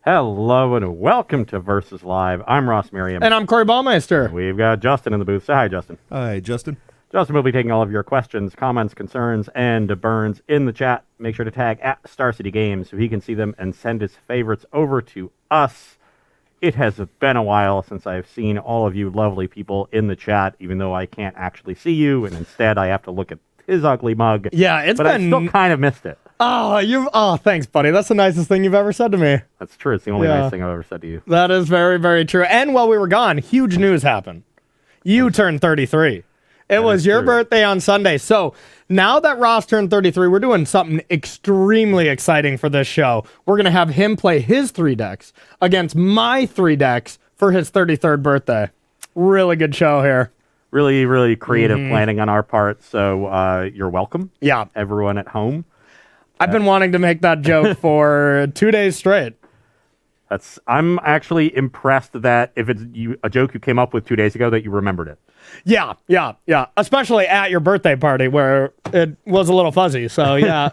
Hello and welcome to Versus Live. I'm Ross Merriam. And I'm Corey Baumeister. We've got Justin in the booth. Say hi, Justin. Hi, Justin. Justin will be taking all of your questions, comments, concerns, and burns in the chat. Make sure to tag at Star City Games so he can see them and send his favorites over to us. It has been a while since I've seen all of you lovely people in the chat, even though I can't actually see you, and instead I have to look at his ugly mug. Yeah, but I still kind of missed it. Oh, thanks, buddy. That's the nicest thing you've ever said to me. That's true. It's the only nice thing I've ever said to you. That is very, very true. And while we were gone, huge news happened. You turned 33. It was your birthday on Sunday. So now that Ross turned 33, we're doing something extremely exciting for this show. We're going to have him play his 3 decks against my 3 decks for his 33rd birthday. Really good show here. Really, really creative planning on our part. So you're welcome. Yeah. Everyone at home. I've been wanting to make that joke for 2 days straight. I'm actually impressed that if it's a joke you came up with 2 days ago, that you remembered it. Yeah. Especially at your birthday party where it was a little fuzzy. So, yeah.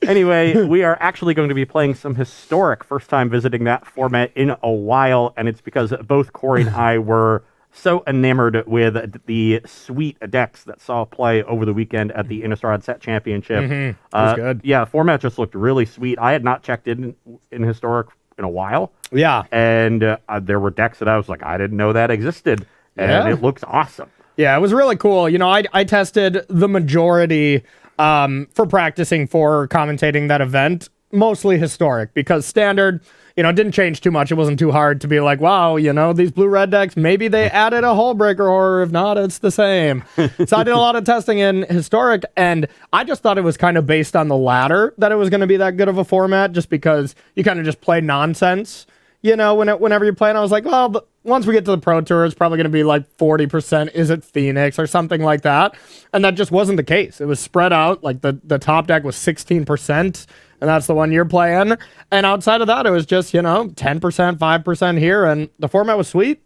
Anyway, we are actually going to be playing some Historic. First time visiting that format in a while. And it's because both Corey and I were so enamored with the sweet decks that saw play over the weekend at the Innistrad Championship. It was good. Yeah, the format just looked really sweet. I had not checked in Historic in a while. Yeah. And there were decks that I was like, I didn't know that existed. And it looks awesome. Yeah, it was really cool. You know, I tested the majority for practicing for commentating that event, mostly Historic, because Standard, didn't change too much. It wasn't too hard to be like, wow, these blue-red decks, maybe they added a Hullbreaker Horror. If not, it's the same. So I did a lot of testing in Historic, and I just thought it was kind of based on the ladder that it was going to be that good of a format, just because you kind of just play nonsense, whenever you're playing. I was like, well, but once we get to the Pro Tour, it's probably going to be like 40% Is It Phoenix or something like that. And that just wasn't the case. It was spread out. Like the top deck was 16%. And that's the one you're playing. And outside of that, it was just, 10%, 5% here. And the format was sweet.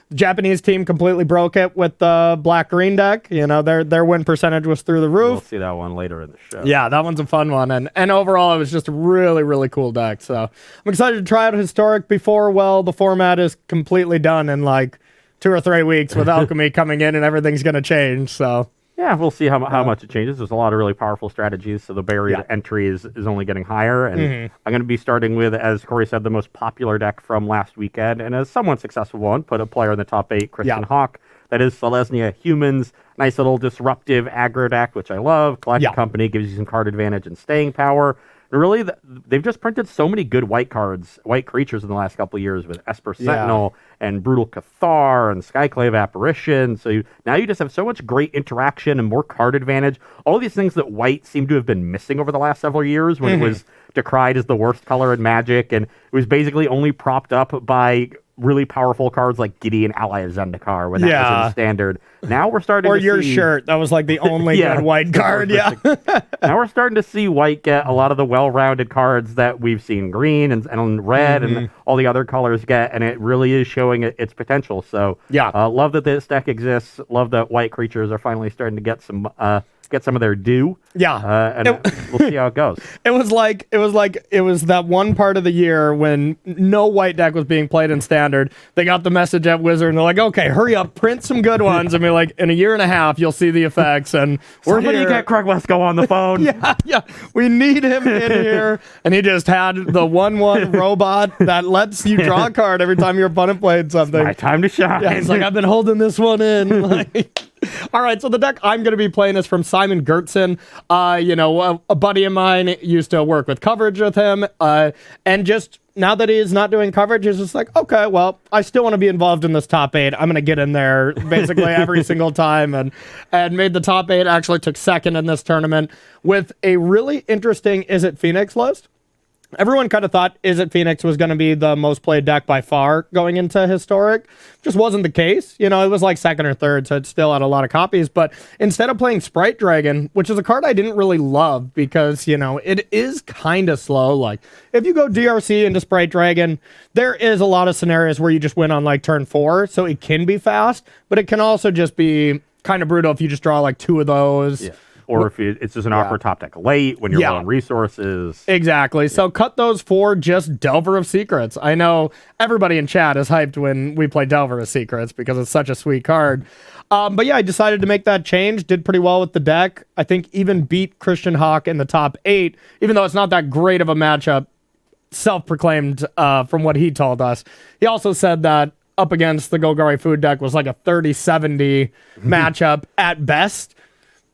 The Japanese team completely broke it with the black-green deck. Their win percentage was through the roof. We'll see that one later in the show. Yeah, that one's a fun one. And overall, it was just a really, really cool deck. So I'm excited to try out Historic before, the format is completely done in like 2 or 3 weeks with Alchemy coming in and everything's going to change. So... yeah, we'll see how much it changes. There's a lot of really powerful strategies, so the barrier to entry is only getting higher. And I'm going to be starting with, as Corey said, the most popular deck from last weekend, and a somewhat successful one. Put a player in the top 8, Christian Hawk. That is Selesnya Humans. Nice little disruptive aggro deck, which I love. Collected Company gives you some card advantage and staying power. And really, they've just printed so many good white creatures in the last couple of years with Esper Sentinel and Brutal Cathar and Skyclave Apparition. So now you just have so much great interaction and more card advantage. All these things that white seemed to have been missing over the last several years when it was decried as the worst color in Magic, and it was basically only propped up by really powerful cards like Gideon, Ally of Zendikar, when that was in Standard. Now we're starting to see... or your shirt. That was like the only good white card, Now we're starting to see white get a lot of the well-rounded cards that we've seen green and red and all the other colors get, and it really is showing its potential. So love that this deck exists. Love that white creatures are finally starting to get some of their due. And we'll see how it goes. It was that one part of the year when no white deck was being played in Standard. They got the message at Wizard and they're like, okay, hurry up, print some good ones. I mean, like in a year and a half, you'll see the effects. And somebody get Craig Wesco on the phone. We need him in here. And he just had the 1/1 robot that lets you draw a card every time your opponent played something. It's my time to shine. Yeah, he's like, I've been holding this one in. All right, so the deck I'm going to be playing is from Simon Gertzen. A buddy of mine used to work with coverage with him, and just now that he is not doing coverage, he's just like, okay, well, I still want to be involved in this top 8. I'm going to get in there basically every single time, and made the top 8. Actually took second in this tournament with a really interesting Is It Phoenix list. Everyone kind of thought Is It Phoenix was going to be the most played deck by far going into Historic. Just wasn't the case. It was like second or third, so it still had a lot of copies. But instead of playing Sprite Dragon, which is a card I didn't really love because, it is kind of slow. Like, if you go DRC into Sprite Dragon, there is a lot of scenarios where you just win on like turn 4, so it can be fast, but it can also just be kind of brutal if you just draw like 2 of those. or if it's just an awkward top deck late when you're low on resources. Exactly. So cut those for just Delver of Secrets. I know everybody in chat is hyped when we play Delver of Secrets because it's such a sweet card. But yeah, I decided to make that change. Did pretty well with the deck. I think even beat Christian Hawk in the top 8, even though it's not that great of a matchup, self-proclaimed from what he told us. He also said that up against the Golgari food deck was like a 30-70 matchup at best.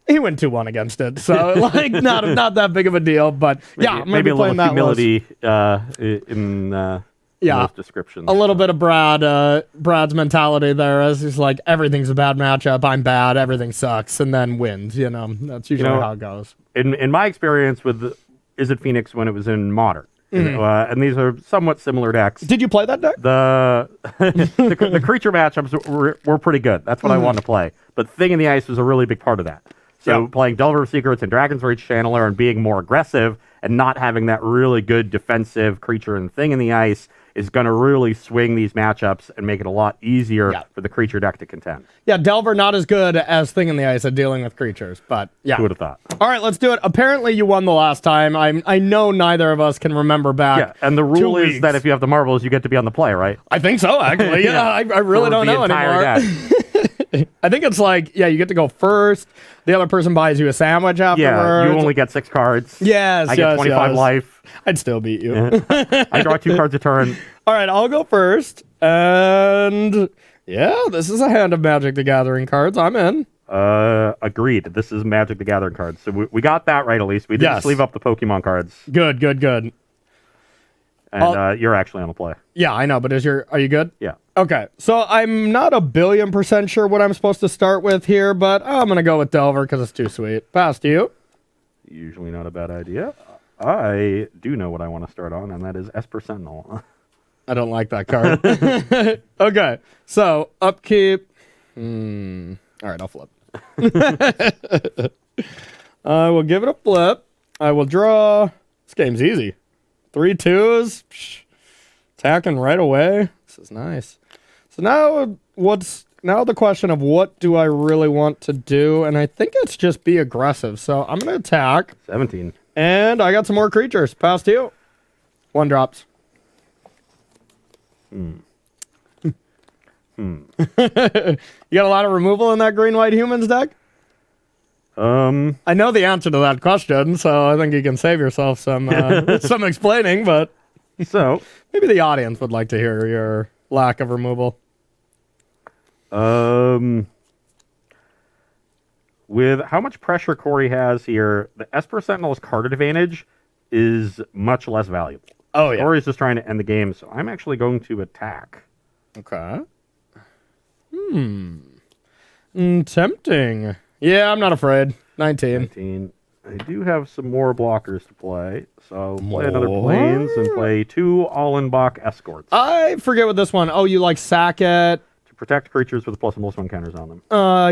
He went 2-1 against it, so like not that big of a deal. But yeah, maybe a little humility in those descriptions. A little bit of Brad's mentality there, as he's like, everything's a bad matchup. I'm bad. Everything sucks, and then wins. You know, that's usually how it goes. In my experience with Izzet Phoenix when it was in Modern. And these are somewhat similar decks. Did you play that deck? The creature matchups were pretty good. That's what I wanted to play. But Thing in the Ice was a really big part of that. So playing Delver of Secrets and Dragon's Rage Channeler and being more aggressive and not having that really good defensive creature and Thing in the Ice is going to really swing these matchups and make it a lot easier for the creature deck to contend. Yeah, Delver not as good as Thing in the Ice at dealing with creatures, but yeah. Who would have thought? All right, let's do it. Apparently you won the last time. I know neither of us can remember back. Yeah, and the rule is that if you have the marbles, you get to be on the play, right? I think so, actually. Yeah, I really don't know anymore. I think it's like, you get to go first. The other person buys you a sandwich afterwards. Yeah, you only get 6 cards. Yes, I get 25 life. I'd still beat you. I draw 2 cards a turn. All right, I'll go first. And this is a hand of Magic the Gathering cards. I'm in. Agreed. This is Magic the Gathering cards. So we got that right, at least. We didn't sleeve up the Pokemon cards. Good. And you're actually on the play. Yeah, I know, but are you good? Yeah. Okay, so I'm not 1,000,000,000% sure what I'm supposed to start with here, but I'm going to go with Delver because it's too sweet. Pass to you. Usually not a bad idea. I do know what I want to start on, and that is Esper Sentinel. I don't like that card. Okay, so upkeep. All right, I'll flip. I will give it a flip. I will draw. This game's easy. 3 2s. Attacking right away. This is nice. So now the question of what do I really want to do? And I think it's just be aggressive. So I'm going to attack. 17. And I got some more creatures. Pass to you. 1 drops. You got a lot of removal in that green-white humans deck? I know the answer to that question, so I think you can save yourself some explaining, but so maybe the audience would like to hear your lack of removal. With how much pressure Corey has here, the Esper Sentinel's card advantage is much less valuable. Oh, yeah. Corey's just trying to end the game, so I'm actually going to attack. Okay. Tempting. Yeah, I'm not afraid. 19. I do have some more blockers to play, so play another Plains and play 2 Allenbach Escorts. I forget what this one. Oh, you like sack it? To protect creatures with +1/+1 counters on them.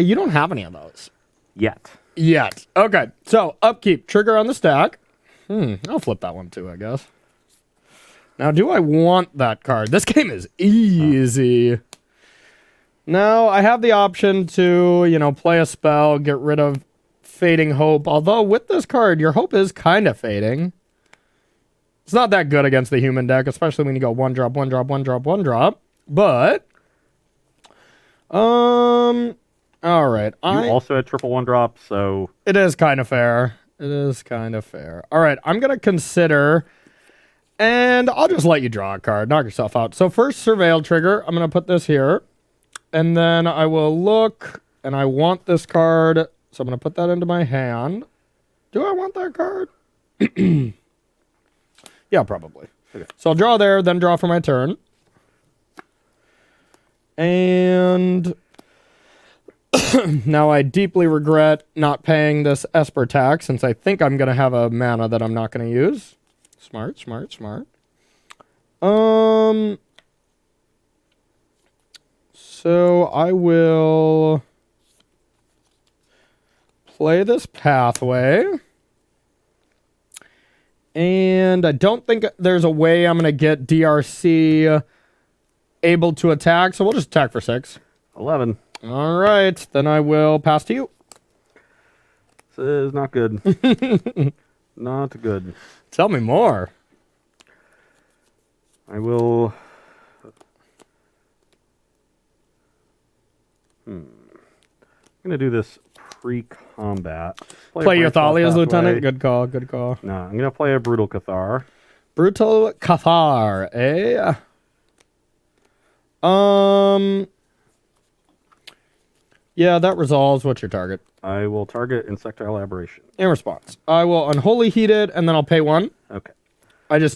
You don't have any of those. Yet. Okay, so upkeep. Trigger on the stack. I'll flip that one too, I guess. Now, do I want that card? This game is easy. Now, I have the option to, play a spell, get rid of Fading Hope. Although, with this card, your hope is kind of fading. It's not that good against the human deck, especially when you go 1 drop, 1 drop, 1 drop, 1 drop. But, all right. You also had triple 1 drop, so... It is kind of fair. All right, I'm going to consider... And I'll just let you draw a card. Knock yourself out. So first, Surveil trigger. I'm going to put this here. And then I will look, and I want this card. So I'm going to put that into my hand. Do I want that card? Yeah, probably. Okay. So I'll draw there, then draw for my turn. And now I deeply regret not paying this Esper tax, since I think I'm going to have a mana that I'm not going to use. Smart. So I will play this pathway. And I don't think there's a way I'm going to get DRC able to attack, so we'll just attack for 6. 11. All right, then I will pass to you. This is not good. Not good. Tell me more. I will... I'm going to do this pre-combat. Play your Thalia's Lieutenant? Good call, good call. No, I'm going to play a Brutal Cathar. Brutal Cathar, eh? Yeah, that resolves. What's your target? I will target Insectile Aberration. In response, I will Unholy Heat it, and then I'll pay 1. Okay.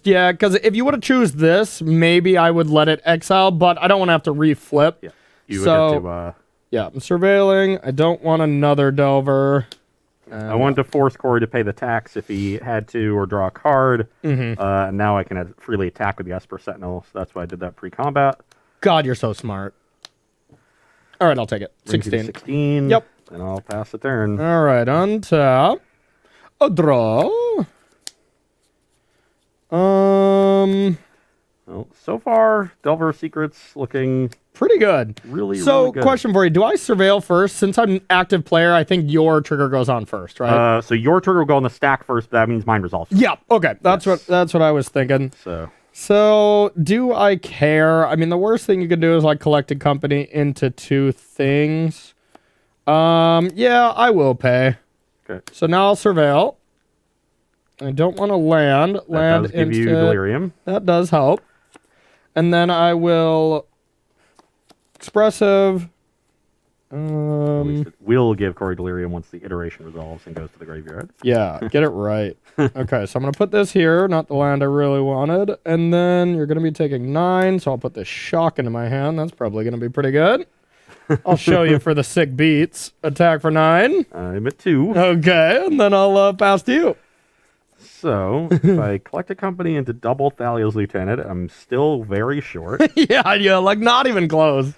Yeah, because if you would have choose this, maybe I would let it exile, but I don't want to have to reflip. Yeah. You would have to... Yeah, I'm surveilling. I don't want another Delver. I wanted to force Corey to pay the tax if he had to, or draw a card. And now I can freely attack with the Esper Sentinel, so that's why I did that pre-combat. God, you're so smart. All right, I'll take it. 16. 16. Yep. And I'll pass the turn. All right, untap. A draw. Well, so far, Delver Secret's looking pretty good. Really good. Question for you. Do I surveil first? Since I'm an active player, I think your trigger goes on first, right? So your trigger will go on the stack first, but that means mine resolves. Yeah, okay. That's what I was thinking. So do I care? I mean, the worst thing you could do is like collect a company into 2 things. Yeah, I will pay. Okay. So now I'll surveil. I don't want to land. That does give you Delirium. That does help. And then I will Expressive. It will give Corey Delirium once the iteration resolves and goes to the graveyard. Yeah, get it right. Okay, so I'm going to put this here, not the land I really wanted. And then you're going to be taking 9, so I'll put this shock into my hand. That's probably going to be pretty good. I'll show you for the sick beats. Attack for 9. I'm at 2. Okay, and then I'll pass to you. So, if I collect a company into double Thalia's Lieutenant, I'm still very short. yeah, like not even close.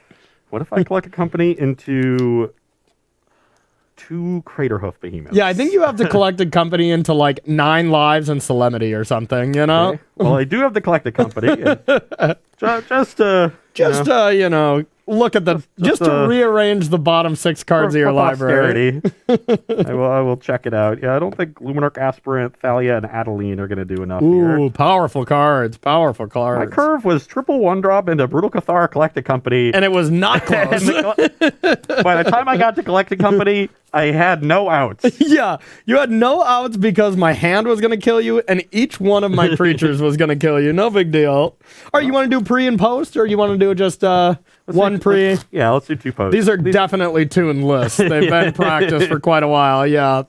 What if I collect a company into 2 Craterhoof Behemoths? Yeah, I think you have to collect a company into like 9 lives and Solemnity or something, you know? Okay. Well, I do have to collect a company. Look at the just to rearrange the bottom 6 cards of your library. I will check it out. Yeah, I don't think Luminarch, Aspirant, Thalia, and Adeline are going to do enough here. Ooh, powerful cards. Powerful cards. My curve was triple 1-drop into Brutal Cathar Collect a Company. And it was not close. By the time I got to Collect a Company, I had no outs. Yeah, you had no outs because my hand was going to kill you, and each one of my creatures was going to kill you. No big deal. All right, you want to do pre and post, or you want to do just one pre? Let's do 2 posts. These are definitely tuned lists. They've been practiced for quite a while, yeah.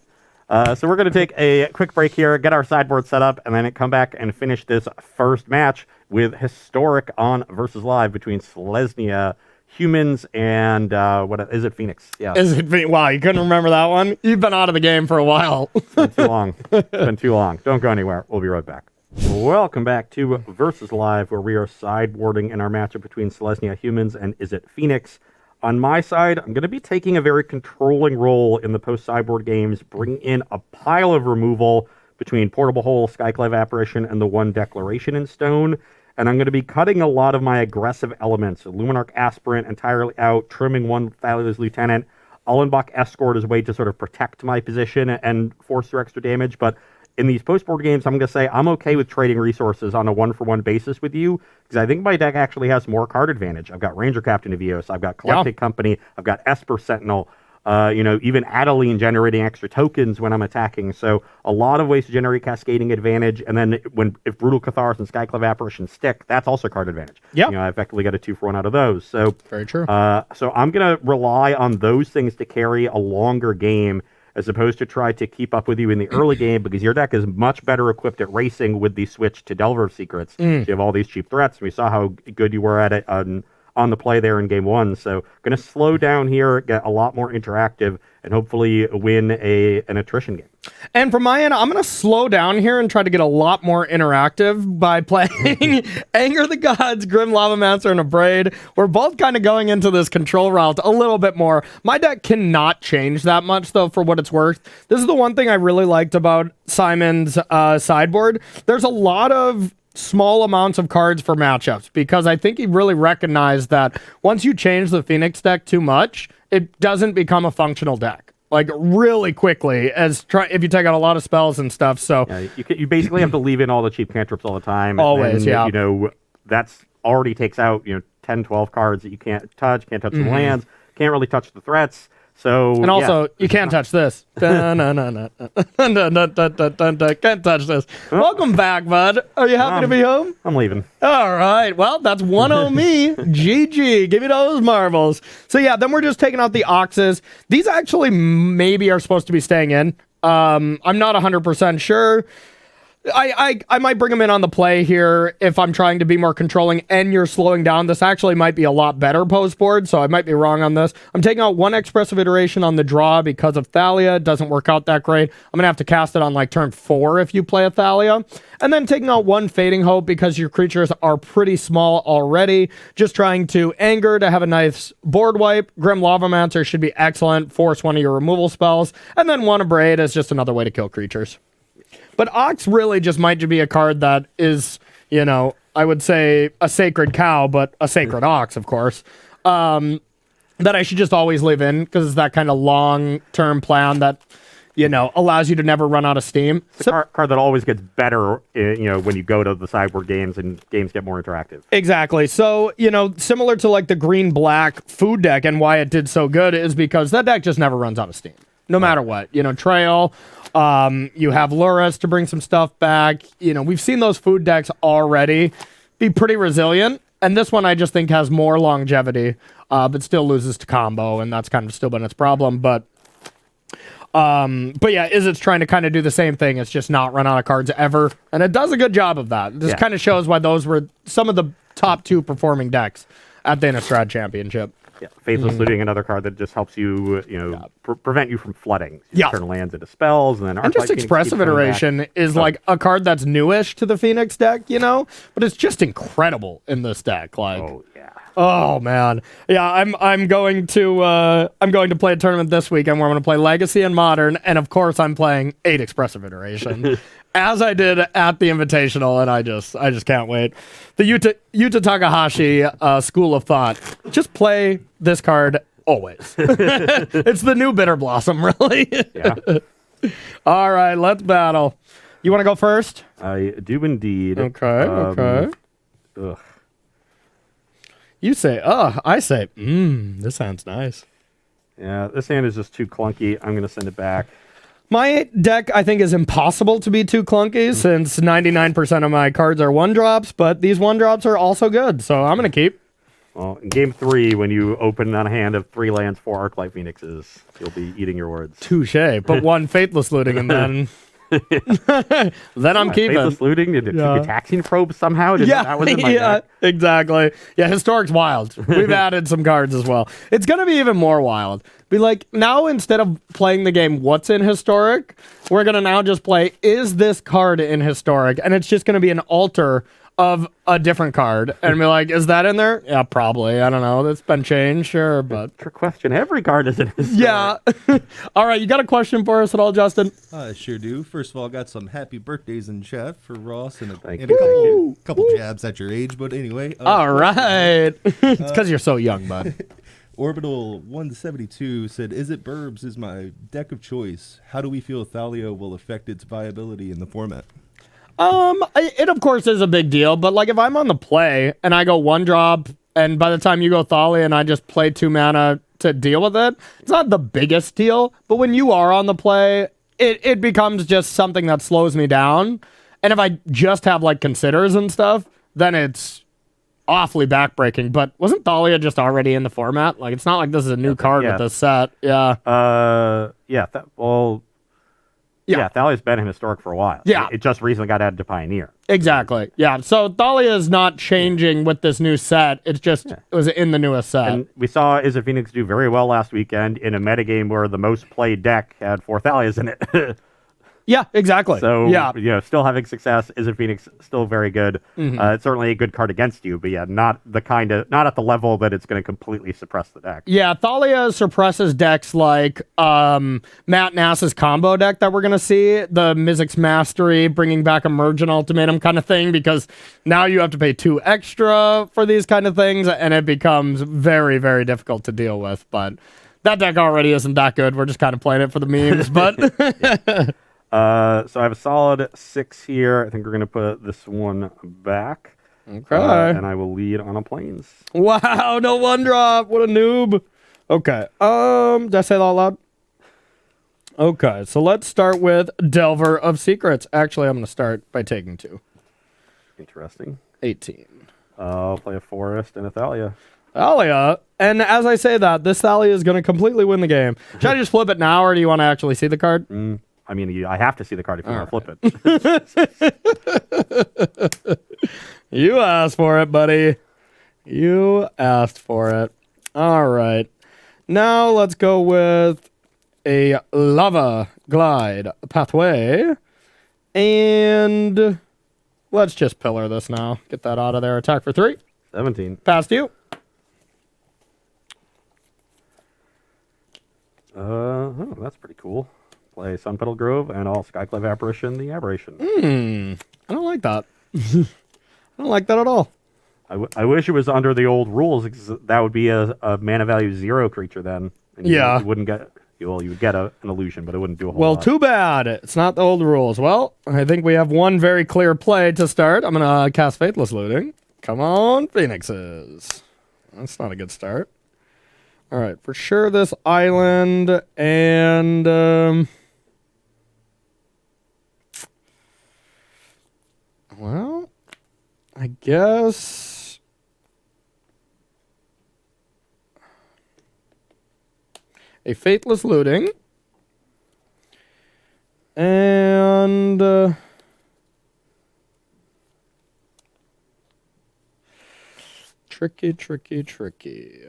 So we're going to take a quick break here, get our sideboard set up, and then come back and finish this first match with Historic on versus Live between Selesnya Humans and what is it? Phoenix. Yeah. Wow, you couldn't remember that one? You've been out of the game for a while. It's been too long. It's been too long. Don't go anywhere. We'll be right back. Welcome back to Versus Live, where we are sideboarding in our matchup between Selesnya Humans and Is It Phoenix. On my side, I'm going to be taking a very controlling role in the post-sideboard games, bringing in a pile of removal between Portable Hole, Skyclave Apparition, and the 1 Declaration in Stone. And I'm going to be cutting a lot of my aggressive elements. Luminarch Aspirant entirely out, trimming 1 Thalia's Lieutenant. Ullenbach Escort is a way to sort of protect my position and force through extra damage. But in these post-board games, I'm going to say I'm okay with trading resources on a 1-for-1 basis with you, because I think my deck actually has more card advantage. I've got Ranger Captain of Eos, I've got Collected Company, I've got Esper Sentinel, even Adeline generating extra tokens when I'm attacking. So a lot of ways to generate cascading advantage. And then if Brutal Cathars and Skyclave Apparition stick, that's also card advantage. Yeah. I effectively get a 2-for-1 out of those. So very true. So I'm going to rely on those things to carry a longer game, as opposed to try to keep up with you in the early game, because your deck is much better equipped at racing with the switch to Delver of Secrets. So you have all these cheap threats. We saw how good you were at it on the play there in game 1. So going to slow down here, get a lot more interactive, and hopefully win an attrition game. And from my end, I'm going to slow down here and try to get a lot more interactive by playing Anger the Gods, Grim Lavamancer, and Abrade. We're both kind of going into this control route a little bit more. My deck cannot change that much, though, for what it's worth. This is the one thing I really liked about Simon's sideboard. There's a lot of small amounts of cards for matchups, because I think he really recognized that once you change the Phoenix deck too much, it doesn't become a functional deck. like really quickly if you take out a lot of spells and stuff. So yeah, you basically have to leave in all the cheap cantrips all the time. Always, and, yeah. You know, that's already takes out 10, 12 cards that you can't touch the lands, can't really touch the threats. So and also you can't touch this. Can't touch this. Welcome back, bud. Are you happy to be home? I'm leaving. All right. Well, that's 1-0 me. GG. Give me those marbles. So yeah, then we're just taking out the Oxes. These actually maybe are supposed to be staying in. I'm not 100% sure. I might bring them in on the play here if I'm trying to be more controlling and you're slowing down. This actually might be a lot better post board, so I might be wrong on this. I'm taking out one Expressive Iteration on the draw because of Thalia. It doesn't work out that great. I'm going to have to cast it on like turn 4 if you play a Thalia. And then taking out one Fading Hope because your creatures are pretty small already. Just trying to Anger to have a nice board wipe. Grim Lavamancer should be excellent. Force one of your removal spells. And then one Abrade is just another way to kill creatures. But Ox really just might be a card that is, I would say a sacred cow, but a sacred ox, of course, that I should just always leave in because it's that kind of long-term plan that, allows you to never run out of steam. It's a card that always gets better, when you go to the sideboard games and games get more interactive. Exactly. So, similar to like the green-black food deck and why it did so good is because that deck just never runs out of steam. No matter what, Trail, you have Luris to bring some stuff back. We've seen those food decks already be pretty resilient. And this one I just think has more longevity, but still loses to combo. And that's kind of still been its problem. But yeah, it's trying to kind of do the same thing. It's just not run out of cards ever. And it does a good job of that. This kind of shows why those were some of the top 2 performing decks at the Innistrad Championship. Yeah, Faithless Looting, another card that just helps you, prevent you from flooding. You turn lands into spells, and then and just Expressive Iteration is like a card that's newish to the Phoenix deck, but it's just incredible in this deck. Like, oh man, yeah. I'm going to play a tournament this weekend where I'm going to play Legacy and Modern, and of course I'm playing 8 Expressive Iteration. As I did at the Invitational, and I just can't wait. The Yuta Takahashi school of thought: just play this card always. It's the new Bitter Blossom, really. Yeah. All right, let's battle. You want to go first? I do indeed. Okay. Ugh. You say, I say, this sounds nice. Yeah, this hand is just too clunky. I'm going to send it back. My deck, I think, is impossible to be too clunky since 99% of my cards are 1-drops, but these 1-drops are also good, so I'm going to keep. Well, in game 3, when you open on a hand of 3 lands, 4 Arclight Phoenixes, you'll be eating your words. Touche, but 1 Faithless Looting, and then... then I'm keeping. Faithless Looting? Did it be Taxing Probe somehow? That was in my deck. Exactly. Yeah, Historic's wild. We've added some cards as well. It's going to be even more wild. Be like, now instead of playing the game what's in Historic, we're going to now just play, is this card in Historic? And it's just going to be an alter of a different card. And be like, is that in there? Yeah, probably. I don't know. That's been changed, sure, but... Trick question. Every card is in Historic. Yeah. All right, you got a question for us at all, Justin? I sure do. First of all, I got some happy birthdays in chat for Ross and Thank a you. couple jabs at your age, but anyway. All right. It's because you're so young, bud. Orbital 172 said, is it Burbs is my deck of choice? How do we feel Thalia will affect its viability in the format? It of course is a big deal, but like if I'm on the play and I go 1-drop, and by the time you go Thalia and I just play 2 mana to deal with it, it's not the biggest deal. But when you are on the play, it becomes just something that slows me down. And if I just have like considers and stuff, then it's awfully backbreaking. But wasn't Thalia just already in the format? Like it's not like this is a new card with this set. Yeah. Yeah, Thalia's been in Historic for a while. Yeah. It just recently got added to Pioneer. Exactly. Yeah. So Thalia is not changing with this new set. It's just, it was in the newest set. And we saw Is It Phoenix do very well last weekend in a metagame where the most played deck had 4 Thalias in it. Yeah, exactly. So, yeah. Still having success. Is It Phoenix still very good? It's certainly a good card against you, but not at the level that it's going to completely suppress the deck. Yeah, Thalia suppresses decks like Matt Nass's combo deck that we're going to see, the Mizzix Mastery, bringing back a Mergent Ultimatum kind of thing, because now you have to pay 2 extra for these kind of things, and it becomes very, very difficult to deal with, but... That deck already isn't that good. We're just kind of playing it for the memes, but So I have a solid 6 here. I think we're going to put this one back. okay. And I will lead on a plains. Wow, no one drop. What a noob. Okay. Did I say that out loud? Okay, so let's start with Delver of Secrets. Actually, I'm going to start by taking 2. Interesting. 18. I'll play a forest and a Thalia. Thalia. And as I say that, this Thalia is going to completely win the game. Should I just flip it now, or do you want to actually see the card? I mean, I have to see the card if you want to flip it. You asked for it, buddy. You asked for it. All right. Now let's go with a Lava Glide Pathway. And let's just pillar this now. Get that out of there. Attack for 3. 17. Past you. Oh, that's pretty cool. Play Sun Petal Grove and all Skyclave Apparition, the Aberration. I don't like that. I don't like that at all. I wish it was under the old rules, because that would be a mana value 0 creature then. And you wouldn't get... Well, you would get an illusion, but it wouldn't do a whole lot. Well, too bad. It's not the old rules. Well, I think we have one very clear play to start. I'm going to cast Faithless Looting. Come on, Phoenixes. That's not a good start. All right, for sure this island and... well, I guess... a Faithless Looting. And... tricky, tricky, tricky.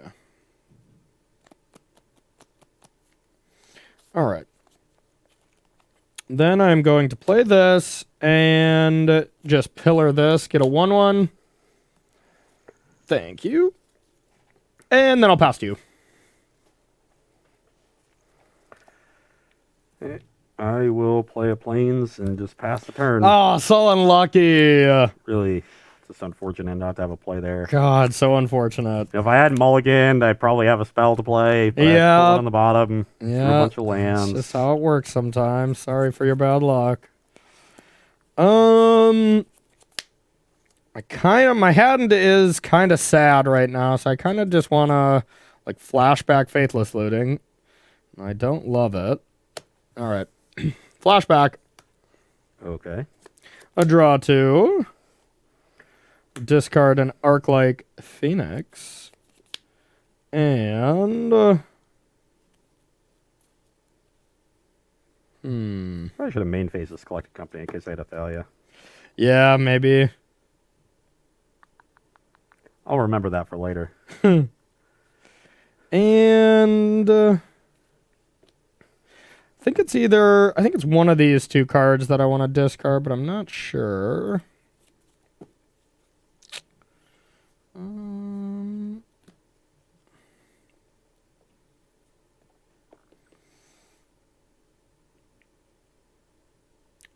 All right. Then I'm going to play this and just pillar this, get a 1/1. Thank you. And then I'll pass to you. I will play a plains and just pass the turn. Oh, so unlucky. Really, it's just unfortunate not to have a play there. God, so unfortunate. If I had mulliganed, I'd probably have a spell to play. But Yeah. I put one on the bottom. Yeah. A bunch of lands. That's just how it works sometimes. Sorry for your bad luck. My hand is kind of sad right now, so I kind of just want to like flashback Faithless Looting. I don't love it. All right. Flashback. Okay. A draw 2. Discard an Arc-like Phoenix. And... Probably should have main phase this collected company in case I had a Thalia. yeah, maybe. I'll remember that for later. And... I think it's one of these 2 cards that I want to discard, but I'm not sure.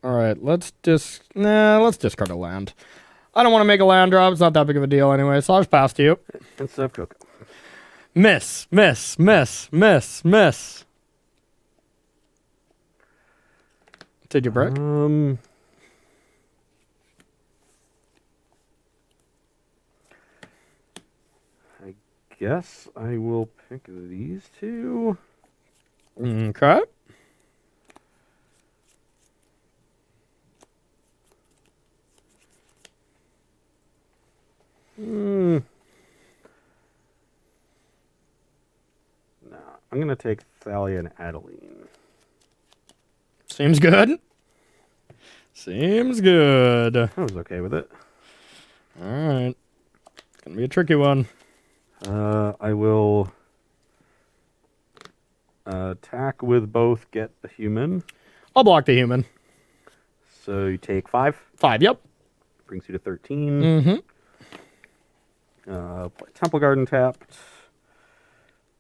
All right, let's discard a land. I don't want to make a land drop. It's not that big of a deal anyway, so I'll just pass to you. Instead of Coco. Miss. Did you break? I guess I will pick these 2. Okay. No, I'm going to take Thalia and Adeline. Seems good. Seems good. I was okay with it. All right. It's going to be a tricky one. I will attack with both, get the human. I'll block the human. So you take 5. 5, yep. Brings you to 13. Play Temple Garden tapped.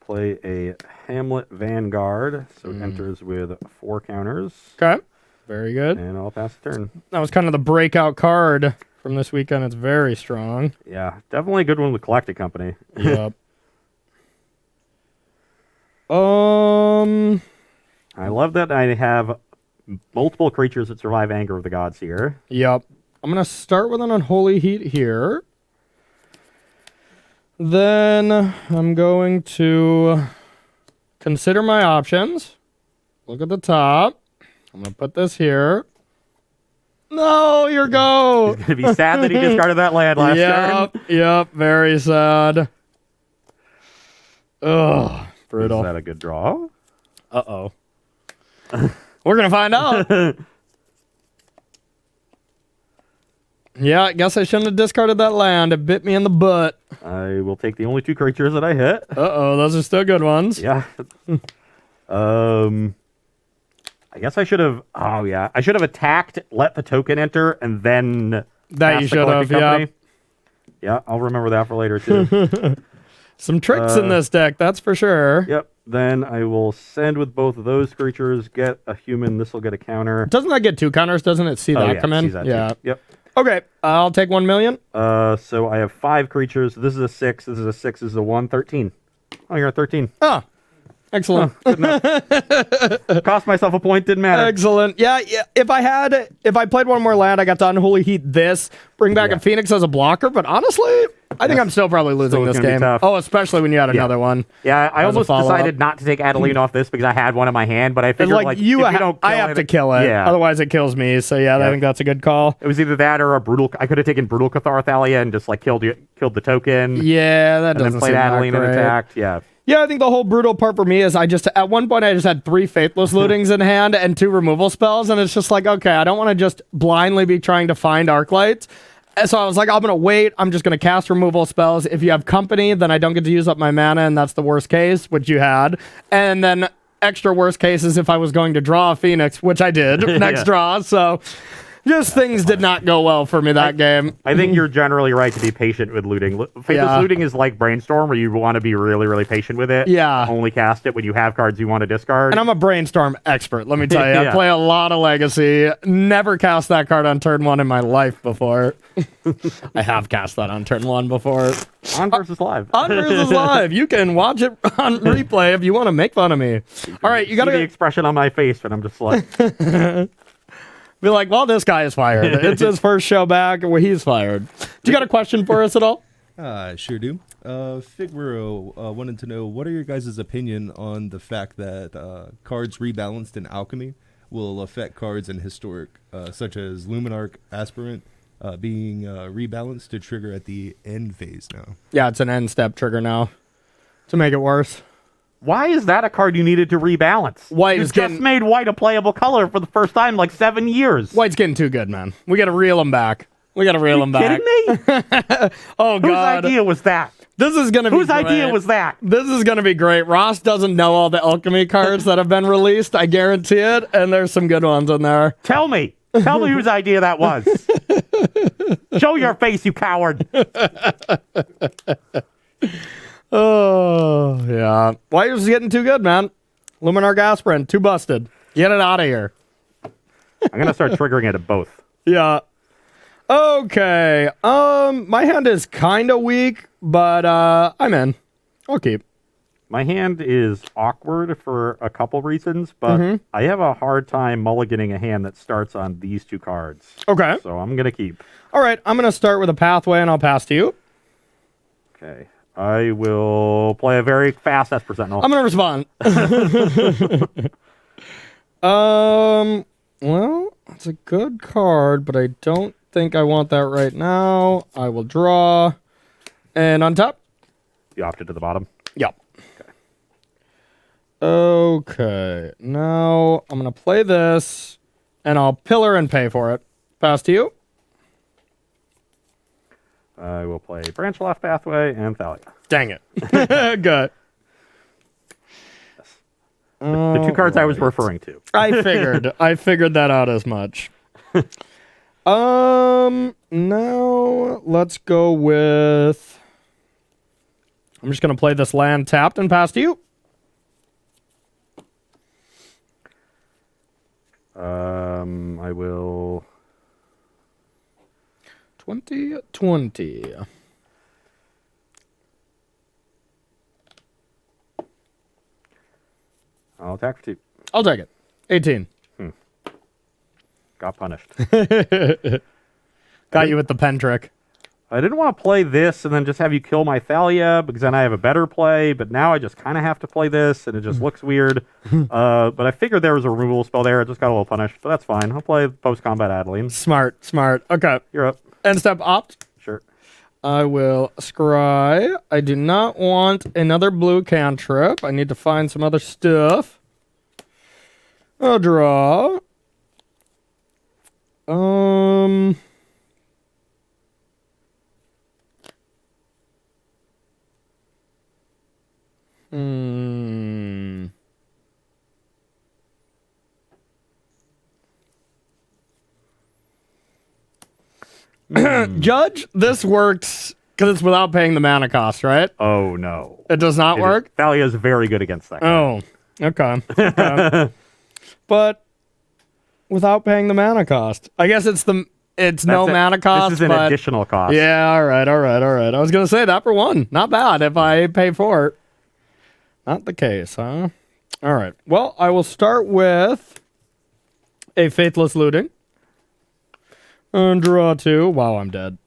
Play a Hamlet Vanguard. So it enters with 4 counters. Okay. Very good. And I'll pass the turn. That was kind of the breakout card from this weekend. It's very strong. Yeah, definitely a good one with Collected Company. Yep. I love that I have multiple creatures that survive Anger of the Gods here. Yep. I'm going to start with an Unholy Heat here. Then I'm going to consider my options. Look at the top. I'm going to put this here. No, your go. He's going to be sad that he discarded that land last turn. Yep, very sad. Ugh, brutal. Is that a good draw? Uh-oh. We're going to find out. Yeah, I guess I shouldn't have discarded that land. It bit me in the butt. I will take the only 2 creatures that I hit. Uh-oh, those are still good ones. Yeah. I guess I should have... Oh, yeah. I should have attacked, let the token enter, and then... That you should have, yeah. Yeah, I'll remember that for later, too. Some tricks in this deck, that's for sure. Yep. Then I will send with both of those creatures, get a human. This will get a counter. Doesn't that get 2 counters? Doesn't it see that come in? Yeah. Yep. Okay, I'll take 1 million. So I have 5 creatures. This is a 6. This is a 6. This is a 1. 13. Oh, you're at 13. Oh, excellent. Cost myself a point. Didn't matter. Excellent. Yeah. If I played one more land, I got to Unholy Heat this, bring back a Phoenix as a blocker. But honestly, I think I'm still probably losing this game. Oh, otherwise when you had another one. Yeah, I almost decided not to take Adeline off this because I had one in my hand, but I figured like if you don't kill I have to kill it. Yeah. Otherwise it kills me. So I think that's a good call. It was either that or a brutal. I could have taken Brutal Cathar Thalia and just like killed the token. Yeah, that doesn't and then played Adeline and attacked. Yeah. Yeah, I think the whole brutal part for me is at one point I just had 3 Faithless Lootings in hand and 2 removal spells, and it's just like, okay, I don't want to just blindly be trying to find Arclights. And so I was like, I'm going to wait. I'm just going to cast removal spells. If you have company, then I don't get to use up my mana, and that's the worst case, which you had. And then extra worst case is if I was going to draw a Phoenix, which I did, next draw. So just things did not go well for me that game. I think you're generally right to be patient with looting. Faithless looting is like Brainstorm, where you want to be really, really patient with it. Yeah. Only cast it when you have cards you want to discard. And I'm a Brainstorm expert, let me tell you. I play a lot of Legacy. Never cast that card on turn 1 in my life before. I have cast that on turn 1 before. On versus live. On versus live. You can watch it on replay if you want to make fun of me. All right, you got to see the expression on my face when I'm just like... Be like, well, this guy is fired. It's his first show back, where he's fired. Do you got a question for us at all? I sure do. Figaro wanted to know, what are your guys' opinion on the fact that cards rebalanced in Alchemy will affect cards in Historic, such as Luminarch Aspirant being rebalanced to trigger at the end phase now? Yeah, it's an end step trigger now to make it worse. Why is that a card you needed to rebalance? White you just made white a playable color for the first time in like 7 years. White's getting too good, man. We got to reel him back. Kidding me? Oh, God. Whose idea was that? This is going to be Whose idea was that? This is going to be great. Ross doesn't know all the alchemy cards that have been released. I guarantee it. And there's some good ones in there. Tell me whose idea that was. Show your face, you coward. Oh, yeah. White was getting too good, man. Luminarch Aspirant, too busted. Get it out of here. I'm going to start triggering it at both. Yeah. Okay. My hand is kind of weak, but I'm in. I'll keep. My hand is awkward for a couple reasons, but I have a hard time mulliganing a hand that starts on these 2 cards. Okay. So I'm going to keep. All right. I'm going to start with a pathway, and I'll pass to you. Okay. I will play a very fast Esper Sentinel. I'm going to respond. Well, it's a good card, but I don't think I want that right now. I will draw and untap. You opted to the bottom? Yep. Okay. Now I'm going to play this, and I'll pillar and pay for it. Pass to you. I will play Branch Loft Pathway and Thalia. Dang it. Good. Yes. The 2 cards I was referring to. I figured that out as much. Now let's go with... I'm just going to play this land tapped and pass to you. I will... 2020. I'll attack for 2. I'll take it. 18. Got punished. Got you with the pen trick. I didn't want to play this and then just have you kill my Thalia because then I have a better play, but now I just kind of have to play this and it just looks weird. But I figured there was a removal spell there. I just got a little punished, but that's fine. I'll play post-combat Adeline. Smart. Okay. You're up. End step opt. Sure. I will scry. I do not want another blue cantrip. I need to find some other stuff. I'll draw. Judge, this works because it's without paying the mana cost, right? Oh, no. It does not work? Thalia is very good against that. Oh, okay. But without paying the mana cost. I guess it's no mana cost. This is an additional cost. Yeah, all right. I was going to say that for 1. Not bad if I pay for it. Not the case, huh? All right. Well, I will start with a Faithless Looting. And draw 2. Wow, I'm dead.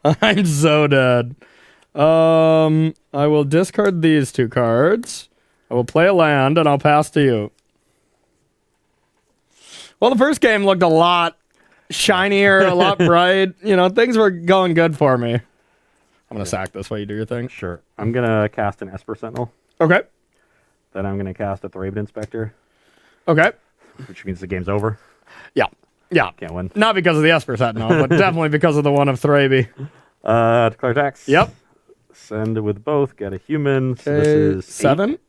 I'm so dead. I will discard these 2 cards. I will play a land, and I'll pass to you. Well, the first game looked a lot shinier, a lot bright. You know, things were going good for me. I'm going to sack this while you do your thing. Sure. I'm going to cast an Esper Sentinel. Okay. Then I'm going to cast a Thraben Inspector. Okay. Which means the game's over. Yeah. Can't win. Not because of the Esper Sentinel, but definitely because of the one of Thraby. Declare attacks. Yep. Send with both. Get a human. So Okay, this is 7? 8.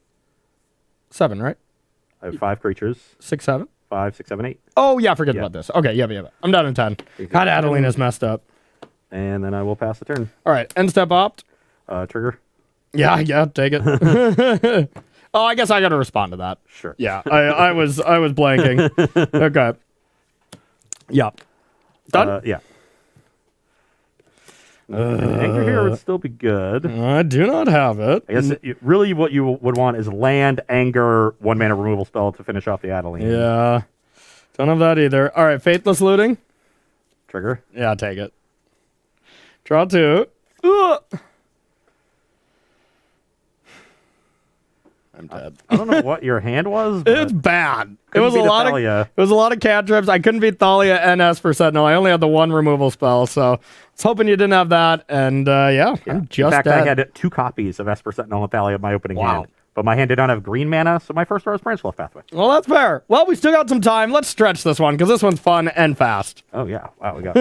7, right? I have 5 creatures. 6, 7? 5, 6, 7, 8. Oh, yeah, forget about this. Okay, yeah. I'm down in 10. God, Adeline is messed up. And then I will pass the turn. All right, end step opt. Trigger. Yeah, take it. Oh, I guess I got to respond to that. Sure. Yeah, I was blanking. Okay. Yeah. Done? Yeah. An Anchor here would still be good. I do not have it. I guess really what you would want is land, anger, 1 mana removal spell to finish off the Adeline. Yeah. Don't have that either. All right, Faithless Looting. Trigger. Yeah, take it. Draw 2. Ugh. I'm dead. I don't know what your hand was. But It's bad. It couldn't was a beat a lot Thalia. of cantrips. I couldn't beat Thalia and Esper Sentinel. I only had the 1 removal spell, so I was hoping you didn't have that. And I'm just In fact, dead. I had 2 copies of Esper Sentinel and Thalia in my opening Wow. hand. But my hand did not have green mana, so my first was Branch Left Pathway. Well, that's fair. Well, we still got some time. Let's stretch this one because this one's fun and fast. Oh, yeah. Wow, we got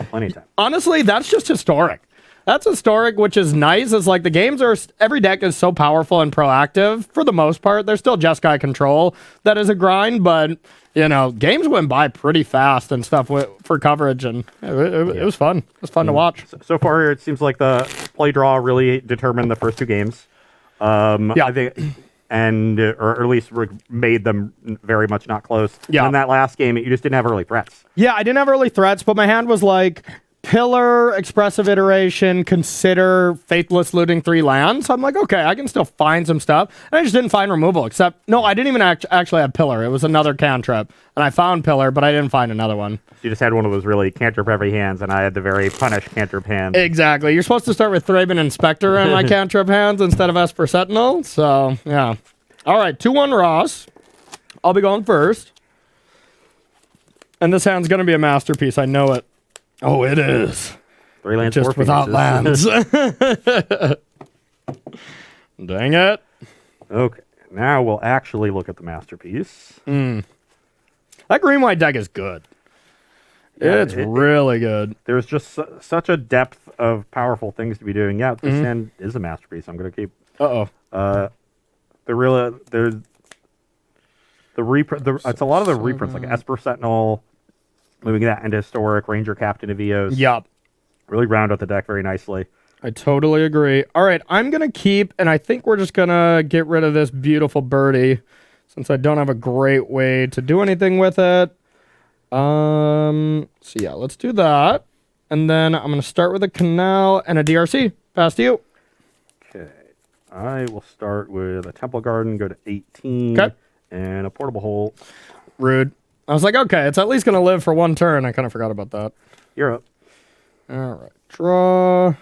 plenty of time. Honestly, that's just historic. That's historic, which is nice. It's like the games are, every deck is so powerful and proactive for the most part. There's still Jeskai control that is a grind, but games went by pretty fast and stuff for coverage, and it was fun. It was fun to watch. So far, it seems like the play draw really determined the first 2 games. I think, or at least made them very much not close. Yeah. And in that last game, you just didn't have early threats. Yeah, I didn't have early threats, but my hand was like Pillar, Expressive Iteration, Consider, Faithless Looting 3 lands. I'm like, okay, I can still find some stuff. And I just didn't find removal, I didn't even actually have Pillar. It was another cantrip. And I found Pillar, but I didn't find another one. You just had one of those really cantrip-heavy hands, and I had the very punish cantrip hand. Exactly. You're supposed to start with Thraben Inspector in my cantrip hands instead of Esper Sentinel. So, yeah. All right, 2-1 Ross. I'll be going first. And this hand's going to be a masterpiece. I know it. Oh, it is. 3 lands, Just 4 without lands. Dang it. Okay, now we'll actually look at the masterpiece. That green-white deck is good. Yeah, It's really good. There's just such a depth of powerful things to be doing. Yeah, this hand is a masterpiece. I'm going to keep... Uh-oh. It's a lot of the reprints, like Esper Sentinel, moving that into Historic, Ranger Captain of Eos. Yup. Really round out the deck very nicely. I totally agree. All right, I'm going to keep, and I think we're just going to get rid of this beautiful birdie since I don't have a great way to do anything with it. So yeah, let's do that. And then I'm going to start with a Canal and a DRC. Pass to you. Okay. I will start with a Temple Garden, go to 18, Okay. and a Portable Hole. Rude. I was like, okay, it's at least going to live for one turn. I kind of forgot about that. You're up. All right. Draw.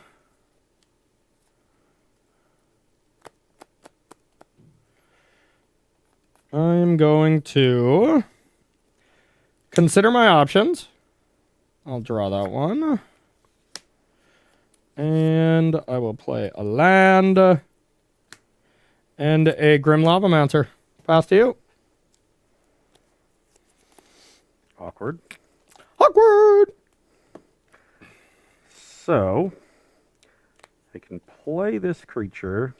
I'm going to consider my options. I'll draw that one. And I will play a land and a Grim Lavamancer. Pass to you. Awkward. Awkward! So, I can play this creature,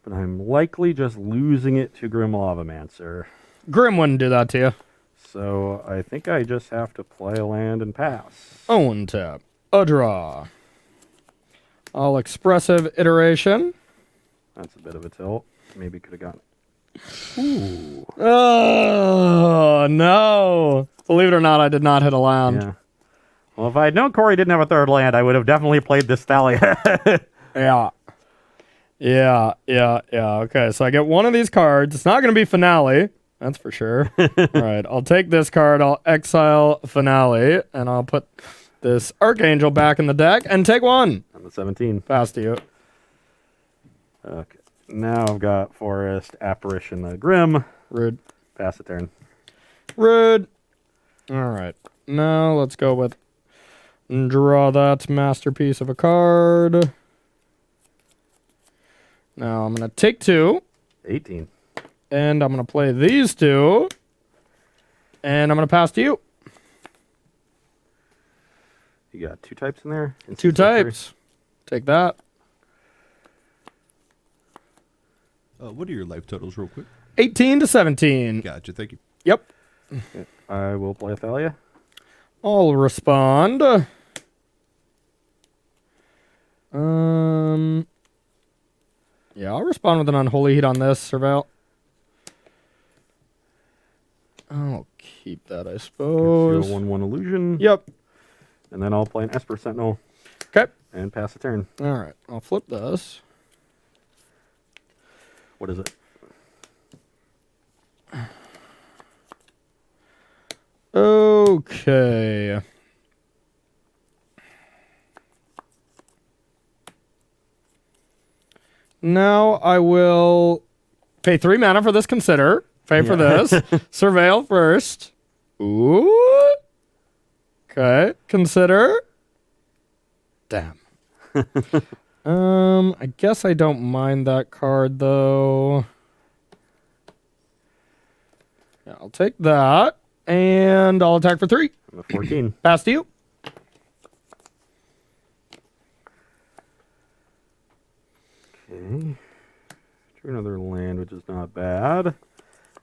but I'm likely just losing it to Grim Lavamancer. Grim wouldn't do that to you. So, I think I just have to play a land and pass. Own tap. A draw. All expressive iteration. That's a bit of a tilt. Maybe could have gotten. Ooh. Oh, no. Believe it or not, I did not hit a land. Yeah. Well, if I had known Corey didn't have a third land, I would have definitely played this Thalia. Yeah. Okay, so I get one of these cards. It's not going to be Finale. That's for sure. All right, I'll take this card. I'll exile Finale, and I'll put this Archangel back in the deck and take one. On the 17. Pass to you. Okay. Now I've got Forest, Apparition, Grim. Rude. Pass the turn. Rude. All right. Now let's go with draw that masterpiece of a card. Now I'm going to take 2. 18. And I'm going to play these 2. And I'm going to pass to you. You got 2 types in there? 2 types. Take that. What are your life totals, real quick? 18 to 17. Gotcha. Thank you. Yep. Okay. I will play Thalia. I'll respond. Yeah, I'll respond with an Unholy Heat on this, Surveil. I'll keep that, I suppose. 1/1 illusion. Yep. And then I'll play an Esper Sentinel. Okay. And pass the turn. All right. I'll flip this. What is it? Okay. Now I will pay 3 mana for this Consider. Pay for this. Surveil first. Ooh. Okay. Consider. Damn. I guess I don't mind that card though. Yeah, I'll take that. And I'll attack for 3. I'm a 14. Pass to you. Okay. Drew another land, which is not bad.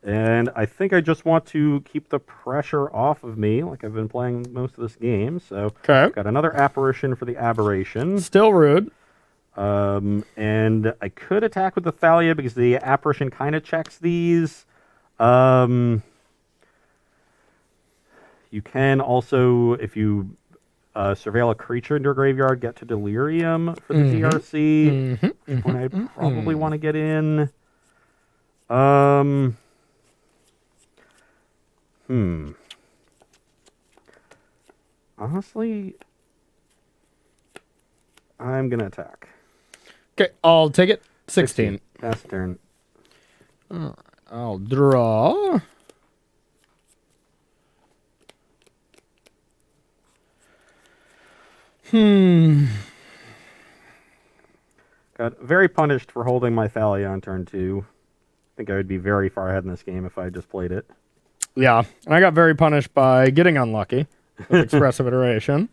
And I think I just want to keep the pressure off of me, like I've been playing most of this game. So, Okay. got another Apparition for the Aberration. Still rude. And I could attack with the Thalia because the Apparition kind of checks these. You can also, if you surveil a creature in your graveyard, get to Delirium for the DRC. Which one I'd probably want to get in. Honestly, I'm going to attack. Okay, I'll take it. 16. Pass turn. I'll draw. Got very punished for holding my Thalia on turn 2. I think I would be very far ahead in this game if I just played it. Yeah, and I got very punished by getting unlucky with Expressive Iteration.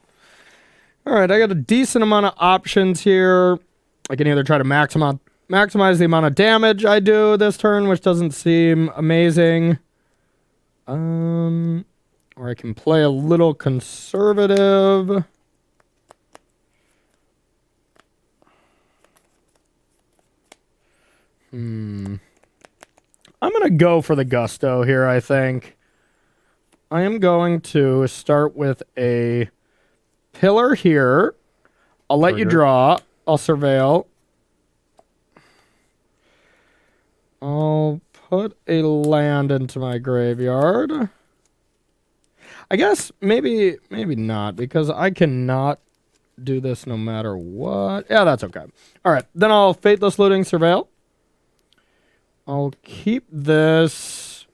All right, I got a decent amount of options here. I can either try to maximize the amount of damage I do this turn, which doesn't seem amazing. Or I can play a little conservative. I'm going to go for the gusto here, I think. I am going to start with a pillar here. I'll let you draw. I'll surveil. I'll put a land into my graveyard. I guess maybe not, because I cannot do this no matter what. Yeah, that's okay. All right, then I'll Faithless Looting Surveil. I'll keep this,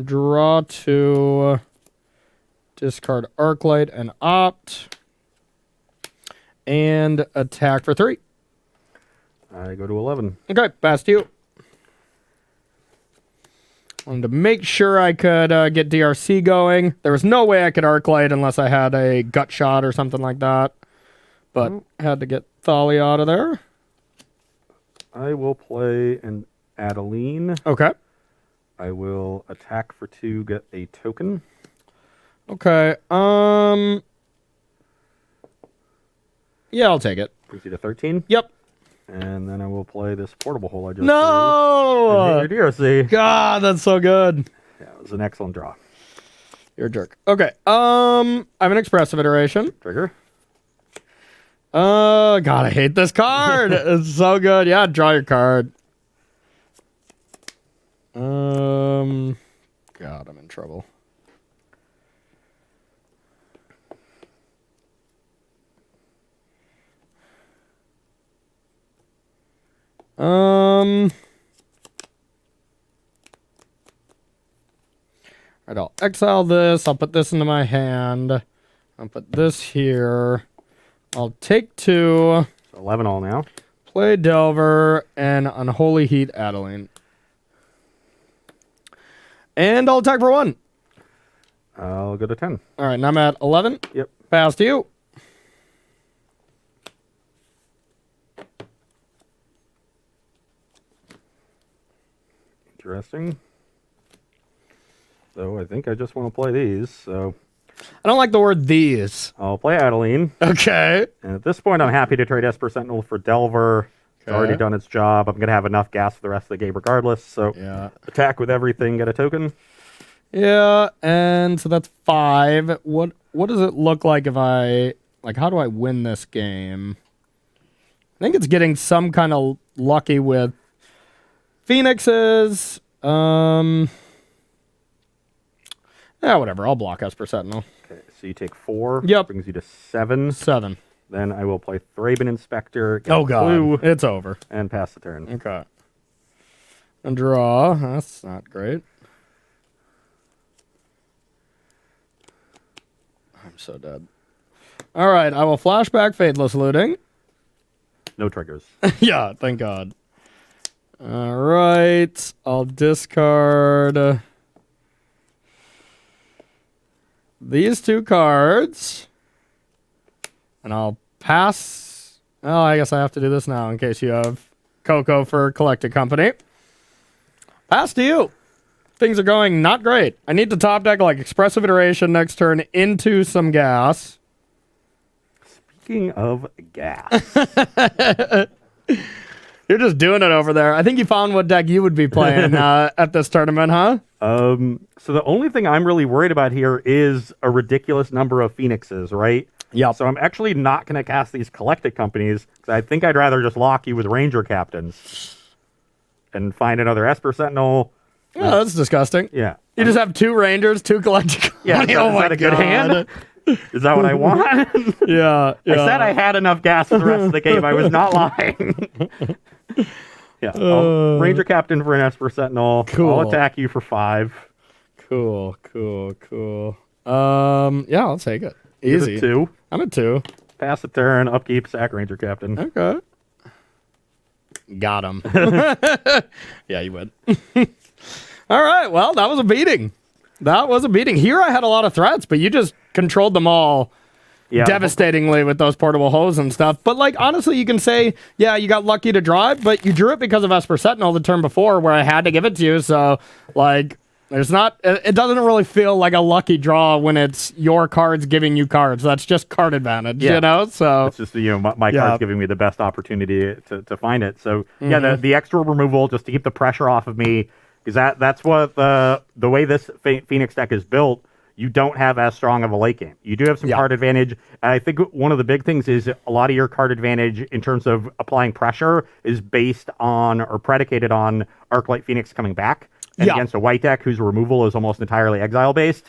draw 2, discard Arclight and Opt, and attack for 3. I go to 11. Okay, pass to you. Wanted to make sure I could get DRC going. There was no way I could Arclight unless I had a gut shot or something like that. But had to get Thalia out of there. I will play an Adeline. Okay. I will attack for 2, get a token. Okay. Yeah, I'll take it. Brings you to 13. Yep. And then I will play this portable hole I just No! drew. Your DRC. God, that's so good. Yeah, it was an excellent draw. You're a jerk. Okay. I have an expressive iteration. Trigger. God, I hate this card. It's so good. Yeah, draw your card. God, I'm in trouble. Alright, I'll exile this. I'll put this into my hand. I'll put this here. I'll take 2. So 11 all now. Play Delver and Unholy Heat Adeline. And I'll attack for 1. I'll go to 10. All right, now I'm at 11. Yep. Pass to you. Interesting. So I think I just want to play these. So I don't like the word these. I'll play Adeline. Okay. And at this point, I'm happy to trade Esper Sentinel for Delver. It's already done its job. I'm going to have enough gas for the rest of the game regardless. So Yeah. attack with everything, get a token. Yeah, and so that's 5. What does it look like if I, like, how do I win this game? I think it's getting some kind of lucky with Phoenixes. Yeah, whatever. I'll block Esper Sentinel. Okay, so you take 4. Yep. Brings you to 7. 7. Then I will play Thraben Inspector. Get Oh, God. blue, It's over. and pass the turn. Okay. And draw. That's not great. I'm so dead. All right, I will flashback Faithless Looting. No triggers. Yeah, thank God. All right, I'll discard these 2 cards. And I'll pass. Oh, I guess I have to do this now in case you have Coco for Collected Company. Pass to you. Things are going not great. I need to top deck like Expressive Iteration next turn into some gas. Speaking of gas. You're just doing it over there. I think you found what deck you would be playing at this tournament, huh? So the only thing I'm really worried about here is a ridiculous number of Phoenixes, right? Yeah. So I'm actually not going to cast these Collected Companies because I think I'd rather just lock you with Ranger Captains and find another Esper Sentinel. Oh, that's disgusting. Yeah. You just have 2 Rangers, 2 Collected Yeah, Company. is that a good hand? Is that what I want? Yeah, I said I had enough gas for the rest of the game. I was not lying. Yeah. Ranger Captain for an Esper Sentinel. Cool. I'll attack you for 5. Cool. Yeah, I'll take it. Easy. Give it 2. I'm at 2. Pass the turn. Upkeep. Sack Ranger Captain. Okay. Got him. Yeah, you would. All right. Well, that was a beating. Here I had a lot of threats, but you just controlled them all devastatingly with those portable hose and stuff. But, like, honestly, you can say, yeah, you got lucky to draw it, but you drew it because of Esper Sentinel the turn before where I had to give it to you. So, like, it doesn't really feel like a lucky draw when it's your cards giving you cards. That's just card advantage, you know? So it's just, my card's giving me the best opportunity to find it. So, yeah, the extra removal just to keep the pressure off of me. Because that's what the way this Phoenix deck is built, you don't have as strong of a late game. You do have some card advantage. And I think one of the big things is a lot of your card advantage in terms of applying pressure is based on or predicated on Arclight Phoenix coming back. And against a white deck whose removal is almost entirely exile-based,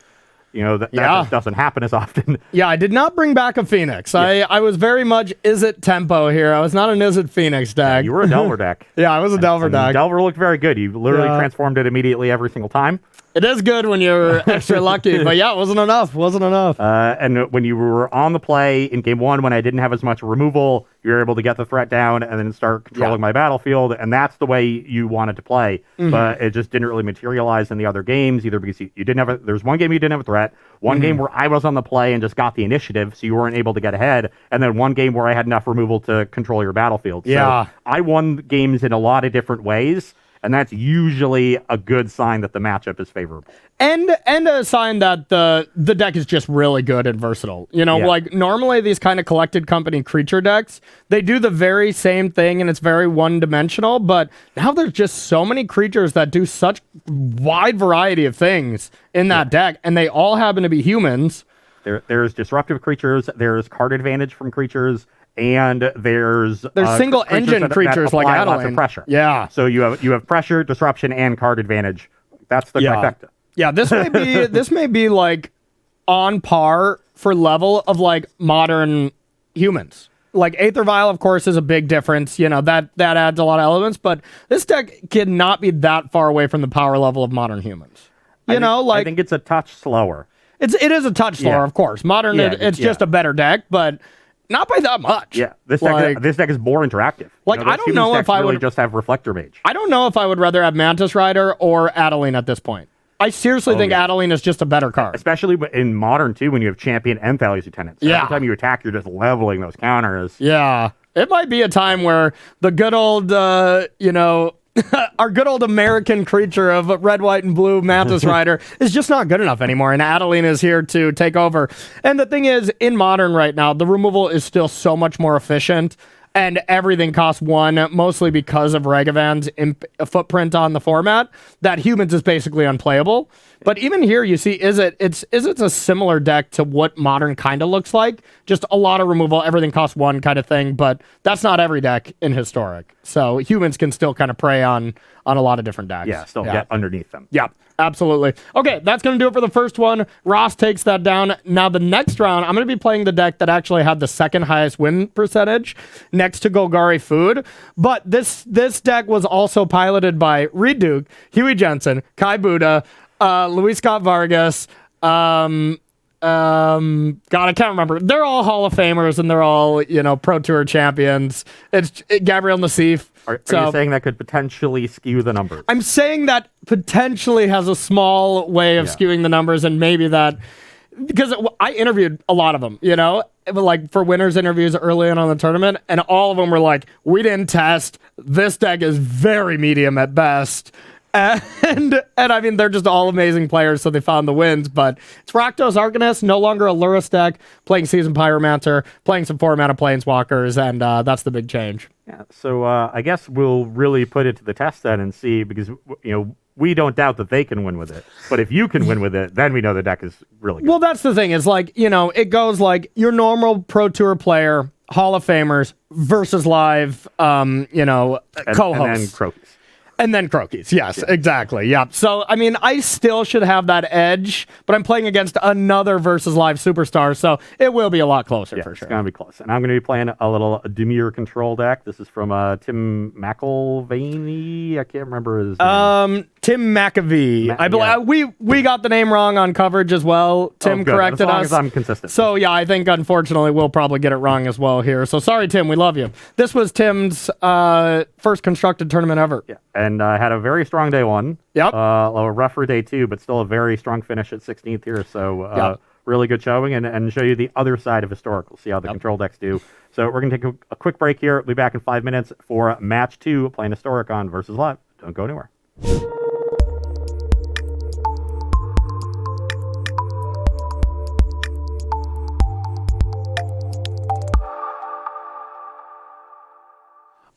that just doesn't happen as often. Yeah, I did not bring back a Phoenix. I was very much Izzet tempo here. I was not an Izzet Phoenix deck. You were a Delver deck. Yeah, I was a Delver deck. Delver looked very good. You literally transformed it immediately every single time. It is good when you're extra lucky, but yeah, it wasn't enough. And when you were on the play in game 1, when I didn't have as much removal, you were able to get the threat down and then start controlling my battlefield, and that's the way you wanted to play. But it just didn't really materialize in the other games, either because you didn't have there's one game you didn't have a threat, one game where I was on the play and just got the initiative, so you weren't able to get ahead, and then one game where I had enough removal to control your battlefield. So I won games in a lot of different ways. And that's usually a good sign that the matchup is favorable. And a sign that the deck is just really good and versatile. Like normally these kind of collected company creature decks, they do the very same thing and it's very one-dimensional, but now there's just so many creatures that do such wide variety of things in that deck, and they all happen to be humans. There's disruptive creatures, there's card advantage from creatures, and there's single engine creatures like Adeline. Lots of pressure. Yeah. So you have pressure, disruption, and card advantage. That's the trifecta. Yeah, this may be like on par for level of like modern humans. Like Aether Vial, of course, is a big difference. That adds a lot of elements, but this deck cannot be that far away from the power level of modern humans. I think it's a touch slower. It is a touch slower, of course. Modern, it's just a better deck, but not by that much. Yeah, this deck is more interactive. Like, I don't know if I would just have Reflector Mage. I don't know if I would rather have Mantis Rider or Adeline at this point. I seriously think Adeline is just a better card. Especially in Modern, too, when you have Champion and Thales Lieutenant. So every time you attack, you're just leveling those counters. Yeah. It might be a time where the good old, our good old American creature of red, white, and blue Mantis Rider is just not good enough anymore, and Adeline is here to take over. And the thing is, in Modern right now, the removal is still so much more efficient, and everything costs 1, mostly because of Ragavan's footprint on the format, that Humans is basically unplayable. But even here, you see, it's a similar deck to what Modern kind of looks like. Just a lot of removal, everything costs 1 kind of thing, but that's not every deck in Historic. So Humans can still kind of prey on a lot of different decks. Yeah, get underneath them. Yeah, absolutely. Okay, that's going to do it for the first one. Ross takes that down. Now, the next round, I'm going to be playing the deck that actually had the second highest win percentage next to Golgari Food. But this deck was also piloted by Reed Duke, Huey Jensen, Kai Buda, Luis Scott Vargas, God, I can't remember. They're all Hall of Famers and they're all, Pro Tour champions. It's Gabriel Nassif. Are you saying that could potentially skew the numbers? I'm saying that potentially has a small way of skewing the numbers, and maybe that, because I interviewed a lot of them, like for winners interviews early on in the tournament, and all of them were like, we didn't test. This deck is very medium at best. And I mean, they're just all amazing players, so they found the wins. But it's Rakdos Arcanist, no longer a Lurrus deck, playing Seasoned Pyromancer, playing some 4-mana Planeswalkers, and that's the big change. Yeah, so I guess we'll really put it to the test then and see, because, we don't doubt that they can win with it. But if you can win with it, then we know the deck is really good. Well, that's the thing. It's like, it goes like your normal Pro Tour player, Hall of Famers, versus live, co-hosts. And then Croakies. And then Croakies. Yes, exactly. Yeah. So, I mean, I still should have that edge, but I'm playing against another versus live superstar, so it will be a lot closer for sure. It's going to be close. And I'm going to be playing a little Dimir control deck. This is from Tim McElvaney. I can't remember his name. Tim McAvee. I believe we got the name wrong on coverage as well. Tim corrected us. As long as I'm consistent. So, yeah, I think, unfortunately, we'll probably get it wrong as well here. So, sorry, Tim. We love you. This was Tim's first constructed tournament ever. Yeah. And had a very strong day 1. Yep. A rougher day 2, but still a very strong finish at 16th here. So really good showing, and show you the other side of Historic. We'll see how the control decks do. So we're going to take a quick break here. We'll be back in 5 minutes for match 2, playing Historic on Versus Live. Don't go anywhere.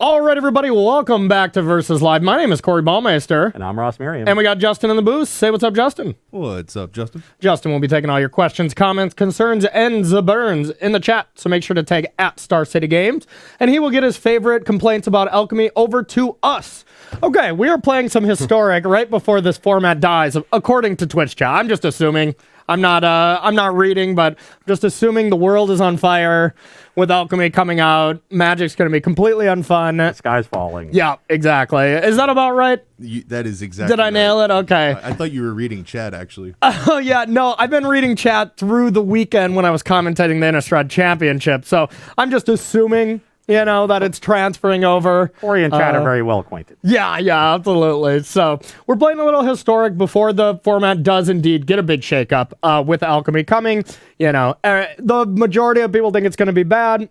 All right, everybody, welcome back to Versus Live. My name is Corey Baumeister. And I'm Ross Merriam. And we got Justin in the booth. Say what's up, Justin. What's up, Justin? Justin will be taking all your questions, comments, concerns, and burns in the chat. So make sure to tag at Star City Games. And he will get his favorite complaints about Alchemy over to us. Okay, we are playing some Historic right before this format dies, according to Twitch chat. I'm just assuming. I'm not reading, but just assuming the world is on fire with Alchemy coming out. Magic's going to be completely unfun. The sky's falling. Yeah, exactly. Is that about right? That is exactly Did I nail it? Okay. I thought you were reading chat, actually. Oh, yeah. No, I've been reading chat through the weekend when I was commentating the Innistrad Championship. So I'm just assuming, that it's transferring over. Corey and chat are very well acquainted. Yeah, absolutely. So we're playing a little Historic before the format does indeed get a big shakeup with Alchemy coming. The majority of people think it's going to be bad.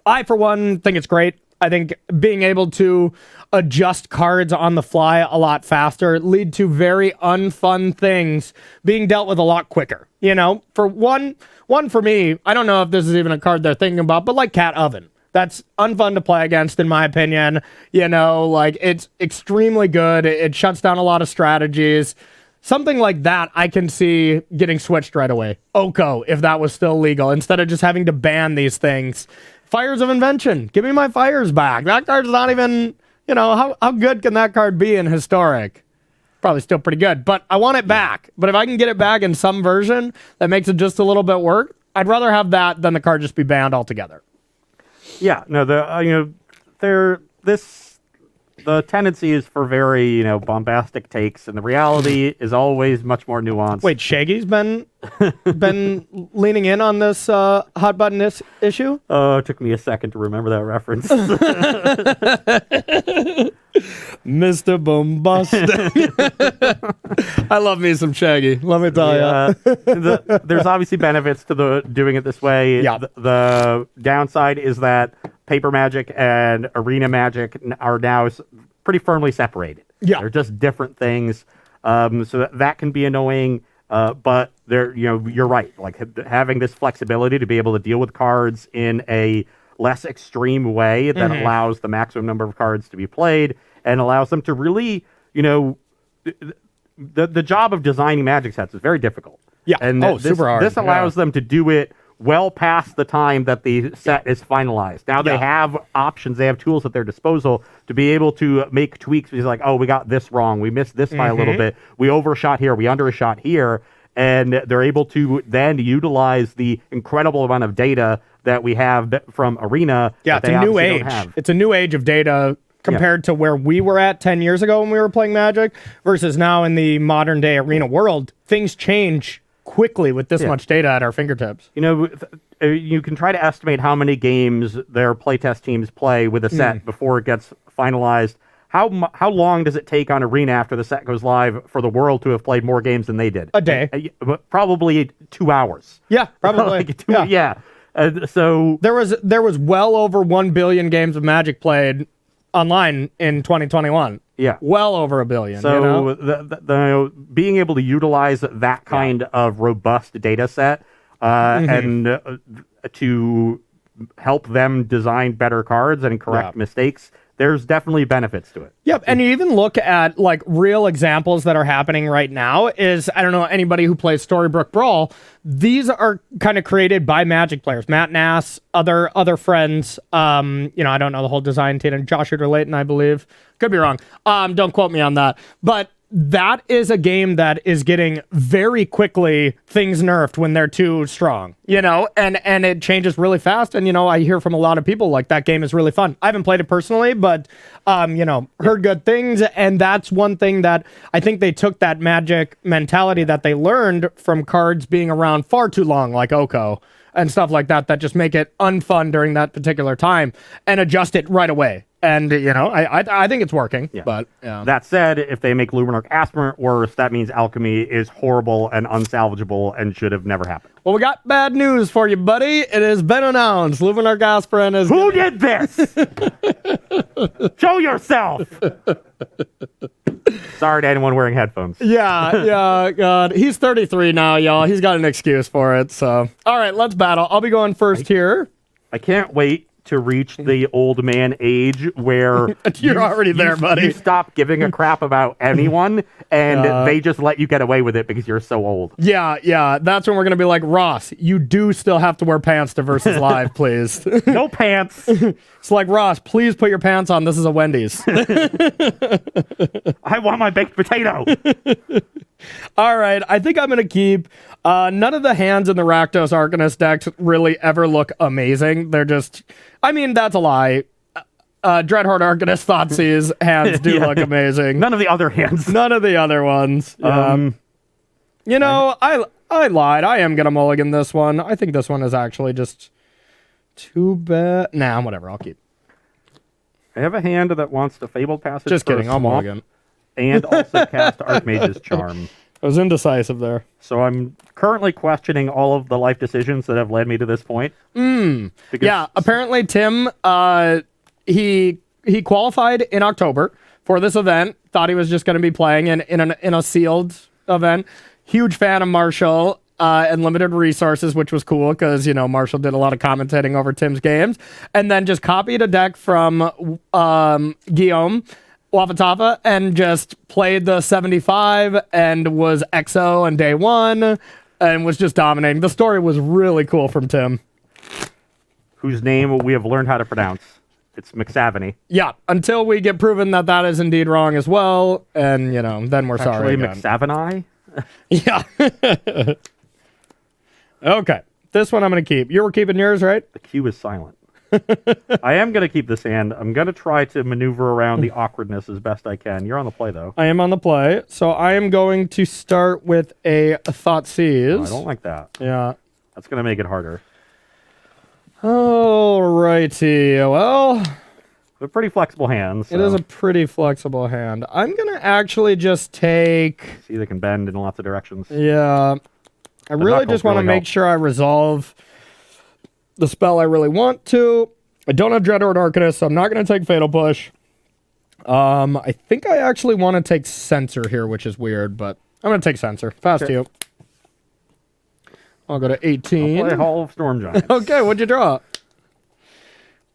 I, for one, think it's great. I think being able to adjust cards on the fly a lot faster lead to very unfun things being dealt with a lot quicker. For one for me, I don't know if this is even a card they're thinking about, but like Cat Oven. That's unfun to play against, in my opinion. It's extremely good. It shuts down a lot of strategies. Something like that I can see getting switched right away. Oko, if that was still legal, instead of just having to ban these things. Fires of Invention. Give me my fires back. That card's not even, how good can that card be in Historic? Probably still pretty good, but I want it back. But if I can get it back in some version that makes it just a little bit work, I'd rather have that than the card just be banned altogether. Yeah, no, the tendency is for very, bombastic takes, and the reality is always much more nuanced. Wait, Shaggy's been leaning in on this hot button issue? Oh, it took me a second to remember that reference. Mr. Bombastic. I love me some Shaggy, let me tell you. There's obviously benefits to doing it this way. Yeah. The downside is that paper Magic and arena Magic are now pretty firmly separated. Yeah. They're just different things. So that can be annoying. But you're right. Like having this flexibility to be able to deal with cards in a less extreme way that allows the maximum number of cards to be played and allows them to really, the job of designing Magic sets is very difficult. Yeah. And super hard. This allows them to do it well past the time that the set is finalized. Now they have options, they have tools at their disposal to be able to make tweaks. He's like, oh, we got this wrong. We missed this by a little bit. We overshot here. We undershot here. And they're able to then utilize the incredible amount of data that we have from Arena. Yeah, it's a new age. It's a new age of data compared to where we were at 10 years ago when we were playing Magic versus now in the modern day Arena world. Things change quickly with this much data at our fingertips. You can try to estimate how many games their playtest teams play with a set before it gets finalized. How long does it take on Arena after the set goes live for the world to have played more games than they did? A day. Probably 2 hours. Yeah, probably. So there was well over 1 billion games of Magic played online in 2021. Yeah. Well over 1 billion. So the being able to utilize that kind of robust data set and to help them design better cards and correct mistakes, there's definitely benefits to it. Yep, and you even look at real examples that are happening right now is, I don't know, anybody who plays Storybrooke Brawl, these are kind of created by Magic players. Matt Nass, other friends, I don't know the whole design team, and Josh Layton, I believe. Could be wrong. Don't quote me on that. But that is a game that is getting very quickly things nerfed when they're too strong, and it changes really fast. And, I hear from a lot of people that game is really fun. I haven't played it personally, but, heard good things. And that's one thing that I think they took that Magic mentality that they learned from cards being around far too long, like Oko and stuff like that just make it unfun during that particular time and adjust it right away. And, I think it's working. Yeah. But that said, if they make Luminarch Aspirant worse, that means Alchemy is horrible and unsalvageable and should have never happened. Well, we got bad news for you, buddy. It has been announced. Luminarch Aspirant is... Who did this? Show yourself! Sorry to anyone wearing headphones. Yeah, God. He's 33 now, y'all. He's got an excuse for it, so... All right, let's battle. I'll be going first here. I can't wait to reach the old man age where You're already there, buddy. You stop giving a crap about anyone, and they just let you get away with it because you're so old. Yeah. That's when we're going to be like, Ross, you do still have to wear pants to Versus Live, please. No pants. It's like, Ross, please put your pants on. This is a Wendy's. I want my baked potato. All right. I think I'm going to keep. None of the hands in the Rakdos Arcanist decks really ever look amazing. They're just. I mean, that's a lie. Dreadhorde Arcanist Thoughtseize hands do look amazing. None of the other hands. None of the other ones. I lied. I am going to mulligan this one. I think this one is actually just too bad. Nah, whatever. I'll keep. I have a hand that wants to Fabled Passage. Just for a kidding. I'll swamp, mulligan. and also cast Archmage's Charm. I was indecisive there. So I'm currently questioning all of the life decisions that have led me to this point. Yeah, apparently Tim, he qualified in October for this event. Thought he was just going to be playing in a sealed event. Huge fan of Marshall and limited resources, which was cool because Marshall did a lot of commentating over Tim's games, and then just copied a deck from Guillaume Wafatafa and just played the 75 and was XO on day one and was just dominating. The story was really cool from Tim. Whose name we have learned how to pronounce. It's McSavany. Yeah, until we get proven that that is indeed wrong as well, and then we're sorry again. McSavany? Yeah. Okay, this one I'm going to keep. You were keeping yours, right? The Q is silent. I am going to keep this hand. I'm going to try to maneuver around the awkwardness as best I can. You're on the play, though. I am on the play, so I am going to start with a Thoughtseize. I don't like that. Yeah. That's going to make it harder. Alrighty, well... They're pretty flexible hands. So. It is a pretty flexible hand. I'm going to actually just take... See, they can bend in lots of directions. Yeah. I really just want to make sure I resolve the spell I really want to. I don't have Dreadhorde Arcanist, so I'm not going to take Fatal Push. I think I actually want to take Censor here, which is weird, but I'm going to take Censor. Fast to you. I'll go to 18. I'll play Hall of Storm Giants. Okay, what'd you draw?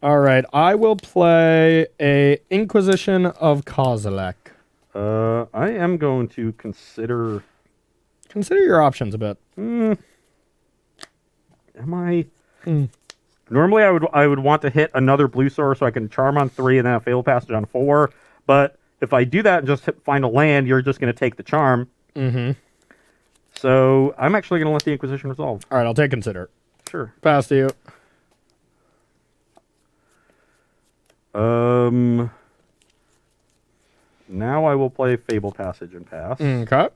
All right, I will play a Inquisition of Kozilek. I am going to consider... Consider your options a bit. Am I... Normally, I would want to hit another blue source so I can charm on 3 and then a Fatal Passage on 4. But if I do that and just find a land, you're just going to take the charm. Mm-hmm. So I'm actually going to let the Inquisition resolve. All right, I'll take Consider. Sure. Pass to you. Now I will play Fable Passage and pass. Okay.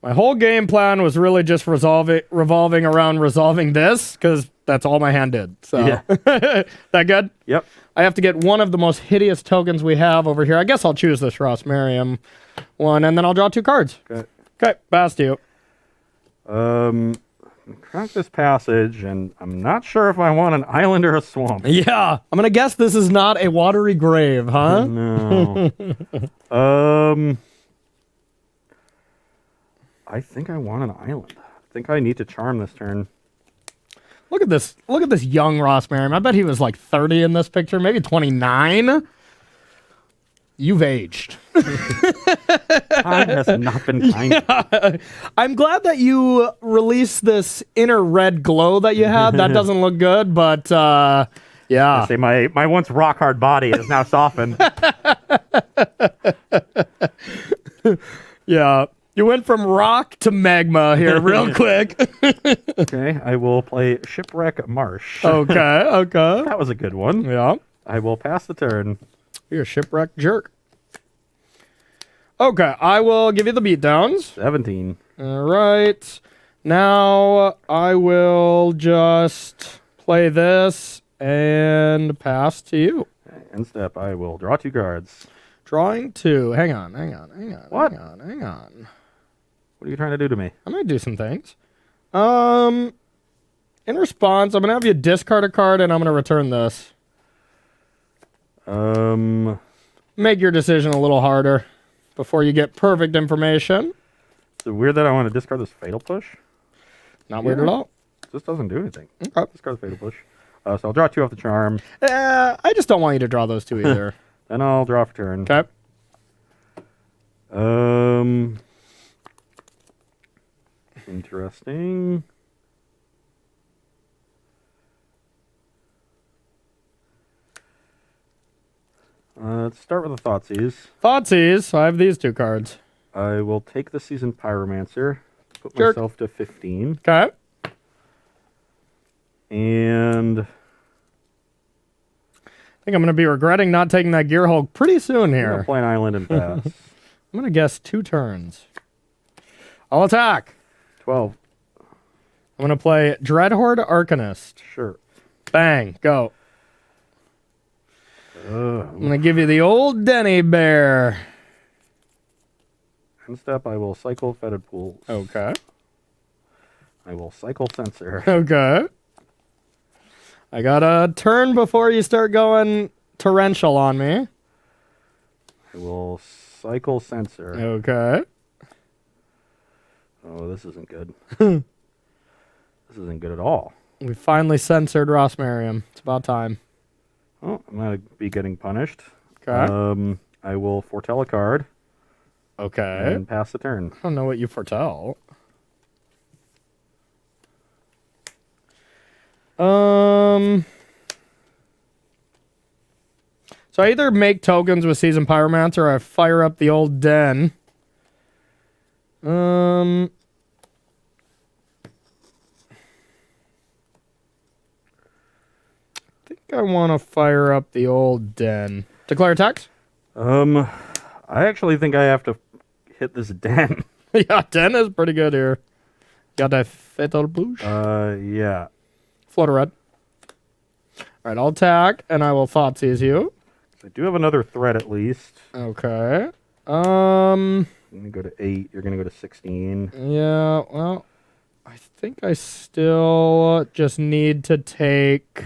My whole game plan was really just revolving around resolving this, because that's all my hand did. So, yeah. That good? Yep. I have to get one of the most hideous tokens we have over here. I guess I'll choose this Ross Merriam one, and then I'll draw 2 cards. Okay, pass to you. Crack this passage, and I'm not sure if I want an island or a swamp. Yeah, I'm gonna guess this is not a watery grave, huh? No. I think I want an island. I think I need to charm this turn. Look at this. Look at this young Ross Merriam. I bet he was like 30 in this picture, maybe 29. You've aged. Time has not been kind. Yeah. I'm glad that you released this inner red glow that you had. That doesn't look good, but yeah. I say my once rock hard body is now softened. Yeah. You went from rock to magma here real quick. Okay, I will play Shipwreck Marsh. Okay. That was a good one. Yeah. I will pass the turn. You're a shipwreck jerk. Okay, I will give you the beatdowns. 17. All right. Now I will just play this and pass to you. End step, I will draw 2 cards. Drawing 2. Hang on. What? Hang on. What are you trying to do to me? I'm going to do some things. In response, I'm going to have you discard a card and I'm going to return this. Make your decision a little harder before you get perfect information. Is it weird that I want to discard this Fatal Push? Not weird at all. This doesn't do anything. Okay. Discard the Fatal Push. So I'll draw 2 off the charm. I just don't want you to draw those 2 either. Then I'll draw for turn. Okay. Interesting. Let's start with the Thoughtseize. Thoughtseize. I have these 2 cards. I will take the Seasoned Pyromancer, put Sure. myself to 15, Okay. and I think I'm going to be regretting not taking that Gear Hulk pretty soon I'm here. gonna play an island and pass. I'm going to guess 2 turns. I'll attack. 12. I'm going to play Dreadhorde Arcanist. Sure. Bang. Go. I'm going to give you the old Denny Bear. End step, I will cycle Fetid Pools. Okay. I will cycle Censor. Okay. I got a turn before you start going torrential on me. I will cycle Censor. Okay. Oh, this isn't good. This isn't good at all. We finally censored Ross Merriam. It's about time. Oh, I'm going to be getting punished. Okay. I will foretell a card Okay. and pass the turn. I don't know what you foretell. So I either make tokens with Seasoned Pyromancer or I fire up the old den. I think I want to fire up the old den. Declare attacks? I actually think I have to hit this den. Yeah, den is pretty good here. Got that fatal bouche? Yeah. Float a red. All right, I'll attack, and I will Thoughtseize you. I do have another threat at least. Okay. I'm gonna go to 8. You're gonna go to 16. Yeah, well, I think I still just need to take...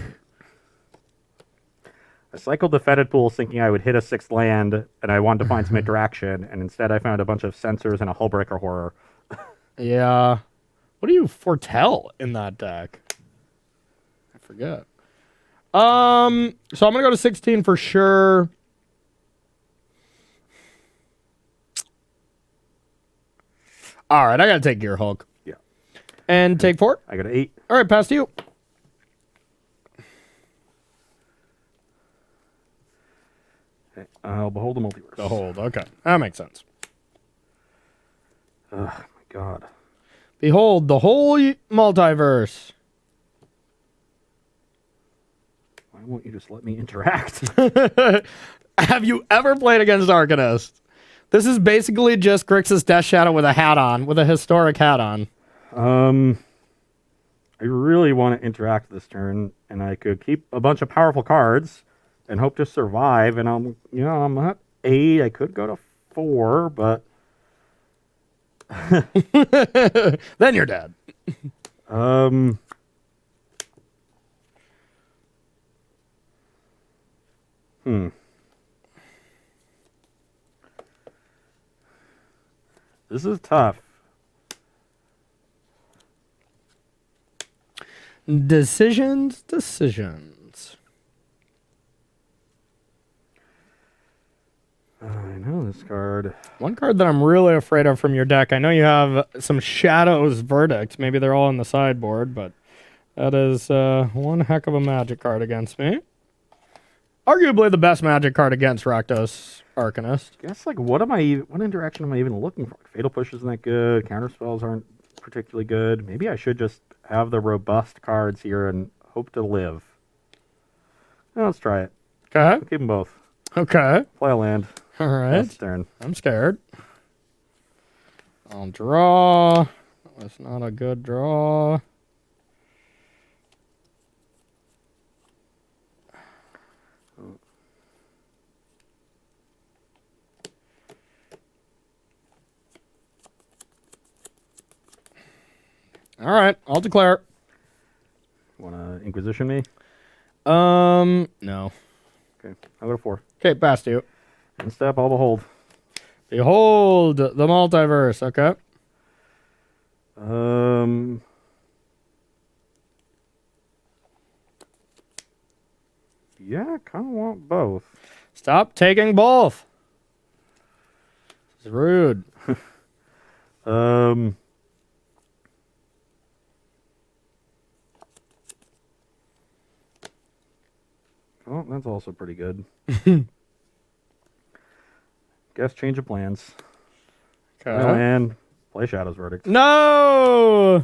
I cycled the Fetid Pools thinking I would hit a 6th land, and I wanted to find some interaction, and instead I found a bunch of Censors and a Hullbreaker Horror. Yeah. What do you foretell in that deck? I forget. So I'm gonna go to 16 for sure. All right, I gotta take Gear Hulk. Yeah. And take 4. I got an 8. All right, pass to you. Okay. I'll behold the multiverse. Behold, okay. That makes sense. Oh my god. Behold the whole multiverse. Why won't you just let me interact? Have you ever played against Arcanist? This is basically just Grixis Death Shadow with a hat on, with a historic hat on. I really want to interact this turn, and I could keep a bunch of powerful cards and hope to survive. And I'm at 8. I could go to 4, but Then you're dead. This is tough. Decisions. I know this card. One card that I'm really afraid of from your deck. I know you have some Shadows Verdict. Maybe they're all in the sideboard, but that is one heck of a Magic card against me. Arguably the best Magic card against Rakdos Arcanist. I guess what interaction am I even looking for? Fatal Push isn't that good. Counter spells aren't particularly good. Maybe I should just have the robust cards here and hope to live. Well, let's try it. Okay. Keep them both. Okay. Play a land. All right. Last turn. I'm scared. I'll draw. That's not a good draw. All right, I'll declare. Want to Inquisition me? No. Okay, I'll go to 4. Okay, past you. And step, I'll behold. Behold the multiverse. Okay. kind of want both. Stop taking both. This is rude. Oh, that's also pretty good. Guess change of plans. Okay. And play Shadow's Verdict. No!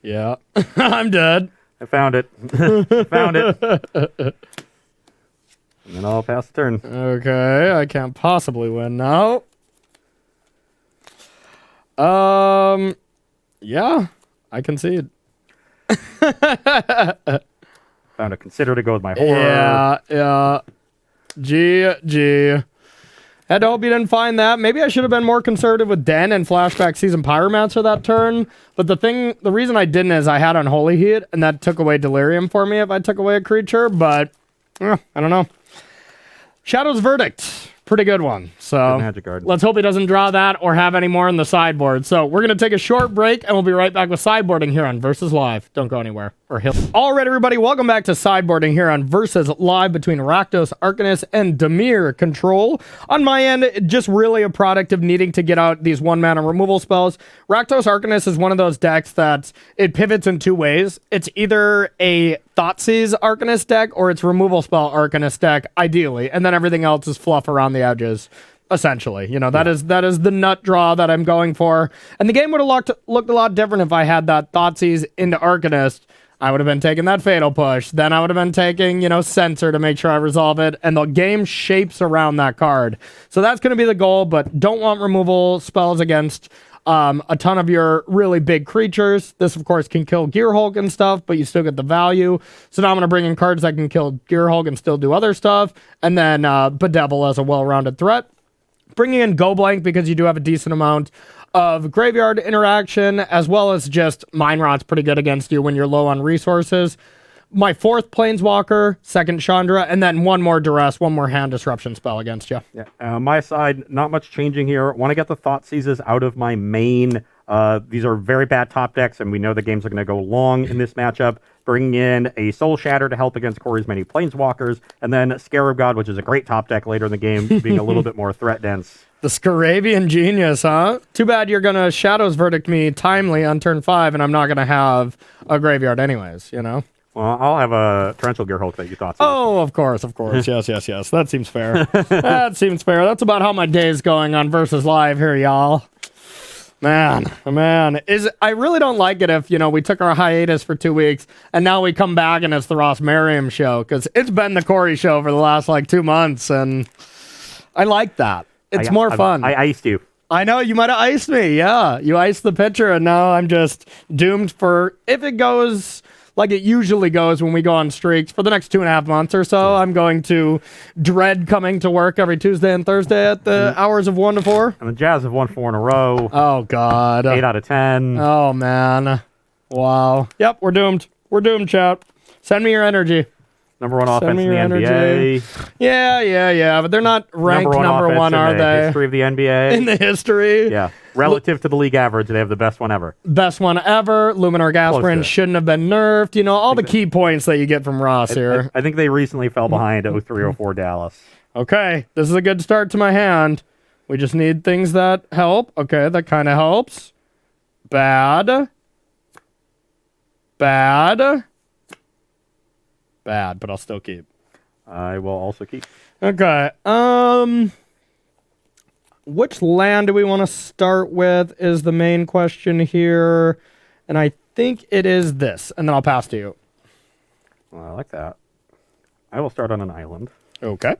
Yeah. I'm dead. I found it. Found it. And then I'll pass the turn. Okay, I can't possibly win now. Yeah, I concede. Found a consider to go with my horror. Yeah. GG. Had to hope you didn't find that. Maybe I should have been more conservative with Den and Flashback Season Pyromancer that turn. But the reason I didn't is I had Unholy Heat, and that took away Delirium for me if I took away a creature. But I don't know. Shadow's Verdict. Pretty good one. So Magic card. let's hope he doesn't draw that or have any more in the sideboard. So we're going to take a short break, and we'll be right back with sideboarding here on Versus Live. Don't go anywhere. All right, everybody. Welcome back to sideboarding here on Versus Live between Rakdos, Arcanist, and Dimir Control. On my end, just really a product of needing to get out these 1-mana removal spells. Rakdos Arcanist is one of those decks that it pivots in two ways. It's either a Thoughtseize Arcanist deck or it's removal spell Arcanist deck, ideally, and then everything else is fluff around the edges. Essentially, that is the nut draw that I'm going for. And the game would have looked a lot different if I had that Thoughtseize into Arcanist. I would have been taking that Fatal Push. Then I would have been taking, Censor to make sure I resolve it. And the game shapes around that card. So that's going to be the goal, but don't want removal spells against a ton of your really big creatures. This, of course, can kill Gearhulk and stuff, but you still get the value. So now I'm going to bring in cards that can kill Gearhulk and still do other stuff. And then Bedevil as a well-rounded threat. Bringing in Go Blank because you do have a decent amount of graveyard interaction, as well as just Mind Rot's pretty good against you when you're low on resources. My fourth Planeswalker, second Chandra, and then one more Duress, one more Hand Disruption spell against you. Yeah. My side, not much changing here. Want to get the Thoughtseizes out of my main. These are very bad top decks, and we know the games are going to go long in this matchup. Bringing in a Soul Shatter to help against Corey's many Planeswalkers, and then Scarab God, which is a great top deck later in the game, being a little bit more threat dense. The Scarabian Genius, huh? Too bad you're going to Shadow's Verdict me timely on turn 5, and I'm not going to have a graveyard anyways, Well, I'll have a Torrential Gearhulk that you thought. Oh, of course. Yes. That seems fair. That's about how my day's going on Versus Live here, y'all. Man. I really don't like it if, we took our hiatus for 2 weeks and now we come back and it's the Ross Merriam show, because it's been the Corey show for the last 2 months, and I like that. It's more fun. I iced you. I know, you might have iced me. Yeah, you iced the pitcher, and now I'm just doomed for, if it goes like it usually goes when we go on streaks for the next 2.5 months or so, I'm going to dread coming to work every Tuesday and Thursday at the hours of 1 to 4. And the Jazz have won 4 in a row. Oh, God. 8 out of 10. Oh, man. Wow. Yep, we're doomed. We're doomed, chat. Send me your energy. Number 1 offense in the NBA. Yeah. But they're not ranked number one, are they? History of the NBA. In the history. Yeah. Relative to the league average, they have the best one ever. Best one ever. Luminar Gasperin shouldn't have been nerfed. All the key points that you get from Ross here. I think they recently fell behind 03-04 Dallas. Okay. This is a good start to my hand. We just need things that help. Okay, that kind of helps. Bad, but I'll still keep. I will also keep. Okay. Which land do we want to start with is the main question here. And I think it is this. And then I'll pass to you. Well, I like that. I will start on an island. Okay.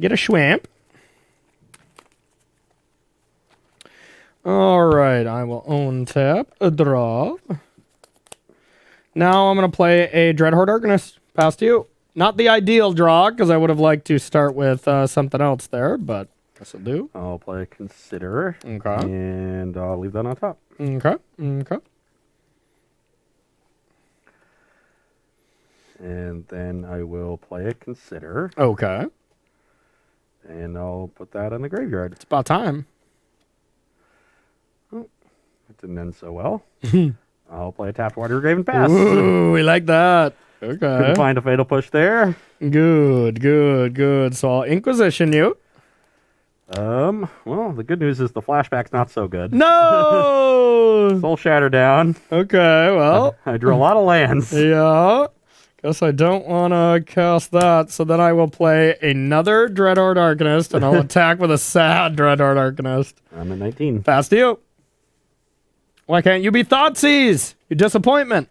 Get a Schwamp. All right. I will untap a draw. Now I'm going to play a Dreadhorde Arcanist. Pass to you. Not the ideal draw, because I would have liked to start with something else there, but guess I'll do. I'll play Consider. Okay. And I'll leave that on top. Okay. And then I will play a Consider. Okay. And I'll put that in the graveyard. It's about time. Oh, that didn't end so well. I'll play a Tapped Water Grave and pass. Ooh, we like that. Okay. Couldn't find a fatal push there. Good. So I'll Inquisition you. Well, the good news is the flashback's not so good. No! Soul Shatter down. Okay, well. I drew a lot of lands. Yeah. Guess I don't want to cast that, so then I will play another Dreadhorde Arcanist, and I'll attack with a sad Dreadhorde Arcanist. I'm at 19. Pass to you. Why can't you be Thoughtseize? You disappointment.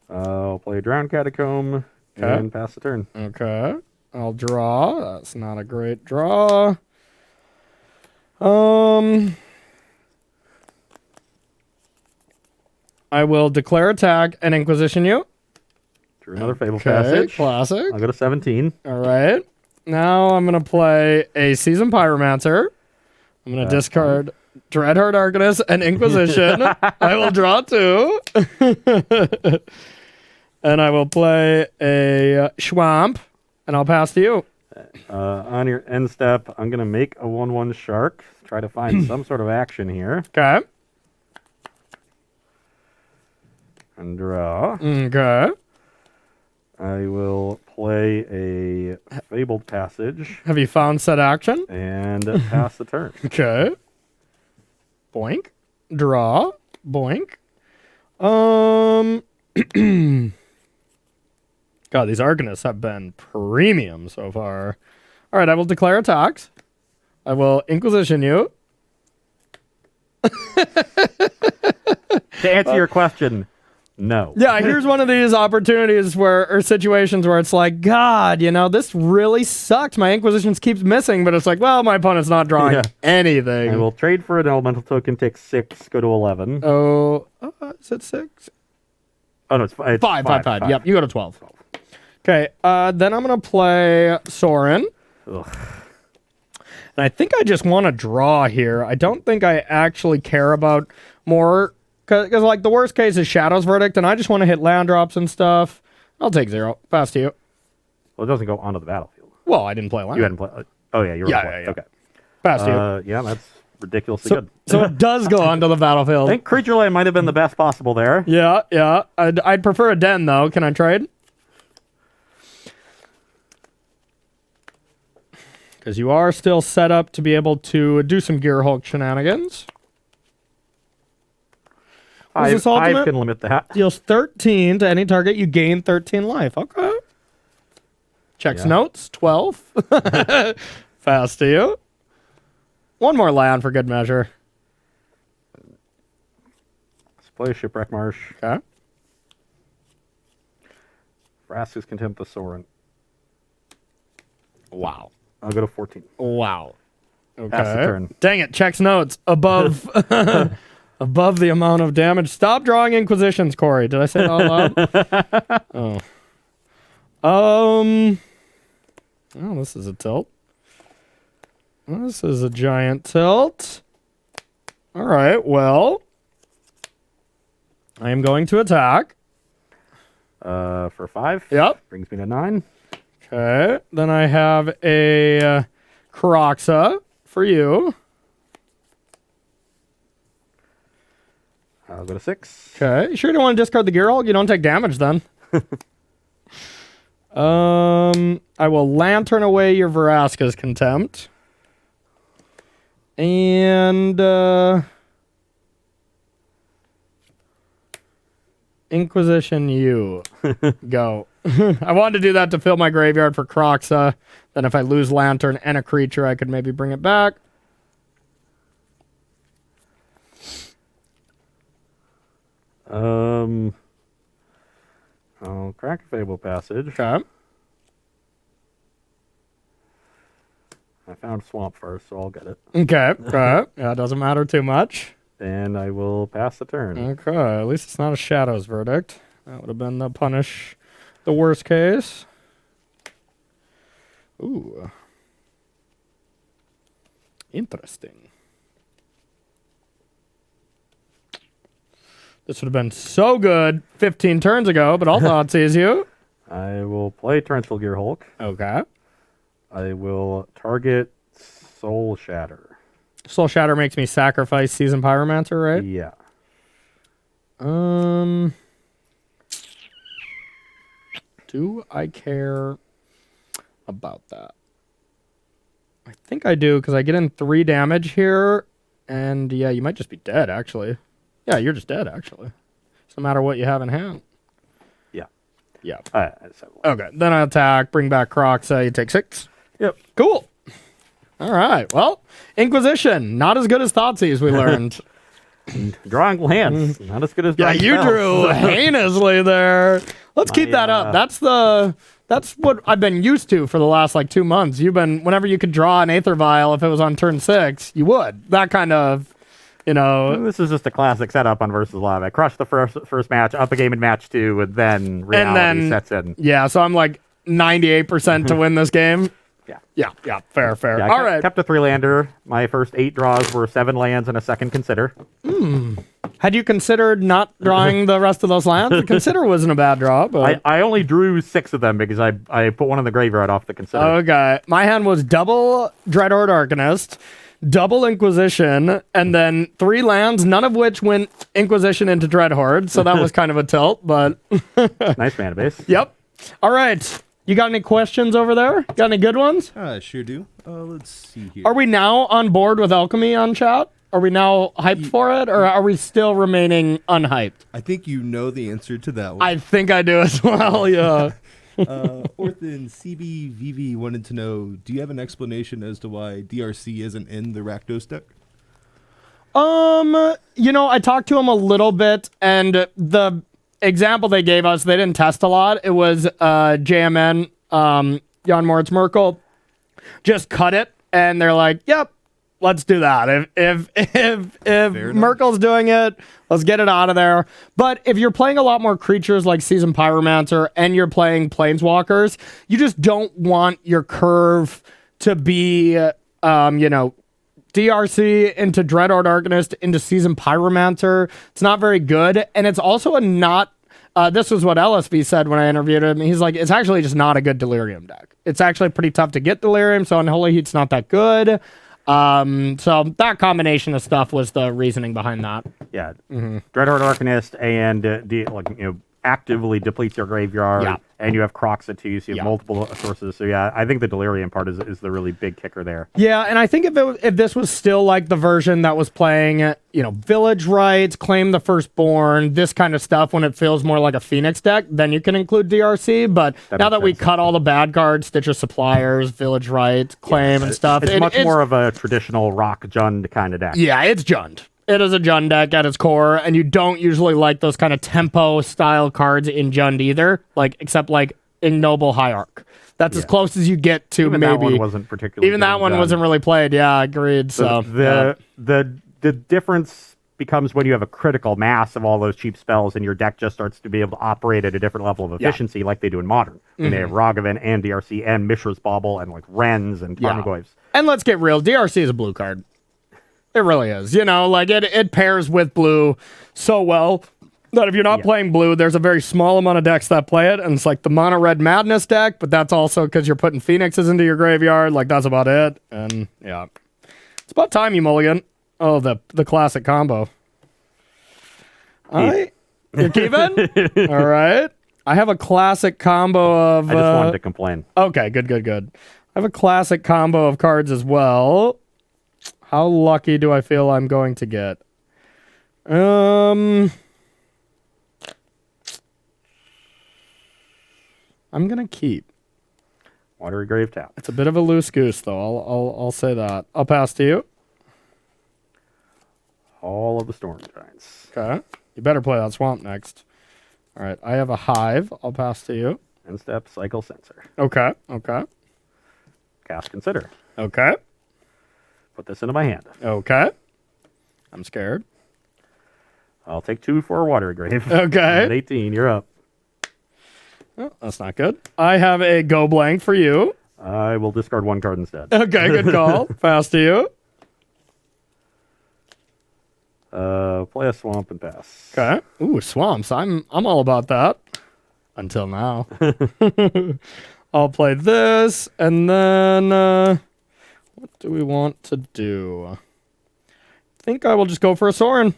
I'll play Drowned Catacomb and pass the turn. Okay. I'll draw. That's not a great draw. I will declare attack and Inquisition you. Drew another Fable Passage. Classic. I'll go to 17. All right. Now I'm going to play a Seasoned Pyromancer. I'm going to discard Dreadhorde Arcanist and Inquisition. I will draw 2. And I will play a Schwamp, and I'll pass to you. On your end step, I'm going to make a 1/1 Shark. Try to find some sort of action here. Okay. And draw. Okay. I will play a Fabled Passage Have you found said action? and pass the turn. Okay. Boink. Draw. Boink. God, these Arcanists have been premium so far. All right, I will declare attacks. I will Inquisition you. To answer your question, no. Yeah, here's one of these opportunities or situations where it's like, God, this really sucks. My Inquisitions keeps missing, but it's like, well, my opponent's not drawing anything. I will trade for an elemental token, take 6, go to 11. Oh, is it 6? Oh, no, it's 5. 5. Yep, you go to 12. Okay, then I'm going to play Sorin. Ugh. And I think I just want to draw here. I don't think I actually care about more, because like the worst case is Shadow's Verdict, and I just want to hit land drops and stuff. I'll take 0. Pass to you. Well, it doesn't go onto the battlefield. Well, I didn't play land. You hadn't played. Oh, yeah, you were playing. Yeah. Okay. Pass to you. Yeah, that's ridiculously good. So it does go onto the I battlefield. think Creature Land might have been the best possible there. Yeah. I'd prefer a Den, though. Can I trade? Because you are still set up to be able to do some Gear Hulk shenanigans. What's this ultimate? 5 can limit that. Deals 13 to any target. You gain 13 life. Okay. Checks notes. 12. Fast to you. One more land for good measure. Let's play Shipwreck Marsh. Okay. Vraska's Contempt the Sorin. Wow. I'll go to 14. Wow. Okay. Pass the turn. Dang it. Checks notes. Above above the amount of damage. Stop drawing Inquisitions, Corey. Did I say that out loud? Oh, this is a tilt. This is a giant tilt. All right, well, I am going to attack. For 5. Yep. Brings me to 9. Okay, then I have a Kroxa for you. I'll go to 6. Okay, you sure you don't want to discard the Gear Hulk? You don't take damage then. I will Lantern away your Vraska's Contempt. And Inquisition you. Go. I wanted to do that to fill my graveyard for Kroxa. Then if I lose Lantern and a creature, I could maybe bring it back. I'll crack a Fable Passage. Okay. I found Swamp first, so I'll get it. Okay. Yeah, it doesn't matter too much. And I will pass the turn. Okay, at least it's not a Shadow's Verdict. That would have been the punish, the worst case. Ooh. Interesting. This would have been so good 15 turns ago, but I'll Thoughtseize you. I will play Torrential Gear Hulk. Okay. I will target Soul Shatter. Soul Shatter makes me sacrifice Seasoned Pyromancer, right? Yeah. Do I care about that? I think I do, because I get in 3 damage here, and yeah, you might just be dead, actually. Yeah, you're just dead, actually. It's no matter what you have in hand. Yeah. Yeah. So, Okay, then I attack, bring back Croxa, you take 6. yep. Cool. All right, well, Inquisition, not as good as Thoughtseize, we learned. Drawing lands, not as good as Yeah, drawing you spells. drew heinously there. Let's keep that up. That's what I've been used to for the last 2 months. You've been, whenever you could draw an Aether Vial, if it was on turn 6, you would. That kind of, This is just a classic setup on Versus Live. I crushed the first match, up a game in match 2, and then reality sets in. Yeah, so I'm 98% to win this game. Yeah. Yeah, fair. Yeah, All right. kept a 3-lander. My first 8 draws were 7 lands and a second Consider. Had you considered not drawing the rest of those lands? The Consider wasn't a bad draw, but... I only drew 6 of them because I put one in the graveyard off the Consider. Okay. My hand was double Dreadhorde Arcanist, double Inquisition, and then 3 lands, none of which went Inquisition into Dreadhorde, so that was kind of a tilt, but... Nice mana base. Yep. All right. You got any questions over there? Got any good ones? I sure do. Let's see here. Are we now on board with Alchemy on chat? Are we now hyped for it, or are we still remaining unhyped? I think you know the answer to that one. I think I do as well, yeah. Orthan CBVV wanted to know, do you have an explanation as to why DRC isn't in the Rakdos deck? I talked to him a little bit, and the example they gave us, they didn't test a lot. It was JMN, Jan Moritz Merkel, just cut it, and they're like, yep, let's do that. If Merkel's doing it, let's get it out of there. But if you're playing a lot more creatures like Seasoned Pyromancer and you're playing Planeswalkers, you just don't want your curve to be, DRC into Dreadhorde Arcanist into Seasoned Pyromancer. It's not very good, and it's also this was what LSV said when I interviewed him. He's like, it's actually just not a good Delirium deck. It's actually pretty tough to get Delirium, so Unholy Heat's not that good. So that combination of stuff was the reasoning behind that. Yeah. Dreadhorde Arcanist and actively depletes your graveyard. Yeah. And you have Croxa too, so you have Yeah. multiple sources. So yeah, I think the Delirium part is the really big kicker there. Yeah, and I think if this was still like the version that was playing, Village Rights, Claim the Firstborn, this kind of stuff, when it feels more like a Phoenix deck, then you can include DRC. But now that we cut all the bad cards, Stitch of Suppliers, Village Rights, Claim, and stuff, It's much more of a traditional Rock Jund kind of deck. Yeah, it's Jund. It is a Jund deck at its core, and you don't usually like those kind of tempo style cards in Jund either, except Ignoble Hierarch. That's as close as you get to Even maybe. that one wasn't particularly. Even that one Jund. wasn't really played. Yeah, agreed. So the difference becomes when you have a critical mass of all those cheap spells, and your deck just starts to be able to operate at a different level of efficiency, like they do in Modern. When they have Rogavan and DRC and Mishra's Bauble and Wrens and Tarmogoyfs. And let's get real. DRC is a blue card. It really is. It pairs with blue so well that if you're not playing blue, there's a very small amount of decks that play it, and it's like the Mono Red Madness deck, but that's also because you're putting Phoenixes into your graveyard. That's about it. And yeah, it's about time you mulligan. Oh, the classic combo. You're keeping? All right. I have a classic combo of. I just wanted to complain. Okay, good. I have a classic combo of cards as well. How lucky do I feel I'm going to get? I'm gonna keep. Watery Grave tap. It's a bit of a loose goose, though. I'll say that. I'll pass to you. All of the Storm Giants. Okay. You better play that swamp next. All right. I have a Hive. I'll pass to you. End step, Cycle Sensor. Okay. Cast Consider. Okay. Put this into my hand. Okay. I'm scared. I'll take 2 for a Watery Grave. Okay. At 18, you're up. Oh, that's not good. I have a Go Blank for you. I will discard 1 card instead. Okay, good call. Pass to you. Play a Swamp and pass. Okay. Ooh, swamps. I'm all about that. Until now. I'll play this, and then what do we want to do? I think I will just go for a Sorin.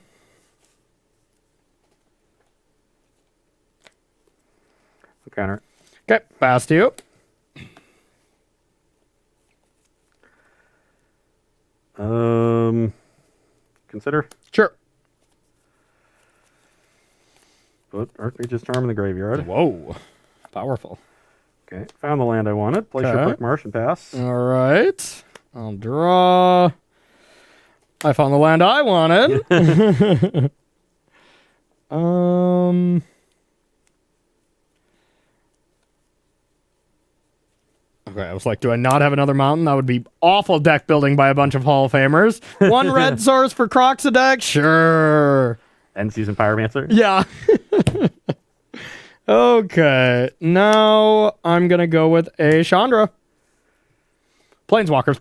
Counter. Okay, pass to you. Consider. Sure. Put Archmage's Charm in the graveyard. Whoa. Powerful. Okay, found the land I wanted. Place your Okay. quick marsh and pass. All right. I'll draw. I found the land I wanted. Okay, I was like, do I not have another mountain? That would be awful deck building by a bunch of Hall of Famers. One red source for Croxadeck? Sure. End season Pyromancer. Yeah. Okay. Now I'm going to go with a Chandra. Planeswalkers.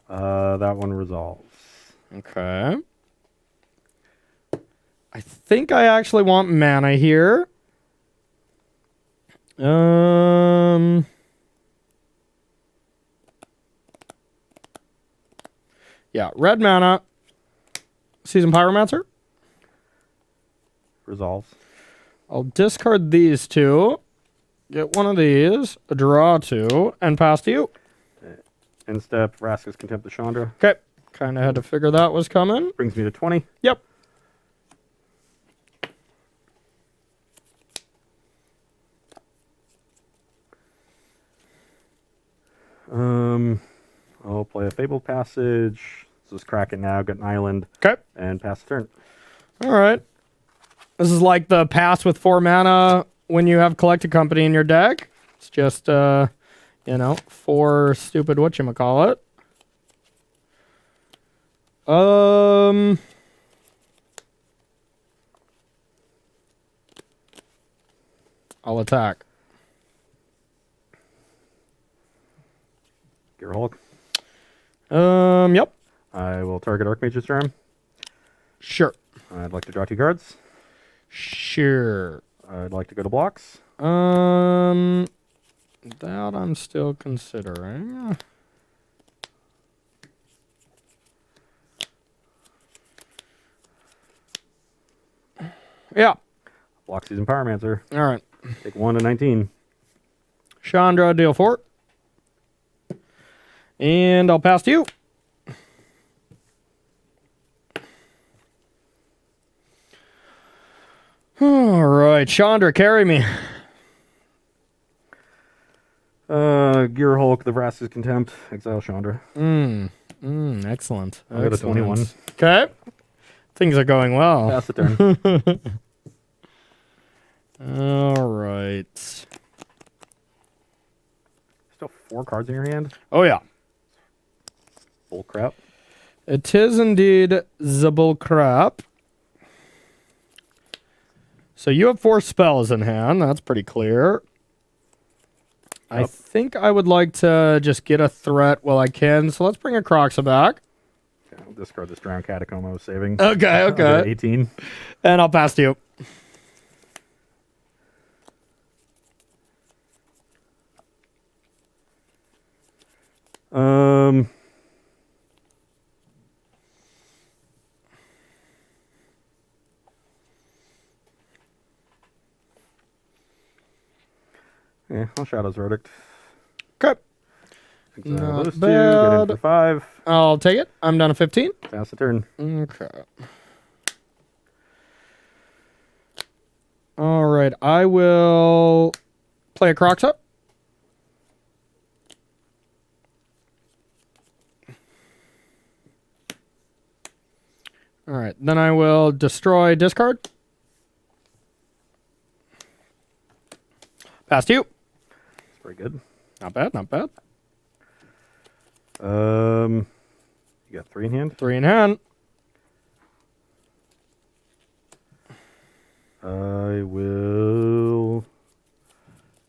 That one resolves. Okay. I think I actually want mana here. Yeah, red mana. Season Pyromancer. Resolves. I'll discard these two. Get one of these, draw two, and pass to you. End step, Vraska's Contempt of Chandra. Okay. Kind of had to figure that was coming. Brings me to 20. Yep. I'll play a Fabled Passage. This is Kraken now, get an island, Okay. and pass the turn. All right. This is like the pass with 4 mana when you have Collected Company in your deck. It's just, 4 stupid whatchamacallit. I'll attack. Gear Hulk. Yep. I will target Archmage's Charm. Sure. I'd like to draw 2 cards. Sure. I'd like to go to blocks. That I'm still considering. Yeah. Block season Pyromancer. All right. Take 1 to 19. Chandra, deal 4. And I'll pass to you. All right, Chandra, carry me. Gear Hulk, the Vraska's Contempt, exile Chandra. Excellent. I got a 21. Okay. Things are going well. Pass the turn. All right. Still 4 cards in your hand? Oh, yeah. Bull crap. It is indeed the bull crap. So you have 4 spells in hand. That's pretty clear. I Yep. think I would like to just get a threat while I can. So let's bring a Croxa back. Okay, I'll discard this Drowned Catacomb I was saving. Okay, I'll get okay. 18. And I'll pass to you. Yeah, I'll Shadow's Verdict. Okay. Exile Not those 2, get in bad. for 5. I'll take it. I'm down to 15. Pass the turn. Okay. All right. I will play a Croxa. All right. Then I will destroy discard. Pass to you. It's pretty good. Not bad, not bad. You got 3 in hand. 3 in hand. I will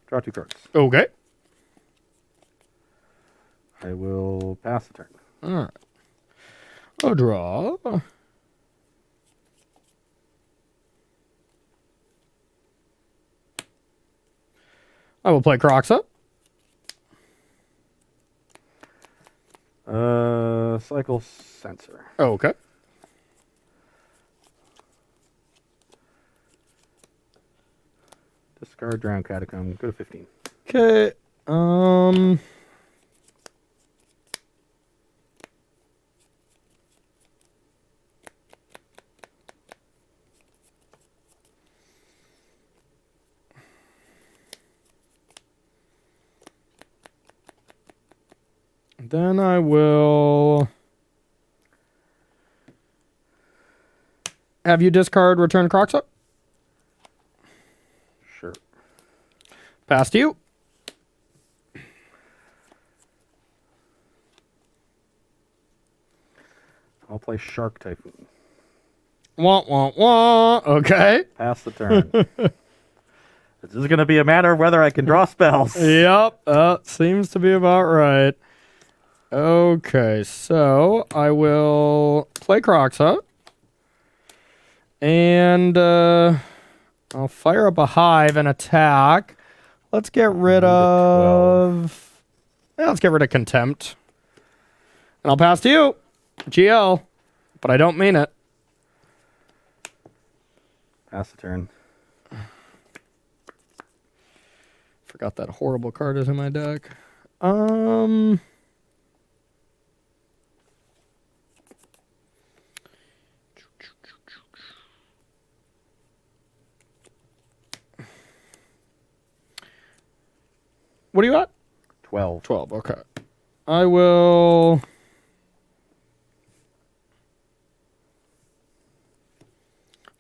draw 2 cards. Okay. I will pass the turn. All right. I'll draw. I will play Croxa. Cycle Sensor. Okay. Discard Drown Catacomb. Go to 15. Okay. Then I will have you discard Return Croxa. Sure. Pass to you. I'll play Shark Typhoon. Wah, wah, wah. Okay. Pass the turn. This is going to be a matter of whether I can draw spells. Yep. Seems to be about right. Okay, so I will play Croxa. And I'll fire up a Hive and attack. Let's get rid of... Yeah, let's get rid of Contempt. And I'll pass to you. GL. But I don't mean it. Pass the turn. Forgot that horrible card is in my deck. What are you at? 12. 12, okay. I will...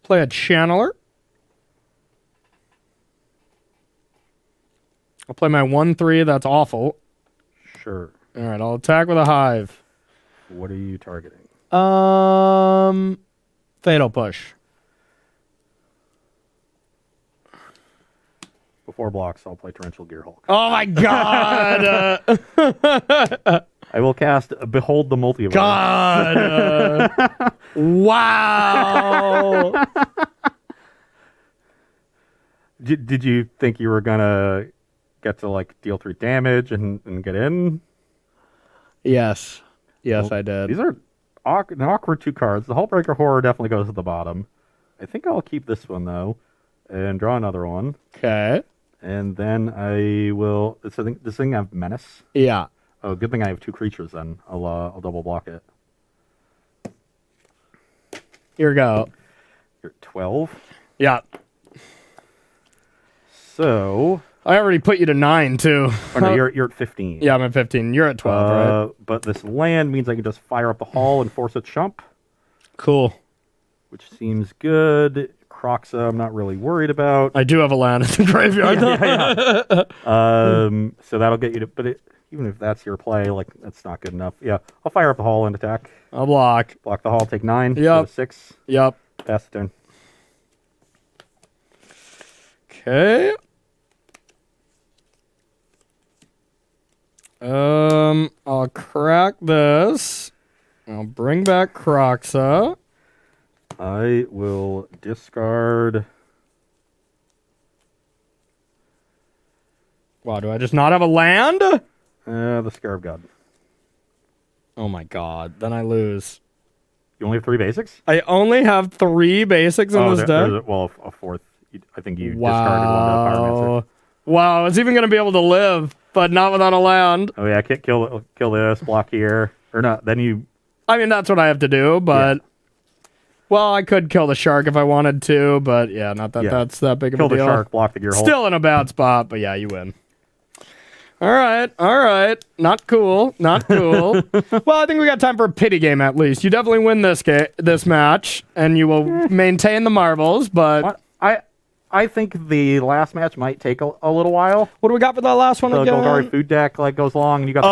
play a Channeler. I'll play my 1/3. That's awful. Sure. All right, I'll attack with a Hive. What are you targeting? Fatal Push. Before blocks, I'll play Torrential Gearhulk. Oh my god! I will cast Behold the Multiverse. God! Wow! Did you think you were gonna get to like deal 3 damage and get in? Yes. Yes, Well, I did. These are an awkward 2 cards. The Hullbreaker Horror definitely goes at the bottom. I think I'll keep this one though, and draw another one. Okay. And then I will. This thing I have Menace. Yeah. Oh, good thing I have 2 creatures. Then I'll double block it. Here we go. You're at 12. Yeah. So. I already put you to 9 too. Oh no, you're at 15. Yeah, I'm at 15. You're at 12, right? But this land means I can just fire up the hall and force a chump, Cool. which seems good. Croxa, I'm not really worried about. I do have a land in the graveyard. So that'll get you to. But even if that's your play, like that's not good enough. Yeah, I'll fire up the hall and attack. I'll block. Block the hall, take 9. Yep. Go to 6. Yep. Pass the turn. Okay. I'll crack this. I'll bring back Croxa. I will discard. Wow, do I just not have a land? The Scarab God. Oh my god, then I lose. You only have 3 basics? I only have 3 basics in this deck. There's a 4th. I think you discarded one to Pyromancer. Wow, it's even going to be able to live, but not without a land. Oh yeah, kill this, block here. Or not, then you... I mean, that's what I have to do, but... Yeah. Well, I could kill the shark if I wanted to, but yeah, not that that's that big of a deal. Kill the shark, block the gear hole. Still in a bad spot, but yeah, you win. All right. Not cool. Well, I think we got time for a pity game at least. You definitely win this match, and you will maintain the marbles, but... What? I think the last match might take a little while. What do we got for that last one The again? Golgari food deck goes long, and you got the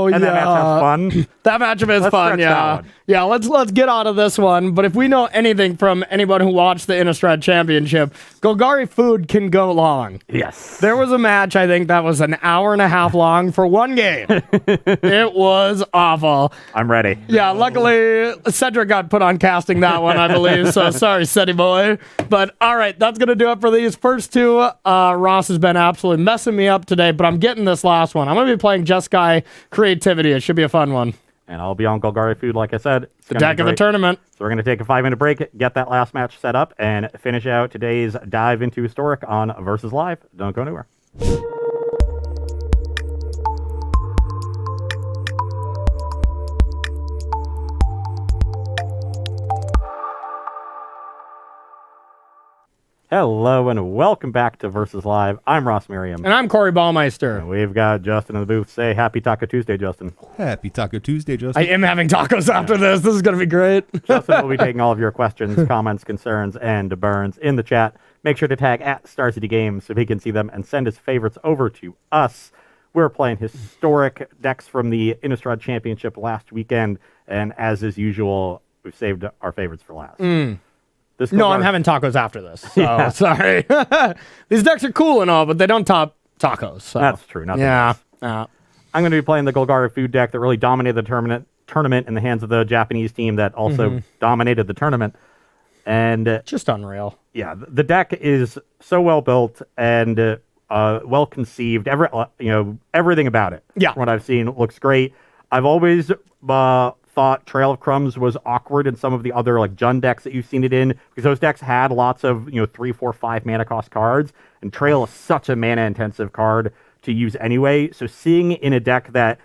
50 deck. And that match sounds fun. That matchup is fun, stretch yeah. that one. Yeah, let's get out of this one. But if we know anything from anyone who watched the Innistrad Championship, Golgari food can go long. Yes. There was a match, I think, that was an hour and a half long for one game. It was awful. I'm ready. Yeah, luckily, Cedric got put on casting that one, I believe. So sorry, Ceddy boy. But all right, that's going to do it for these first 2. Ross has been absolutely messing me up today, but I'm getting this last one. I'm going to be playing Just Guy Creativity. It should be a fun one. And I'll be on Golgari Food, like I said. It's The gonna deck be of the great. tournament. So we're going to take a 5-minute break, get that last match set up, and finish out today's dive into Historic on Versus Live. Don't go anywhere. Hello and welcome back to Versus Live. I'm Ross Merriam. And I'm Corey Baumeister. And we've got Justin in the booth. Say happy Taco Tuesday, Justin. Happy Taco Tuesday, Justin. I am having tacos after this. This is going to be great. Justin will be taking all of your questions, comments, concerns, and burns in the chat. Make sure to tag at Star City Games so he can see them and send his favorites over to us. We're playing historic decks from the Innistrad Championship last weekend, and as is usual, we've saved our favorites for last. No, I'm having tacos after this. So sorry. These decks are cool and all, but they don't top tacos. So. That's true. Yeah. I'm going to be playing the Golgari Food deck that really dominated the tournament in the hands of the Japanese team that also dominated the tournament. And just unreal. Yeah, the deck is so well built and well conceived. Everything about it. Yeah. From what I've seen, looks great. I've always thought Trail of Crumbs was awkward in some of the other like Jund decks that you've seen it in, because those decks had lots of 3, 4, 5 mana cost cards, and Trail is such a mana intensive card to use anyway. So seeing in a deck that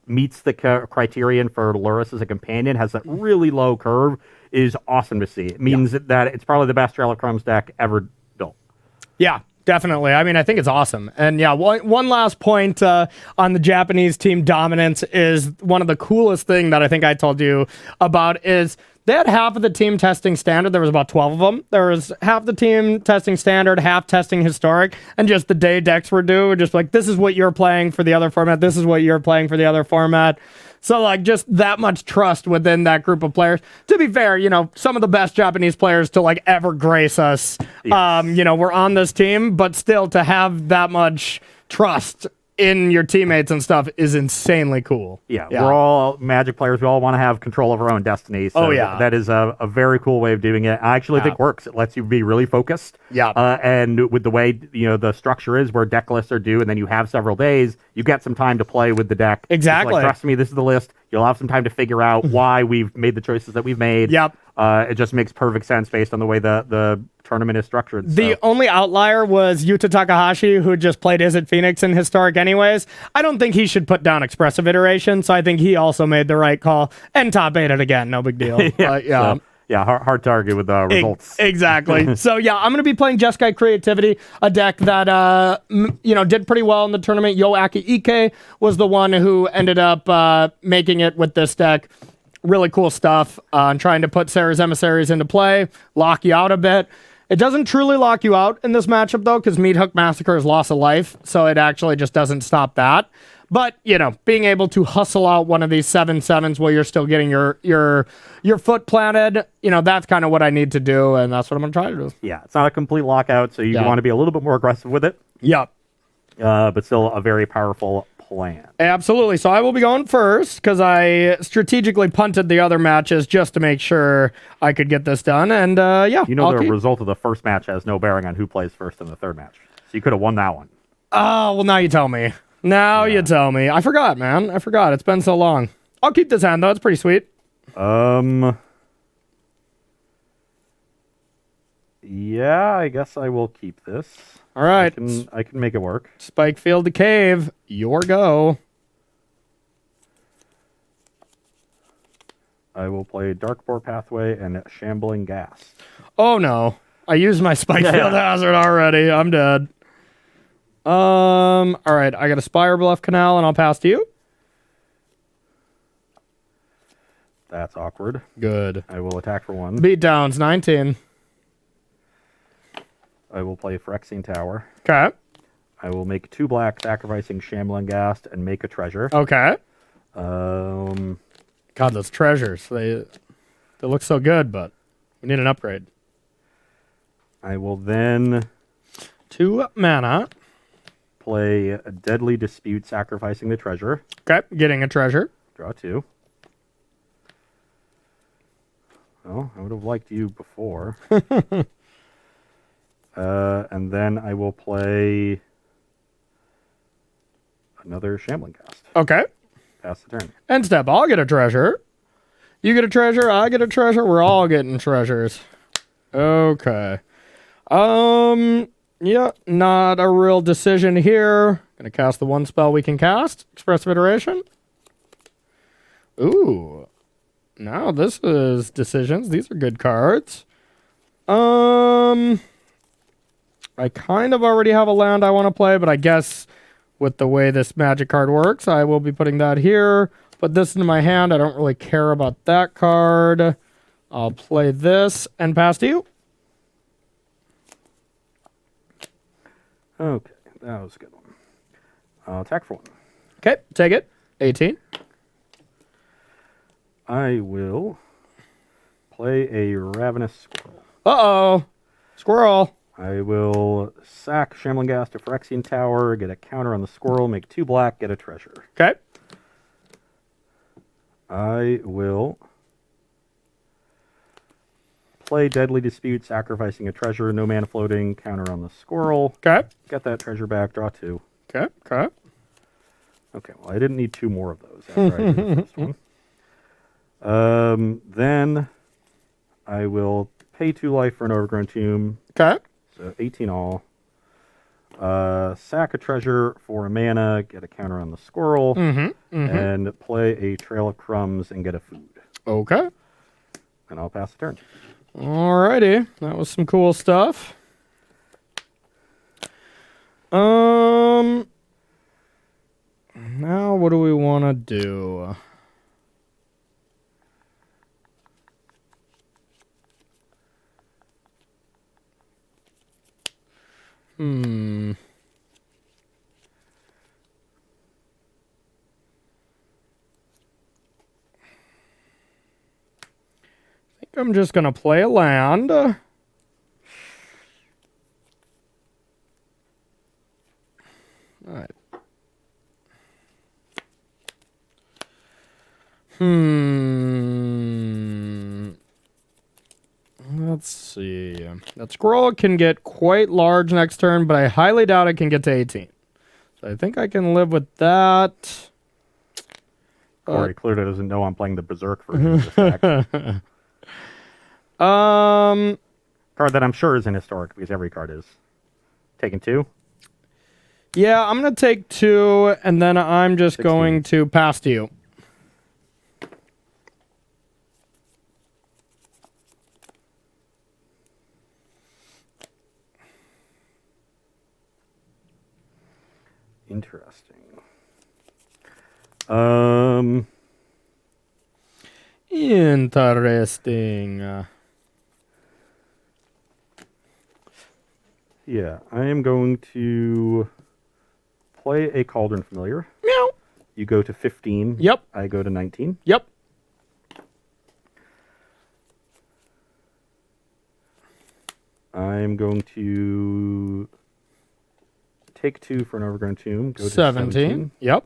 meets the criterion for Lurrus as a companion, has that really low curve, is awesome to see. It means that it's probably the best Trail of Crumbs deck ever built. Yeah. Definitely. I mean, I think it's awesome. And yeah, one last point on the Japanese team dominance is one of the coolest thing that I think I told you about is they had half of the team testing standard. There was about 12 of them. There was half the team testing standard, half testing historic, and just the day decks were due. Just like, this is what you're playing for the other format. This is what you're playing for the other format. So, like, just that much trust within that group of players. To be fair, some of the best Japanese players to, like, ever grace us, Yes. we're on this team, but still to have that much trust in your teammates and stuff is insanely cool. Yeah, we're all Magic players. We all want to have control of our own destiny. So that is a very cool way of doing it. I actually think works. It lets you be really focused. Yeah. And with the way the structure is, where deck lists are due, and then you have several days, you get some time to play with the deck. Exactly. Like, trust me, this is the list. You'll have some time to figure out why we've made the choices that we've made. Yep. It just makes perfect sense based on the way the tournament is structured. The only outlier was Yuta Takahashi, who just played Izzet Phoenix in Historic anyways. I don't think he should put down Expressive Iteration, so I think he also made the right call. And top 8 it again, no big deal. Hard to argue with the results. Exactly. So, I'm going to be playing Jeskai Creativity, a deck that, did pretty well in the tournament. Yoaki Ike was the one who ended up making it with this deck. Really cool stuff. Trying to put Sarah's Emissaries into play, lock you out a bit. It doesn't truly lock you out in this matchup, though, because Meat Hook Massacre is loss of life, so it actually just doesn't stop that. But, being able to hustle out one of these 7/7s while you're still getting your foot planted, that's kind of what I need to do, and that's what I'm going to try to do. Yeah, it's not a complete lockout, so you want to be a little bit more aggressive with it. Yep. But still a very powerful plan. Absolutely. So I will be going first because I strategically punted the other matches just to make sure I could get this done. And the result of the first match has no bearing on who plays first in the third match. So you could have won that one. Oh, well, now you tell me. You tell me. I forgot, man. I forgot. It's been so long. I'll keep this hand, though. It's pretty sweet. Yeah, I guess I will keep this. All right. I can make it work. Spike Field to Cave. Your go. I will play Darkboar Pathway and Shambling Gas. Oh, no. I used my Spike Field Hazard already. I'm dead. All right. I got a Spire Bluff Canal, and I'll pass to you. That's awkward. Good. I will attack for 1. Beatdowns, 19. I will play Phyrexian Tower. Okay. I will make 2 black, sacrificing Shambling Ghast and make a treasure. Okay. Um, God, those treasures. They look so good, but we need an upgrade. I will then 2 mana. play a Deadly Dispute, sacrificing the treasure. Okay, getting a treasure. Draw 2. Well, I would have liked you before. And then I will play another Shambling Ghast. Okay. Pass the turn. End step. I'll get a treasure. You get a treasure. I get a treasure. We're all getting treasures. Okay. Yeah, not a real decision here. Gonna cast the one spell we can cast. Expressive Iteration. Ooh. Now this is decisions. These are good cards. I kind of already have a land I want to play, but I guess with the way this Magic card works, I will be putting that here. Put this into my hand. I don't really care about that card. I'll play this and pass to you. Okay, that was a good one. I'll attack for 1. Okay, take it. 18. I will play a Ravenous Squirrel. Uh-oh. Squirrel. I will sack Shambling Gas to Phyrexian Tower, get a counter on the squirrel, make 2 black, get a treasure. Okay. I will play Deadly Dispute, sacrificing a treasure, no mana floating, counter on the squirrel. Okay. Get that treasure back, draw 2. Okay. Okay. Okay, well, I didn't need 2 more of those after I did the first one. Then I will pay 2 life for an Overgrown Tomb. Okay. So 18 all. Sack a treasure for a mana, get a counter on the squirrel, and play a Trail of Crumbs and get a food. Okay. And I'll pass the turn. Alrighty. That was some cool stuff. Now what do we want to do? I think I'm just going to play a land. All right. Let's see. That squirrel can get quite large next turn, but I highly doubt it can get to 18. So I think I can live with that. Corey clearly doesn't know I'm playing the Berserk version of this deck. Card that I'm sure is in Historic, because every card is. Taking 2? Yeah, I'm going to take 2, and then I'm just 16. going to pass to you. Interesting. Interesting. Yeah, I am going to play a Cauldron Familiar. Meow. You go to 15. Yep. I go to 19. Yep. I'm going to take 2 for an Overgrown Tomb. Go to 17. Yep.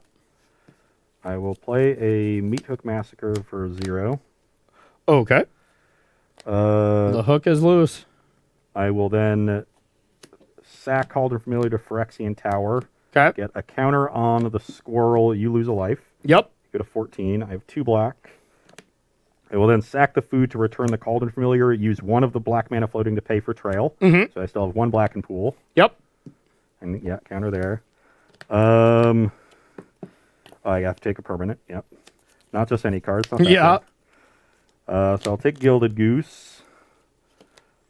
I will play a Meat Hook Massacre for 0. Okay. The hook is loose. I will then sack Cauldron Familiar to Phyrexian Tower. Okay. Get a counter on the squirrel. You lose a life. Yep. Go to 14. I have 2 black. I will then sack the food to return the Cauldron Familiar. Use 1 of the black mana floating to pay for Trail. So I still have 1 black in pool. Yep. And yeah, counter there. I have to take a permanent. Yep. Not just any cards. Yeah. So I'll take Gilded Goose.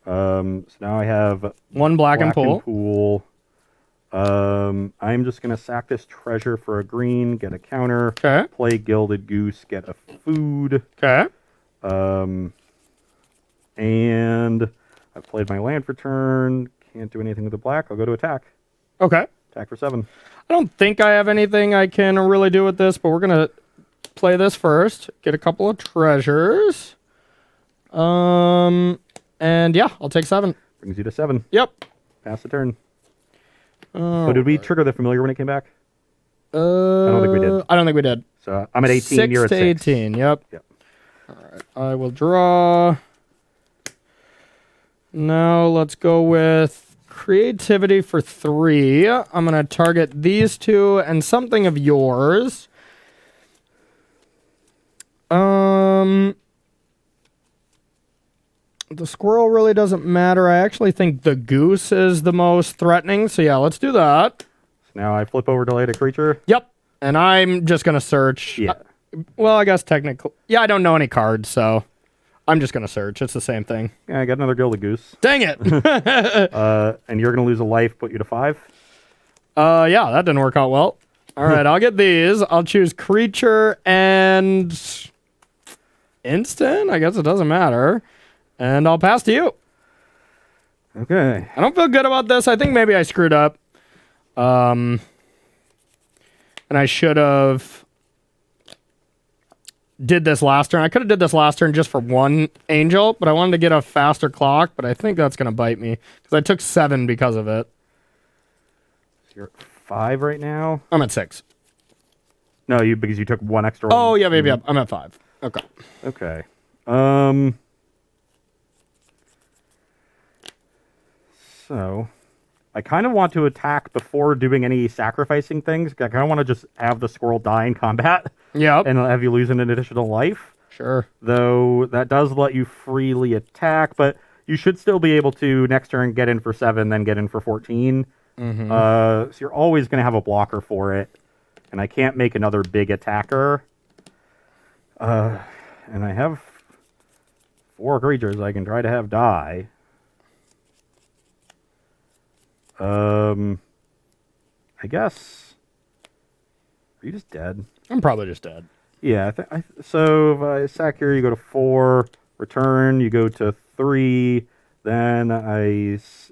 So now I have 1 black in pool. I'm just going to sack this treasure for a green, get a counter, Okay. play Gilded Goose, get a food, Okay. and I've played my land for turn. Can't do anything with the black. I'll go to attack. Okay. Attack for 7. I don't think I have anything I can really do with this, but we're going to play this first. Get a couple of treasures. And yeah, I'll take 7. Brings you to 7. Yep. Pass the turn. So did we trigger the familiar when it came back? I don't think we did. I don't think we did. So I'm at 18, 6 you're at to 6. 18, yep. Yep. All right, I will draw. Now let's go with creativity for 3. I'm going to target these 2 and something of yours. The squirrel really doesn't matter. I actually think the goose is the most threatening. So yeah, let's do that. Now I flip over delay a creature. Yep. And I'm just going to search. Yeah. Well, I guess technically. Yeah, I don't know any cards, so I'm just going to search. It's the same thing. Yeah, I got another Gilded Goose. Dang it. And you're going to lose a life, put you to 5. Yeah, that didn't work out well. All right, I'll get these. I'll choose creature and instant. I guess it doesn't matter. And I'll pass to you. Okay. I don't feel good about this. I think maybe I screwed up. And I should have did this last turn. I could have did this last turn just for one angel, but I wanted to get a faster clock, but I think that's going to bite me because I took 7 because of it. So you're at 5 right now? I'm at 6. No, because you took 1 extra. Oh, yeah, maybe I'm at 5. Okay. Okay. So, I kind of want to attack before doing any sacrificing things. I kind of want to just have the squirrel die in combat. Yep. And have you lose an additional life. Sure. Though that does let you freely attack, but you should still be able to next turn get in for 7, then get in for 14. Mm-hmm. So you're always going to have a blocker for it. And I can't make another big attacker. And I have 4 creatures I can try to have die. I guess. Are you just dead? I'm probably just dead. Yeah. So if I sack here, you go to 4. Return, you go to 3. Then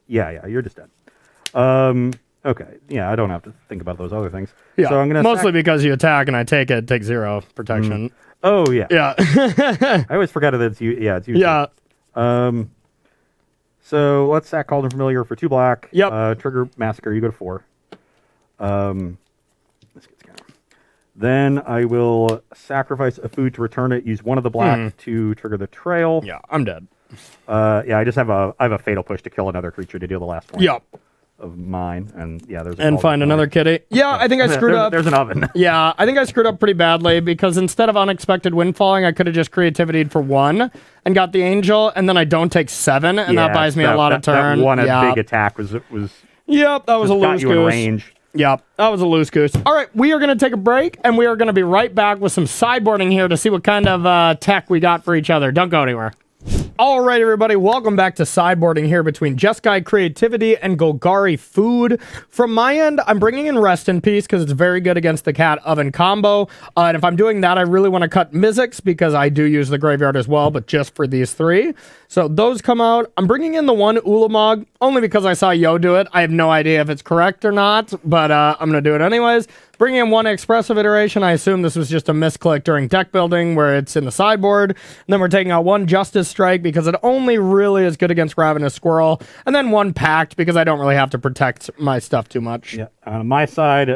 yeah, you're just dead. Okay. Yeah, I don't have to think about those other things. Yeah. So I'm gonna mostly because you attack and I take 0 protection. Oh yeah. Yeah. I always forget that it's you. Yeah, it's you. Yeah. So let's sack Cauldron Familiar for 2 black. Yep. Trigger Massacre. You go to 4. Let's get scanner. Then I will sacrifice a food to return it. Use 1 of the black to trigger the trail. Yeah, I'm dead. Yeah, I have a fatal push to kill another creature to deal the last one. Yep. Of mine, and yeah, there's and find another kitty. Yeah, I think I screwed up. There's an oven. Yeah, I think I screwed up pretty badly because instead of unexpected windfalling, I could have just creativitied for 1 and got the angel, and then I don't take 7, and that buys me a lot of turn. That one big attack was. Yep, that was a loose goose. Range. Yep, that was a loose goose. All right, we are going to take a break, and we are going to be right back with some sideboarding here to see what kind of tech we got for each other. Don't go anywhere. All right, everybody, welcome back to sideboarding here between Jeskai Creativity and Golgari Food. From my end, I'm bringing in Rest in Peace because it's very good against the Cat Oven combo. And if I'm doing that, I really want to cut Mizzix because I do use the graveyard as well, but just for these 3. So those come out. I'm bringing in the 1 Ulamog only because I saw Yo do it. I have no idea if it's correct or not, but I'm going to do it anyways. Bringing in 1 Expressive Iteration. I assume this was just a misclick during deck building where it's in the sideboard. And then we're taking out 1 Justice Strike because it only really is good against Ravenous Squirrel. And then 1 Pact because I don't really have to protect my stuff too much. Yeah. On my side,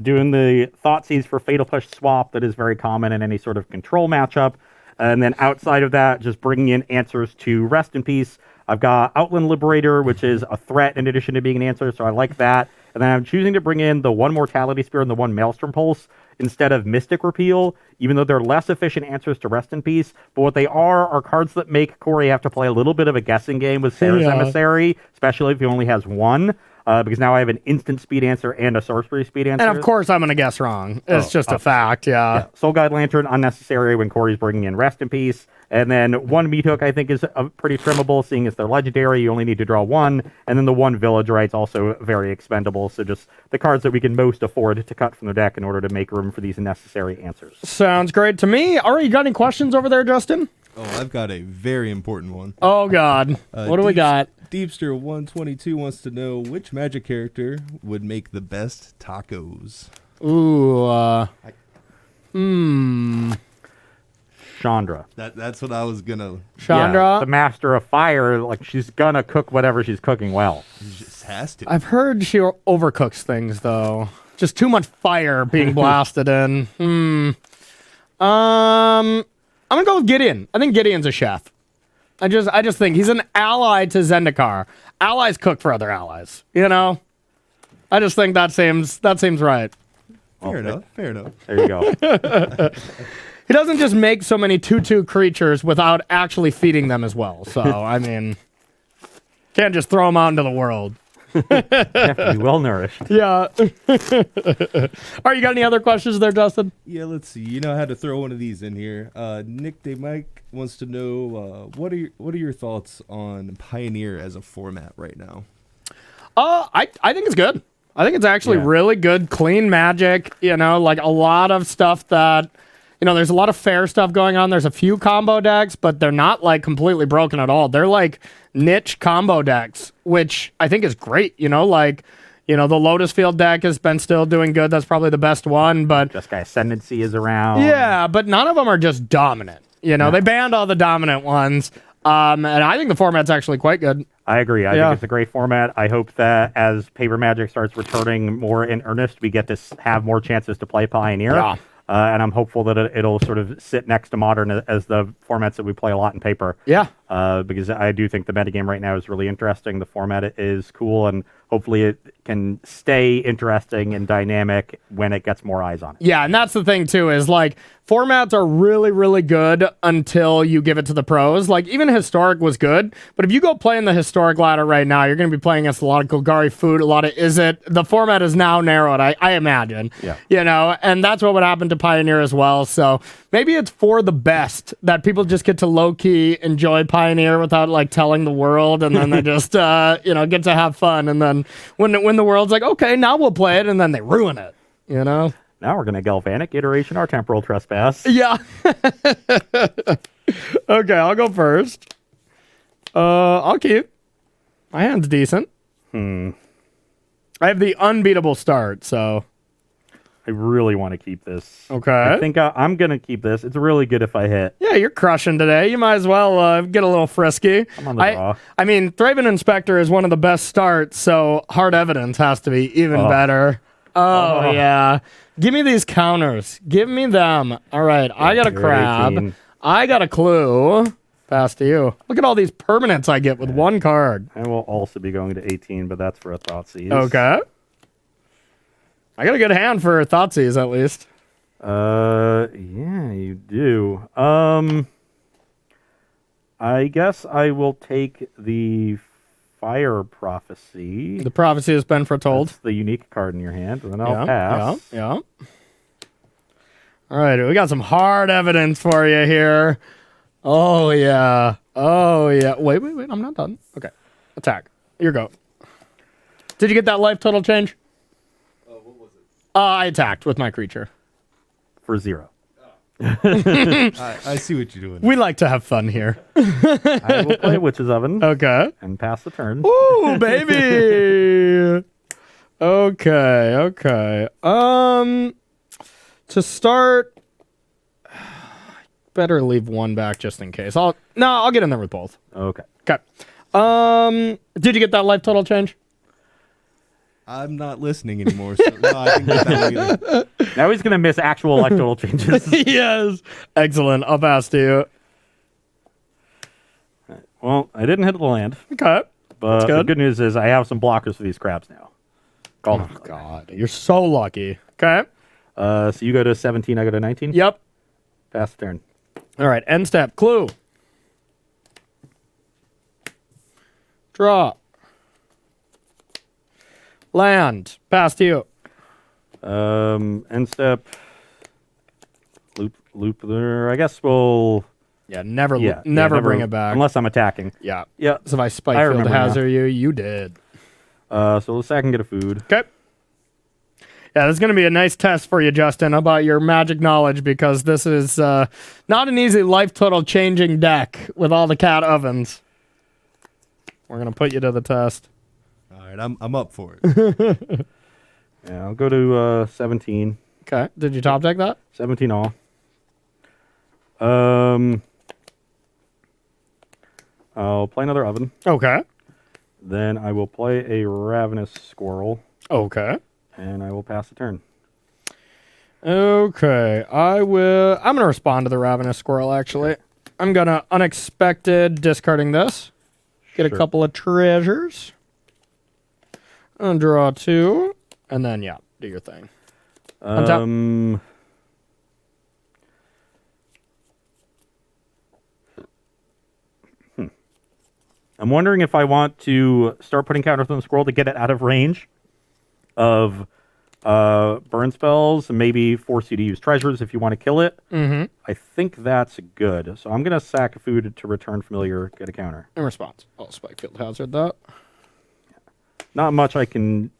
doing the Thoughtseize for Fatal Push swap that is very common in any sort of control matchup. And then outside of that, just bringing in answers to Rest in Peace. I've got Outland Liberator, which is a threat in addition to being an answer, so I like that. And then I'm choosing to bring in the 1 Mortality Spear and the 1 Maelstrom Pulse instead of Mystic Repeal, even though they're less efficient answers to Rest in Peace. But what they are cards that make Corey have to play a little bit of a guessing game with Sarah's Emissary, especially if he only has 1. Because now I have an instant speed answer and a sorcery speed answer. And of course I'm going to guess wrong. It's just a fact, yeah. Soul Guide Lantern, unnecessary when Corey's bringing in Rest in Peace. And then 1 Meat Hook I think is pretty trimmable, seeing as they're legendary. You only need to draw 1. And then the 1 Village Right's also very expendable. So just the cards that we can most afford to cut from the deck in order to make room for these necessary answers. Sounds great to me. All right, you got any questions over there, Justin? Oh, I've got a very important one. Oh, God. What do we got? Deepster 122 wants to know which Magic character would make the best tacos. Ooh, Chandra. That's what I was gonna. Chandra? Yeah, the Master of Fire, like she's gonna cook whatever she's cooking well. She just has to. I've heard she overcooks things, though. Just too much fire being blasted in. I'm gonna go with Gideon. I think Gideon's a chef. I just think he's an ally to Zendikar. Allies cook for other allies. You know? I just think that seems right. Fair enough. There you go. he doesn't just make so many 2/2 creatures without actually feeding them as well. So, I mean, can't just throw them out into the world. Have to be well nourished. Yeah. All right, you got any other questions there, Dustin? Yeah, let's see. You know how to throw one of these in here. Nick Day Mike wants to know what are your thoughts on Pioneer as a format right now? I think it's good. I think it's actually really good, clean Magic. You know, like a lot of stuff that, you know, there's a lot of fair stuff going on. There's a few combo decks, but they're not like completely broken at all. They're like niche combo decks, which I think is great. You know, like, you know, the Lotus Field deck has been still doing good. That's probably the best one, but Jeskai Ascendancy is around. yeah, but none of them are just dominant. You know, they banned all the dominant ones. And I think the format's actually quite good. I agree. I think it's a great format. I hope that as Paper Magic starts returning more in earnest, we get to have more chances to play Pioneer. Yeah. And I'm hopeful that it'll sort of sit next to Modern as the formats that we play a lot in Paper. Yeah. Because I do think the metagame right now is really interesting. The format is cool, and hopefully it can stay interesting and dynamic when it gets more eyes on it. Yeah, and that's the thing, too, is like formats are really, really good until you give it to the pros. Like, even Historic was good, but if you go play in the Historic ladder right now, you're going to be playing against a lot of Golgari Food, a lot of Izzet. The format is now narrowed, I imagine. Yeah. You know, and that's what would happen to Pioneer as well. So maybe it's for the best that people just get to low-key enjoy Pioneer without, like, telling the world, and then they just, you know, get to have fun. And then when the world's like, okay, now we'll play it, and then they ruin it, you know? Now we're going to Galvanic Iteration our Temporal Trespass. Yeah. Okay, I'll go first. I'll keep. My hand's decent. I have the unbeatable start, so. I really want to keep this. Okay. I think I'm going to keep this. It's really good if I hit. Yeah, you're crushing today. You might as well get a little frisky. I'm on the draw. I mean, Thraven Inspector is one of the best starts, so Hard Evidence has to be even better. Oh, yeah. Give me these counters. Give me them. All right, I got a crab. 18. I got a clue. Pass to you. Look at all these permanents I get with one card. I will also be going to 18, but that's for a Thoughtseize. Okay. I got a good hand for Thoughtseize, at least. Yeah, you do. I guess I will take the Fire Prophecy. The prophecy has been foretold. That's the unique card in your hand, and then I'll pass. Yeah. All right, we got some hard evidence for you here. Oh, yeah. Wait, I'm not done. Okay. Attack. Your go. Did you get that life total change? What was it? I attacked with my creature. For 0. I see what you're doing. We like to have fun here. I will play Witch's Oven Okay. and pass the turn. Ooh, baby. Okay. To start, better leave one back just in case. I'll get in there with both. Okay. Okay. Did you get that life total change? I'm not listening anymore, so no, I didn't get that one either. Now he's going to miss actual life total changes. Yes. Excellent. I'll pass to you. Well, I didn't hit the land, Okay. but the good. good news is I have some blockers for these crabs now. Call them. God, you're so lucky. Okay. So you go to 17, I go to 19? Yep. Pass the turn. All right. End step. Clue. Draw. Land. Pass to you. End step. Loop there. I guess we'll... Yeah, never Yeah, never bring it back. Unless I'm attacking. Yeah. Yeah. So if I I Spikefield remember now. Hazard you did. So let's say I can get a food. Okay. Yeah, this is going to be a nice test for you, Justin, about your Magic knowledge, because this is not an easy life total changing deck with all the cat ovens. We're going to put you to the test. All right, I'm up for it. Yeah, I'll go to 17. Okay. Did you top deck that? 17 all. I'll play another oven. Okay. Then I will play a Ravenous Squirrel, Okay. and I will pass the turn. Okay. I'm going to respond to the Ravenous Squirrel, actually. I'm going to unexpected discarding this. Get a Sure. couple of treasures. And draw 2. And then, yeah, do your thing. On top. I'm wondering if I want to start putting counters on the scroll to get it out of range of burn spells and maybe force you to use treasures if you want to kill it. Mm-hmm. I think that's good. So I'm going to sack food to return familiar, get a counter. In response, I'll spike field hazard that. Not much I can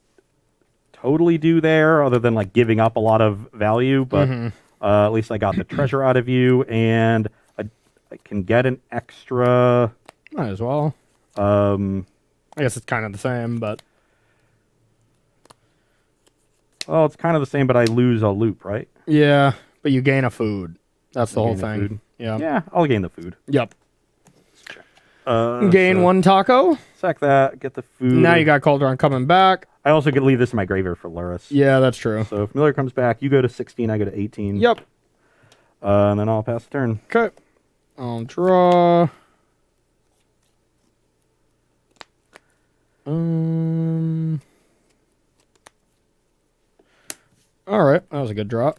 totally do there other than like giving up a lot of value, but at least I got the treasure out of you, and I can get an extra. Might as well. I guess it's kind of the same, but. Well, it's kind of the same, but I lose a loop, right? Yeah, but you gain a food. That's the whole thing. Food. Yeah. Yeah, I'll gain the food. Yep. Gain so 1 taco. Sack that, get the food. Now you got Cauldron coming back. I also could leave this in my graveyard for Luris. Yeah, that's true. So if Miller comes back, you go to 16, I go to 18. Yep. And then I'll pass the turn. Okay. I'll draw. All right, that was a good draw.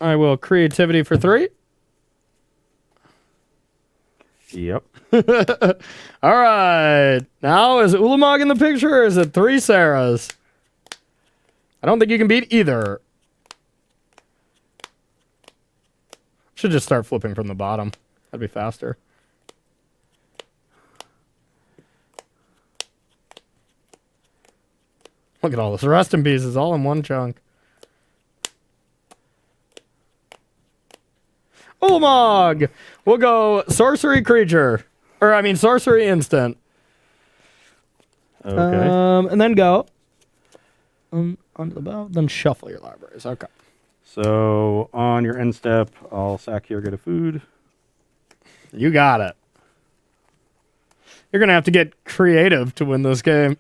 I will creativity for 3. Yep. All right. Now, is Ulamog in the picture or is it 3 Sarahs? I don't think you can beat either. Should just start flipping from the bottom. That'd be faster. Look at all this rest in pieces all in one chunk. Ulamog! We'll go sorcery creature. Or, I mean, sorcery instant. Okay. And then go. Onto the bow. Then shuffle your libraries. Okay. So on your end step, I'll sack here, get a food. You got it. You're going to have to get creative to win this game.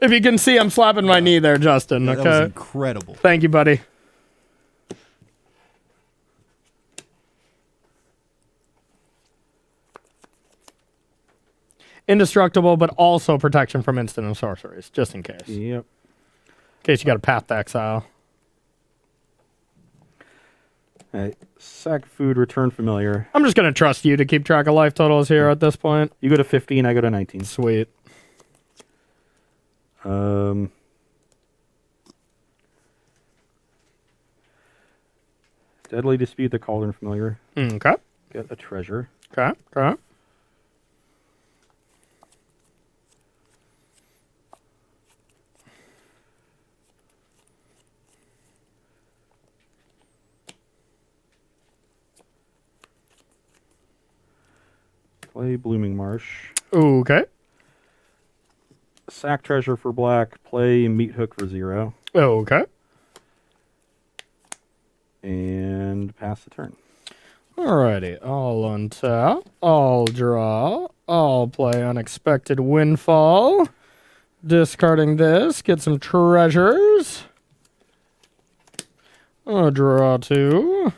If you can see, I'm slapping my knee there, Justin. Yeah, okay. that was incredible. Thank you, buddy. Indestructible, but also protection from instant and sorceries, just in case. Yep. In case you got a Path to Exile. Hey, sack food, return familiar. I'm just going to trust you to keep track of life totals here at this point. You go to 15, I go to 19. Sweet. Deadly Dispute the Cauldron familiar. Okay. Get a treasure. Okay. Okay. Play Blooming Marsh. Okay. Sack treasure for black. Play Meat Hook for 0. Okay. And pass the turn. Alrighty. I'll untap. I'll draw. I'll play Unexpected Windfall. Discarding this. Get some treasures. I'll draw 2.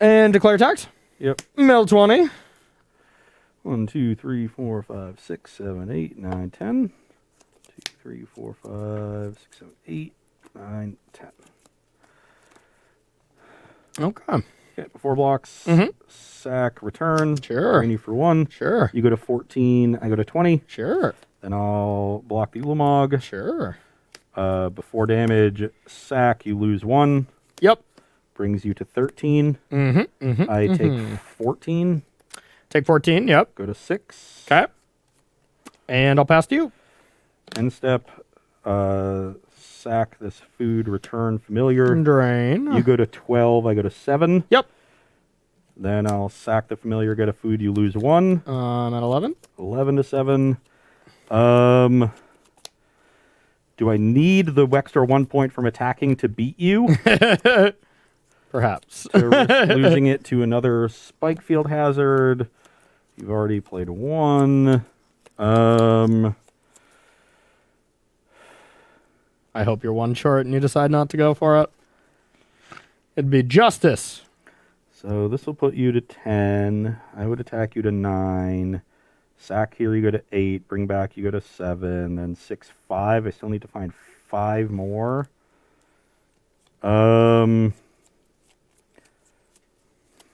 And declare tax. Yep. Mill 20. 1, 2, 3, 4, 5, 6, 7, 8, 9, 10. 2, 3, 4, 5, 6, 7, 8, 9, 10. Okay. Okay, 4 blocks. Mhm. Sack, return. Sure. Drain you for 1. Sure. You go to 14, I go to 20. Sure. Then I'll block the Ulamog. Sure. Before damage, sack, you lose 1. Yep. Brings you to 13. I take 14. Take 14. Yep. Go to 6. Okay. And I'll pass to you. End step, sack this food, return familiar. Drain. You go to 12, I go to 7. Yep. Then I'll sack the familiar, get a food, you lose 1. I'm at 11. 11 to 7. Do I need the extra 1 point from attacking to beat you? Perhaps. To risk losing it to another spike field hazard. You've already played 1. I hope you're 1 short and you decide not to go for it. It'd be justice. So this will put you to 10. I would attack you to 9. Sack here, you go to 8. Bring back, you go to 7. Then 6, 5. I still need to find 5 more.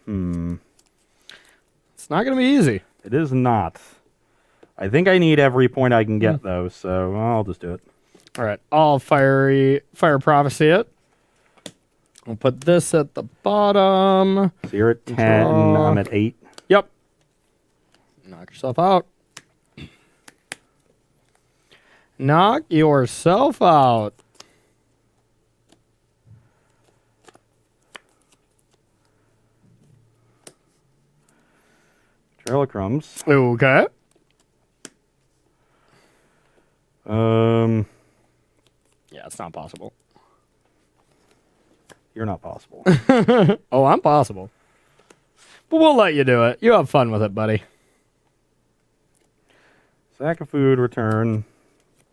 It's not going to be easy. It is not. I think I need every point I can get, though, so I'll just do it. All right, I'll fire prophecy it. I'll put this at the bottom. So you're at 10, I'm at 8. Yep. Knock yourself out. Knock yourself out. Trail of Crumbs. Okay. Yeah, it's not possible. You're not possible. Oh, I'm possible. But we'll let you do it. You have fun with it, buddy. Sack of food, return.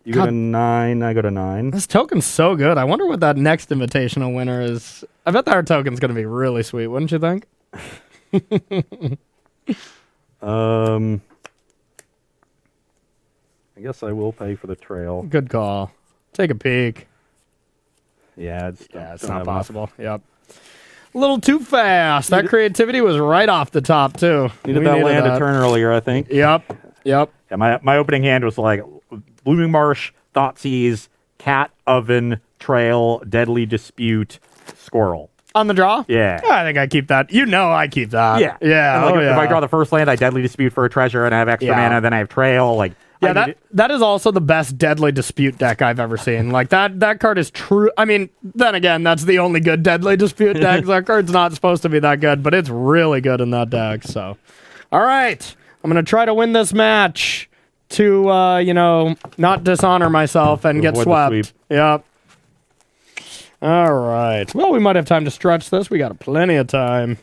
You go to 9, I go to 9. This token's so good. I wonder what that next invitational winner is. I bet that our token's going to be really sweet, wouldn't you think? I guess I will pay for the trail. Good call. Take a peek. Yeah, it's not possible. Yep. A little too fast. That creativity was right off the top, too. Needed that land a turn earlier, I think. Yep. Yeah, my opening hand was like Blooming Marsh, Thoughtseize, Cat, Oven, Trail, Deadly Dispute, Squirrel. On the draw? Yeah. I think I keep that. You know I keep that. Yeah. Yeah. Like, If I draw the first land, I Deadly Dispute for a treasure, and I have extra mana, then I have Trail. Like, yeah, that is also the best Deadly Dispute deck I've ever seen. Like, that card is true. I mean, then again, that's the only good Deadly Dispute deck. That card's not supposed to be that good, but it's really good in that deck. So, all right. I'm going to try to win this match to, not dishonor myself and get swept. Yep. All right. Well, we might have time to stretch this. We got plenty of time.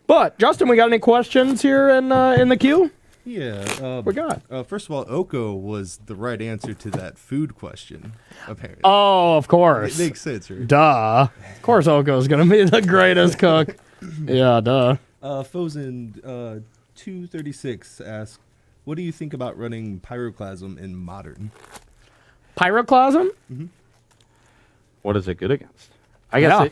But, Justin, we got any questions here in the queue? Yeah. We got. First of all, Oko was the right answer to that food question, apparently. Oh, of course. It makes sense, right? Duh. Of course Oko's going to be the greatest cook. Yeah, duh. Fozen 236 asks, what do you think about running Pyroclasm in Modern? Pyroclasm? Mm-hmm. what is it good against? I guess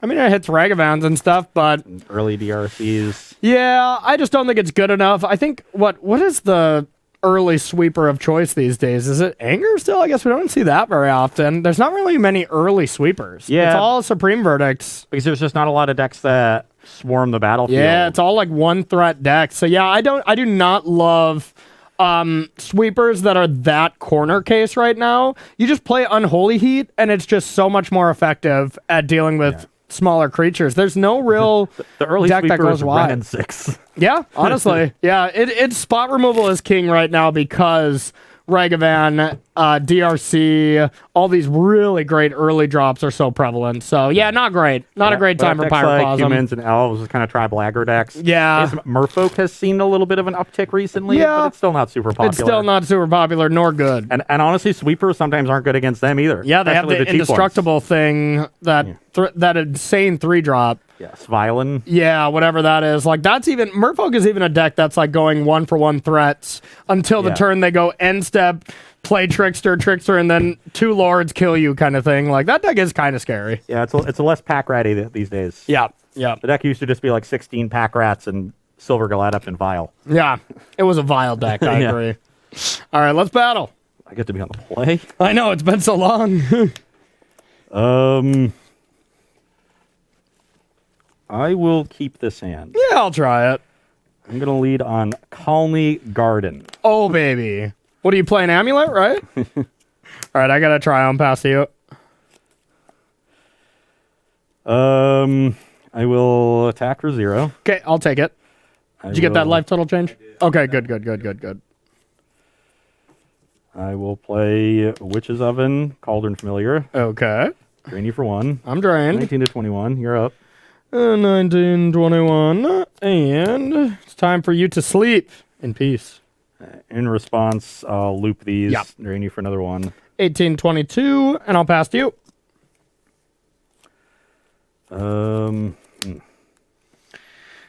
I mean, it hits Ragavans and stuff, but early DRCs. Yeah, I just don't think it's good enough. I think what is the early sweeper of choice these days? Is it Anger still? I guess we don't see that very often. There's not really many early sweepers. Yeah. It's all Supreme Verdicts. Because there's just not a lot of decks that swarm the battlefield. Yeah, it's all like one threat decks. So yeah, I do not love sweepers that are that corner case right now. You just play Unholy Heat and it's just so much more effective at dealing with smaller creatures. There's no real the early deck that goes wide. Renin 6. Yeah, honestly. Yeah, it's spot removal is king right now because Ragavan, DRC, all these really great early drops are so prevalent. So, yeah, not great. Not a great time for Pyroclasm. Like humans and elves, kind of tribal aggro decks. Yeah. Merfolk has seen a little bit of an uptick recently, but it's still not super popular. It's still not super popular, nor good. And honestly, sweepers sometimes aren't good against them either. Yeah, they have the indestructible thing, that insane 3-drop. Yes, Violin. Yeah, whatever that is. Like, that's even... Merfolk is even a deck that's, like, going 1-for-1 threats until the turn they go end step, play Trickster, and then 2 Lords kill you kind of thing. Like, that deck is kind of scary. Yeah, it's a less pack ratty these days. Yeah. The deck used to just be, like, 16 pack rats and Silver Galadap and Vile. Yeah, it was a vile deck, I agree. All right, let's battle. I get to be on the play. I know, it's been so long. I will keep this hand. Yeah, I'll try it. I'm going to lead on Colony Garden. Oh, baby. What are you playing, Amulet, right? All right, I got to try on past you. I will attack for 0. Okay, I'll take it. Did you get that life total change? Okay, good. I will play Witch's Oven, Cauldron Familiar. Okay. Drain you for 1. I'm drained. 19 to 21. You're up. 1921, and it's time for you to sleep in peace. In response, I'll loop these. Yep. Drain you for another 1. 1822, and I'll pass to you.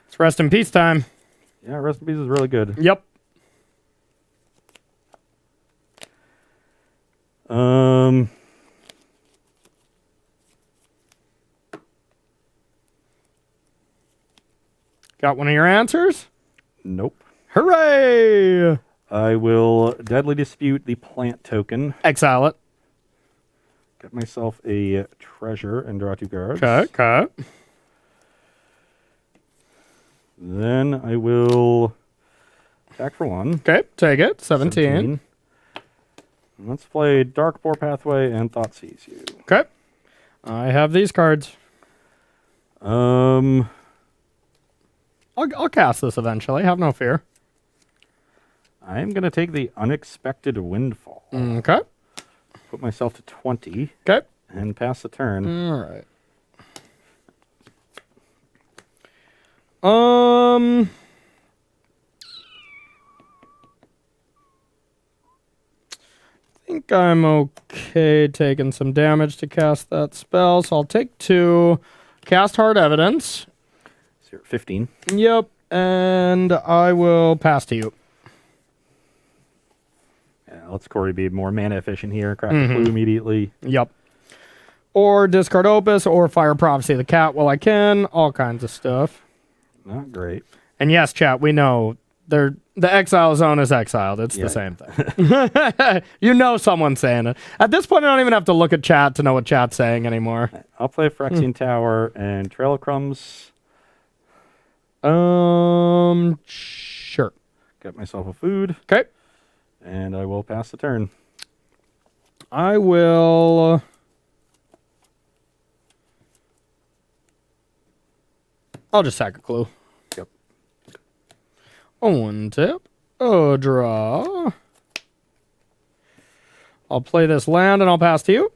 It's rest in peace time. Yeah, Rest in Peace is really good. Yep. Got one of your answers? Nope. Hooray! I will Deadly Dispute the plant token. Exile it. Get myself a treasure and draw 2 cards. Okay. Then I will attack for 1. Okay, take it. 17. Let's play Dark Boar Pathway and Thoughtseize You. Okay. I have these cards. Um, I'll cast this eventually. Have no fear. I am going to take the Unexpected Windfall. Okay. Put myself to 20 Okay. and pass the turn. All right. I think I'm okay taking some damage to cast that spell, so I'll take 2. Cast Hard Evidence. So you're at 15. Yep. And I will pass to you. Yeah, let's Corey be more mana efficient here. Craft the clue immediately. Yep. Or discard Opus, or Fire Prophecy of the Cat while I can. All kinds of stuff. Not great. And yes, chat, we know the exile zone is exiled. It's the same thing. You know someone's saying it. At this point, I don't even have to look at chat to know what chat's saying anymore. I'll play Phyrexian Tower and Trail of Crumbs. Sure. Get myself a food. Okay. And I will pass the turn. I will... I'll just sack a clue. Yep. One tip. A draw. I'll play this land and I'll pass to you.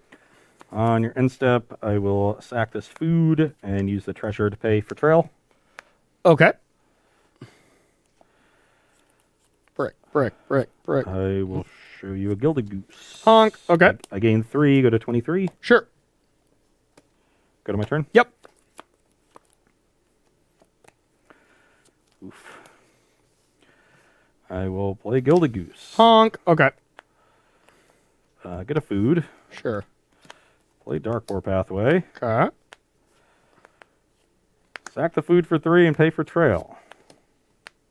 On your end step, I will sack this food and use the treasure to pay for trail. Okay. Brick. I will show you a Gilded Goose. Honk. Okay. I gain 3, go to 23. Sure. Go to my turn. Yep. Oof. I will play Gilded Goose. Honk. Okay. Get a food. Sure. Play Dark Boar Pathway. Okay. Sack the food for 3 and pay for trail.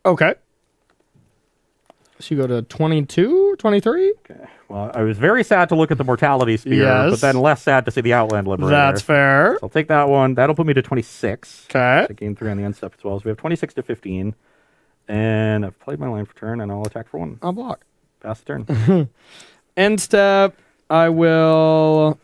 Okay. So you go to 22, 23? Okay. Well, I was very sad to look at the Mortality Spear, Yes. but then less sad to see the Outland Liberator. That's fair. So I'll take that one. That'll put me to 26. Okay. I gain 3 on the end step as well. So we have 26 to 15. And I've played my land for turn, and I'll attack for 1. I'll block. Pass the turn. End step, I will...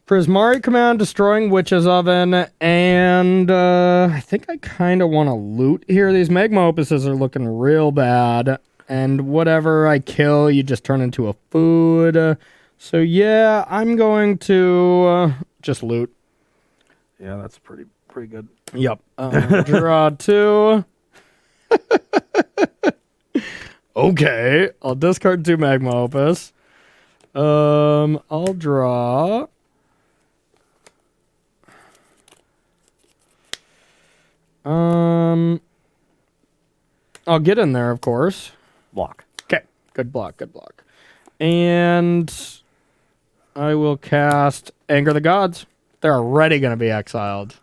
Prismari Command, destroying Witch's Oven, and I think I kind of want to loot here. These Magma Opuses are looking real bad, and whatever I kill, you just turn into a food. So yeah, I'm going to just loot. Yeah, that's pretty good. Yep. Draw 2. Okay, I'll discard 2 Magma Opus. I'll draw... I'll get in there, of course. Block. Okay, good block. And I will cast Anger the Gods. They're already going to be exiled.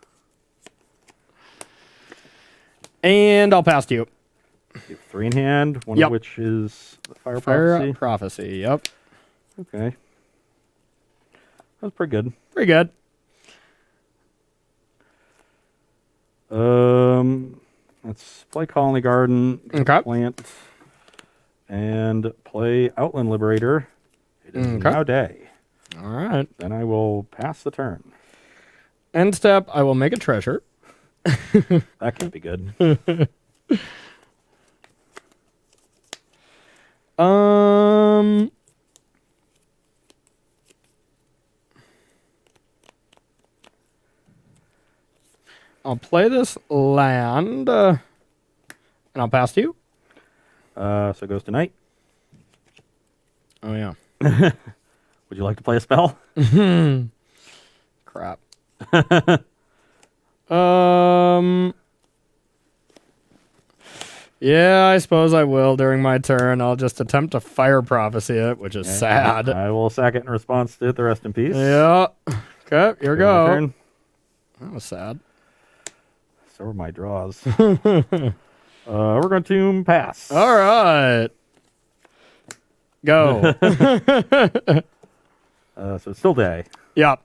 And I'll pass to you. You have 3 in hand, one Yep. of which is the Fire Fire Prophecy. Prophecy, yep. Okay. That's pretty good. Pretty good. Let's play Colony Garden, Okay. plant, and play Outland Liberator. It is Okay. now day. All right. Then I will pass the turn. End step, I will make a treasure. That can't be good. I'll play this land, and I'll pass to you. So it goes to night. Oh, yeah. Would you like to play a spell? Crap. Yeah, I suppose I will during my turn. I'll just attempt to fire prophecy it, which is sad. I will sack it in response to it. The rest in peace. Yeah. Okay, here we go. Turn. That was sad. So are my draws. We're going to pass. All right. Go. So it's still day. Yep.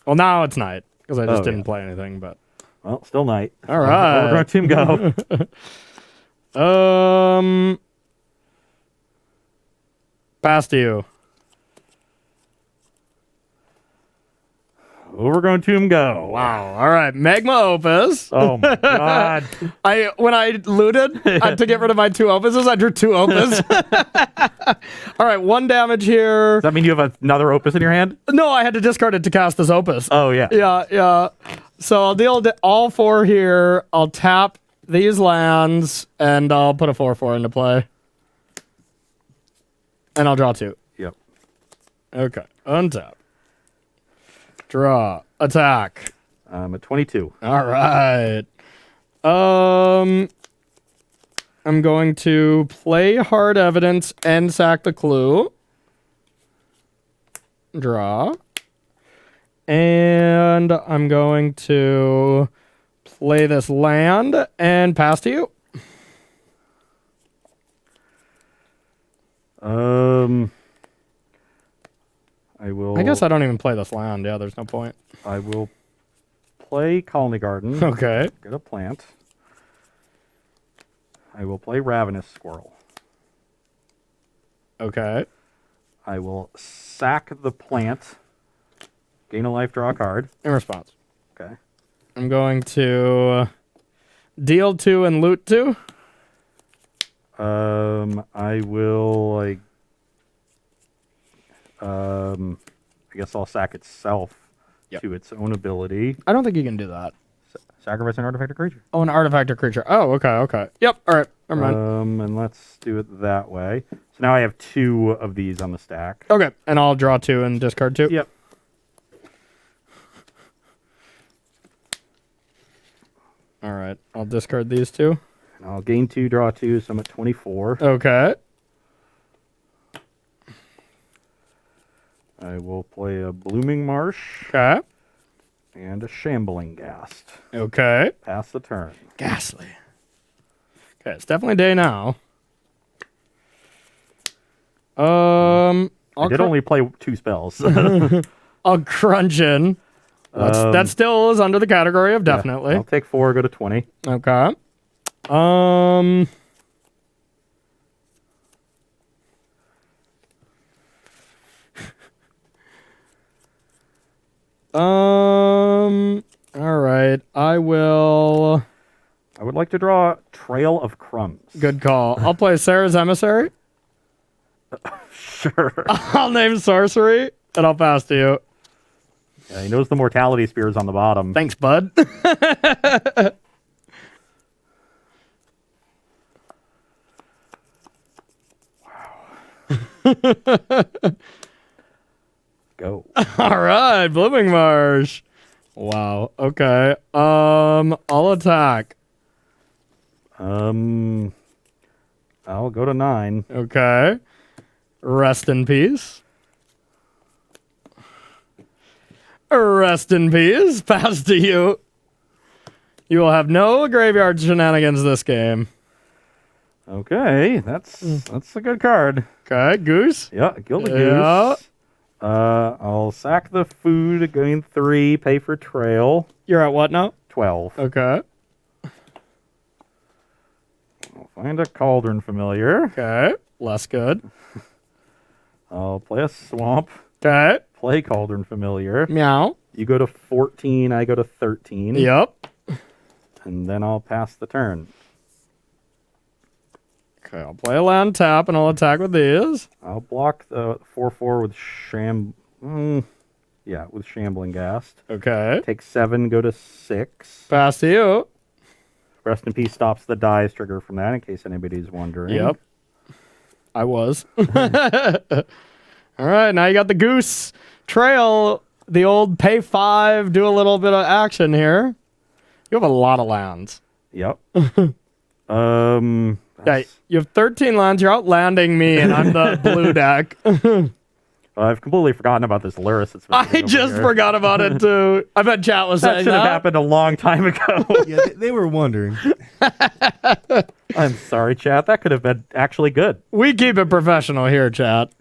Well, now it's night because I just Oh, didn't yeah. play anything. But Well, still night. all right. We're going to go. Pass to you. We're going to go. Wow. All right. Magma Opus. Oh my god. When I looted to get rid of my 2 opuses, I drew 2 opus. All right. 1 damage here. Does that mean you have another opus in your hand? No, I had to discard it to cast this opus. Oh yeah. Yeah. So I'll deal all 4 here. I'll tap these lands, and I'll put a 4/4 into play. And I'll draw 2. Yep. Okay. Untap. Draw. Attack. I'm at 22. All right. I'm going to play Hard Evidence and sack the clue. Draw. And I'm going to play this land and pass to you. I will. I guess I don't even play this land. Yeah, there's no point. I will play Colony Garden. Okay. Get a plant. I will play Ravenous Squirrel. Okay. I will sack the plant. Gain a life, draw a card. In response. Okay. I'm going to deal 2 and loot 2. I will I guess I'll sack itself to its own ability. I don't think you can do that. Sacrifice an artifact or creature. Oh, an artifact or creature. Oh, okay. Yep. All right. Never mind. And let's do it that way. So now I have 2 of these on the stack. Okay. And I'll draw 2 and discard 2. Yep. All right. I'll discard these 2. And I'll gain 2, draw 2, so I'm at 24. Okay. I will play a Blooming Marsh Okay. and a Shambling Ghast. Okay. Pass the turn. Ghastly. Okay. It's definitely day now. I did only play 2 spells. I'll crunch in. That still is under the category of definitely. Yeah, I'll take 4, go to 20. Okay. All right. I will. I would like to draw Trail of Crumbs. Good call. I'll play Sarah's Emissary. Sure. I'll name Sorcery, and I'll pass to you. Yeah, he knows the Mortality Spear is on the bottom. Thanks, bud. Go. All right, Blooming Marsh. Wow. Okay. I'll attack. I'll go to 9. Okay. Rest in peace. Rest in peace. Pass to you. You will have no graveyard shenanigans this game. Okay, that's a good card. Okay, Goose. Yeah, Gilded Yeah. Goose. I'll sack the food, gain 3, pay for trail, You're at what now? 12. Okay. I'll find a Cauldron Familiar. Okay. Less good. I'll play a Swamp, Okay. play Cauldron Familiar. Meow. You go to 14, I go to 13. Yep. And then I'll pass the turn. Okay, I'll play a land tap and I'll attack with these. I'll block the 4/4 with with Shambling Ghast. Okay. Take 7, go to 6. Pass to you. Rest in Peace stops the dies trigger from that, in case anybody's wondering. Yep. I was. All right, now you got the Goose Trail, the old pay 5, do a little bit of action here. You have a lot of lands. Yep. Yeah, that's- you have 13 lands. You're outlanding me, and I'm the blue deck. I've completely forgotten about this Luris. That's been I sitting over just here. forgot about it too. I bet chat was That saying should have that. happened a long time ago. Yeah, they were wondering. I'm sorry, chat. That could have been actually good. We keep it professional here, chat.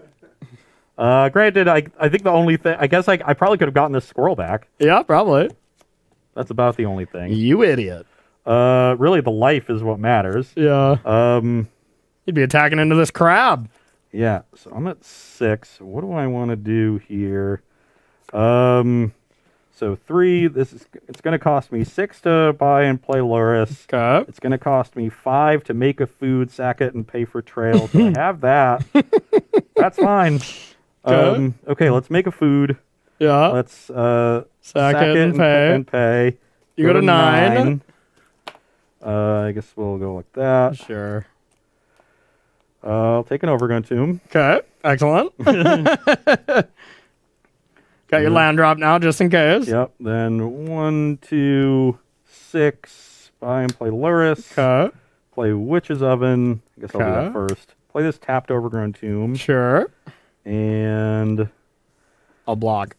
Granted, I think the only thing, I guess I probably could have gotten this squirrel back. Yeah, probably. That's about the only thing. You idiot. Really, the life is what matters. Yeah. You'd be attacking into this crab. Yeah, so I'm at 6. What do I want to do here? So 3, it's going to cost me 6 to buy and play Luris. Okay. It's going to cost me 5 to make a food, sack it, and pay for trail. So I have that. That's fine. Okay, let's make a food. Yeah. Let's Sack it and pay. and pay. You go to 9. I guess we'll go like that. Sure. I'll take an Overgrown Tomb. Okay. Excellent. Got your land drop now, just in case. Yep. Then 1, 2, 6. Buy and play Luris. Okay. Play Witch's Oven. I guess I'll do Okay. that first. Play this tapped Overgrown Tomb. Sure. And I'll block.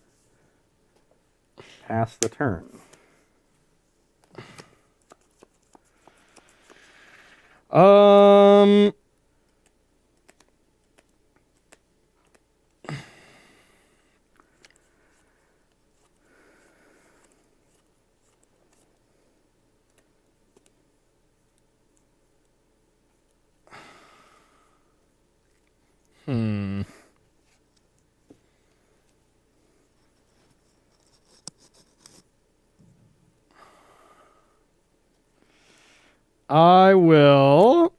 pass the turn. I will.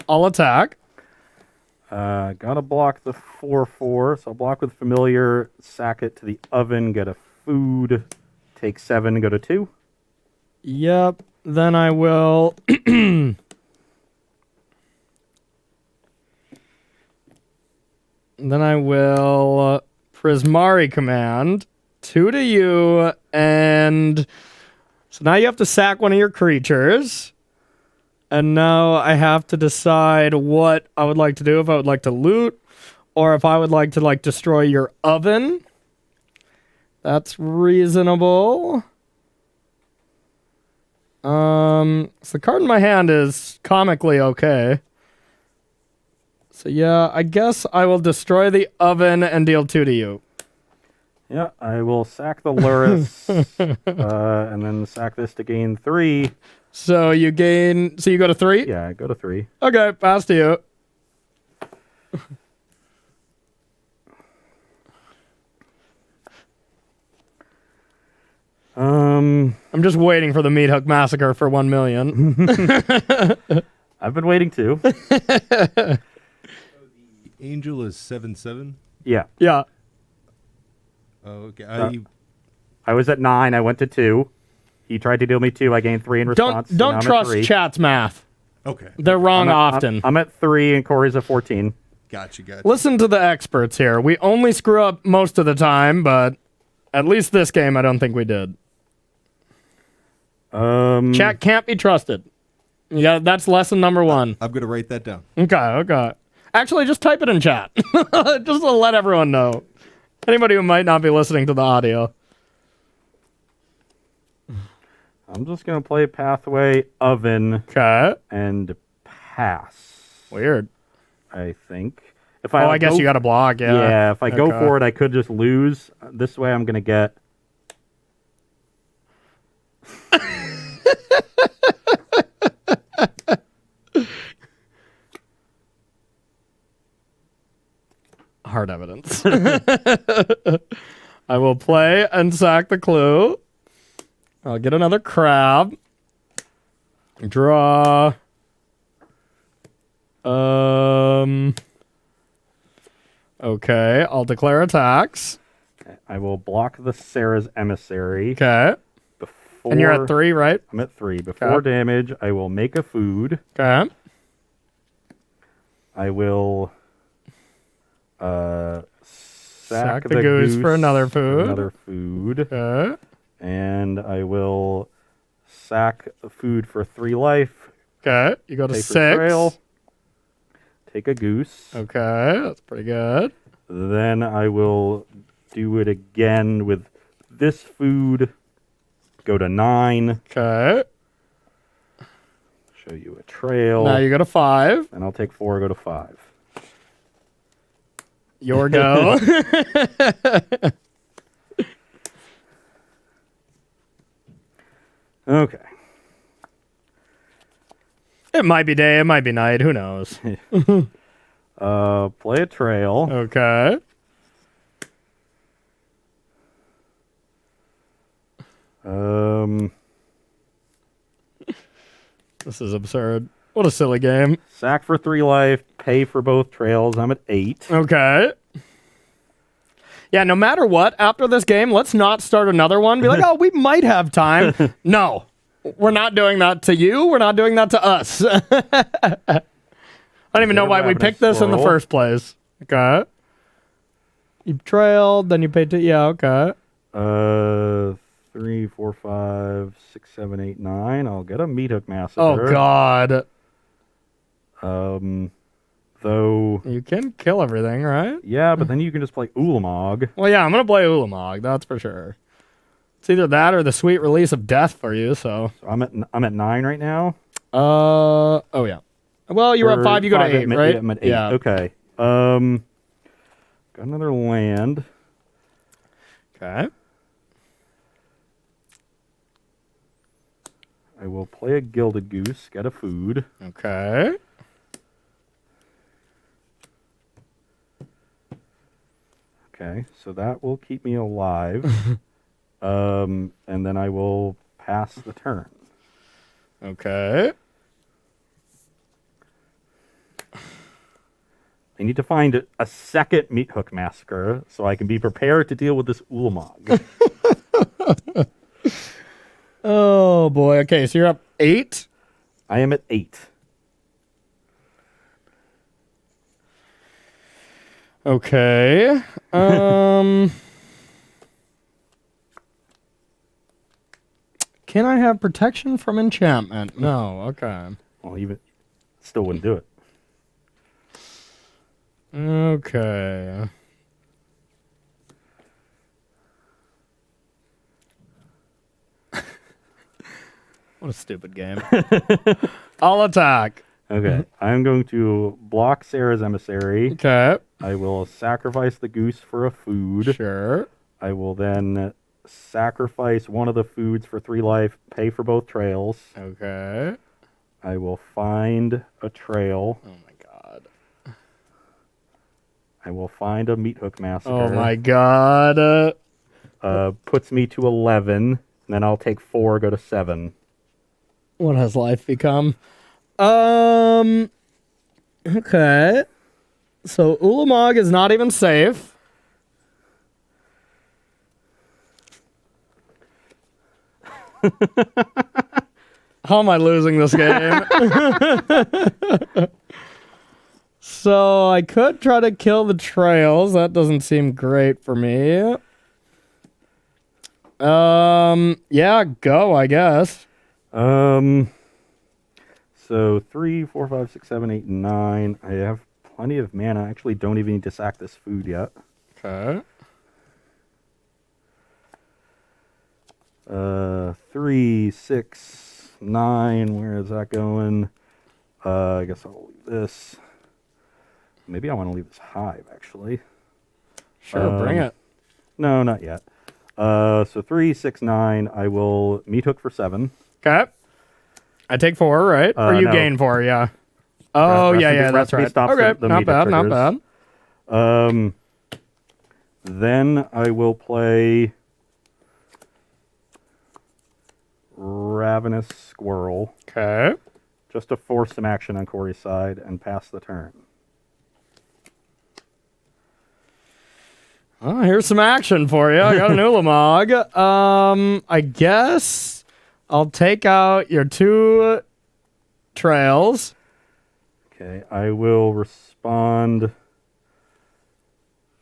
I'll attack. Gotta block the 4/4, so I'll block with Familiar, sack it to the oven, get a food, take 7, go to 2. Yep. Then I will. Then I will Prismari command 2 to you, and so now you have to sack one of your creatures. And now I have to decide what I would like to do, if I would like to loot, or if I would like to destroy your oven. That's reasonable. So the card in my hand is comically okay. So yeah, I guess I will destroy the oven and deal 2 to you. Yeah, I will sack the Luris, and then sack this to gain 3. So you gain. So you go to 3. Yeah, I go to 3. Okay, pass to you. I'm just waiting for the Meat Hook Massacre for 1 million. I've been waiting too. Angel is 7/7. Yeah, Yeah. Oh, okay. I was at 9. I went to 2. He tried to deal me 2. I gained 3 in response. so now Don't I'm at trust 3. chat's math. Okay. They're wrong often. I'm at 3, and Corey's at 14. Gotcha. Listen to the experts here. We only screw up most of the time, but at least this game, I don't think we did. Chat can't be trusted. Yeah, that's lesson number 1. I'm going to write that down. Okay. Actually, just type it in chat. Just to let everyone know. Anybody who might not be listening to the audio. I'm just going to play Pathway, Oven, Okay. and pass. Weird. I think. If I guess you got to block, yeah. Yeah, if I go Okay. for it, I could just lose. This way, I'm going to get. Hard evidence. I will play and sack the clue. I'll get another crab. Draw. Okay, I'll declare attacks. I will block the Sarah's Emissary. Okay. Before, And you're at 3, right? I'm at 3. Before damage, I will make a food. Okay. I will sack the goose for another food. Another food. Okay. And I will sack the food for 3 life. Okay. You go to Pay for 6. trail. Take a goose. Okay. That's pretty good. Then I will do it again with this food. Go to 9. Okay. Show you a trail. Now you go to 5. And I'll take 4, go to 5. Your go. Okay. It might be day, it might be night, who knows? Play a trail. Okay. This is absurd. What a silly game. Sack for 3 life. Pay for both trails. I'm at 8. Okay. Yeah, no matter what, after this game, let's not start another one. Be like, oh, we might have time. No. We're not doing that to you. We're not doing that to us. I don't even know why we picked this in the first place. Okay. You trailed, then you paid yeah, okay. 3, 4, 5, 6, 7, 8, 9. I'll get a meat hook massacre. Oh, God. Though. You can kill everything, right? Yeah, but then you can just play Ulamog. Well, yeah, I'm going to play Ulamog, that's for sure. It's either that or the sweet release of death for you, so. So I'm at 9 right now. Oh, yeah. Well, you were at 5, you go to 8, right? Yeah, I'm at 8. Yeah. Okay. Got another land. Okay. I will play a Gilded Goose, get a food. Okay. Okay, so that will keep me alive. And then I will pass the turn. Okay. I need to find a second meat hook massacre so I can be prepared to deal with this Ulamog. Oh, boy. Okay, so you're up 8? I am at 8. Okay. Can I have protection from enchantment? No, okay. Well, even still wouldn't do it. Okay. What a stupid game. I'll attack. Okay, I'm going to block Sarah's Emissary. Okay. I will sacrifice the goose for a food. Sure. I will then sacrifice one of the foods for 3 life, pay for both trails. Okay. I will find a trail. Oh my god. I will find a meat hook massacre. Oh my god. Puts me to 11, and then I'll take 4, go to 7. What has life become? Okay. So Ulamog is not even safe. How am I losing this game? So I could try to kill the trails. That doesn't seem great for me. Yeah, go, I guess. So 3, 4, 5, 6, 7, 8, 9. I have plenty of mana. I actually don't even need to sack this food yet. Okay. 3, 6, 9. Where is that going? I guess I'll leave this. Maybe I want to leave this hive, actually. Sure, bring it. No, not yet. So 3, 6, 9. I will meat hook for 7. Okay. I take 4, right? Or you no. gain 4, yeah. Oh, yeah, that's right. Stops Okay, the not meat bad, hook not triggers. bad. Then I will play Ravenous Squirrel, Okay. just to force some action on Corey's side and pass the turn. Oh, here's some action for you. I got an Ulamog. I guess I'll take out your 2 trails. Okay, I will respond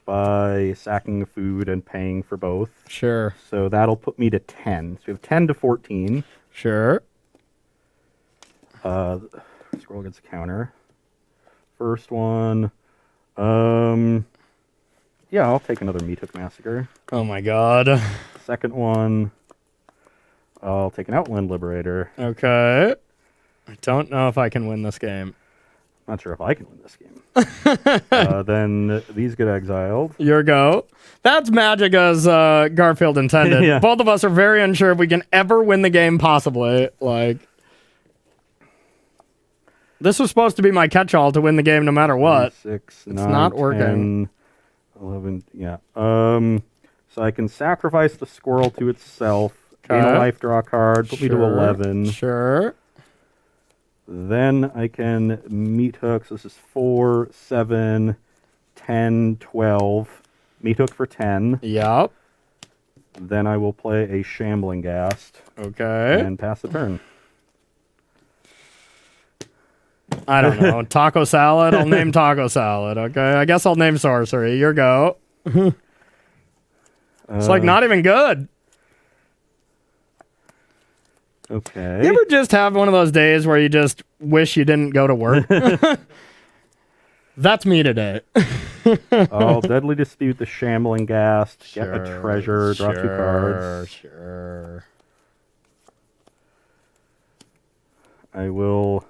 by sacking food and paying for both. Sure. So that'll put me to 10. So we have 10 to 14. Sure. Scroll gets a counter. First one. Yeah, I'll take another Meat Hook Massacre. Oh my god. Second one. I'll take an Outland Liberator. Okay. I don't know if I can win this game. Not sure if I can win this game. Then these get exiled. Your go. That's magic as Garfield intended. Yeah. Both of us are very unsure if we can ever win the game, possibly. Like, this was supposed to be my catch-all to win the game no matter what. 6, It's 9, not working. 10, 11, yeah. So I can sacrifice the squirrel to itself, gain a Okay. life, draw a card, put me to 11. Sure. Then I can Meat Hook. So this is 4, 7, 10, 12. Meat Hook for 10. Yep. Then I will play a Shambling Ghast Okay. and pass the turn. I don't know. Taco salad? I'll name taco salad. Okay. I guess I'll name sorcery. Your go. It's like not even good. Okay. You ever just have one of those days where you just wish you didn't go to work? That's me today. I'll Deadly Dispute the Shambling Ghast, get a treasure, draw 2 cards. Sure. I will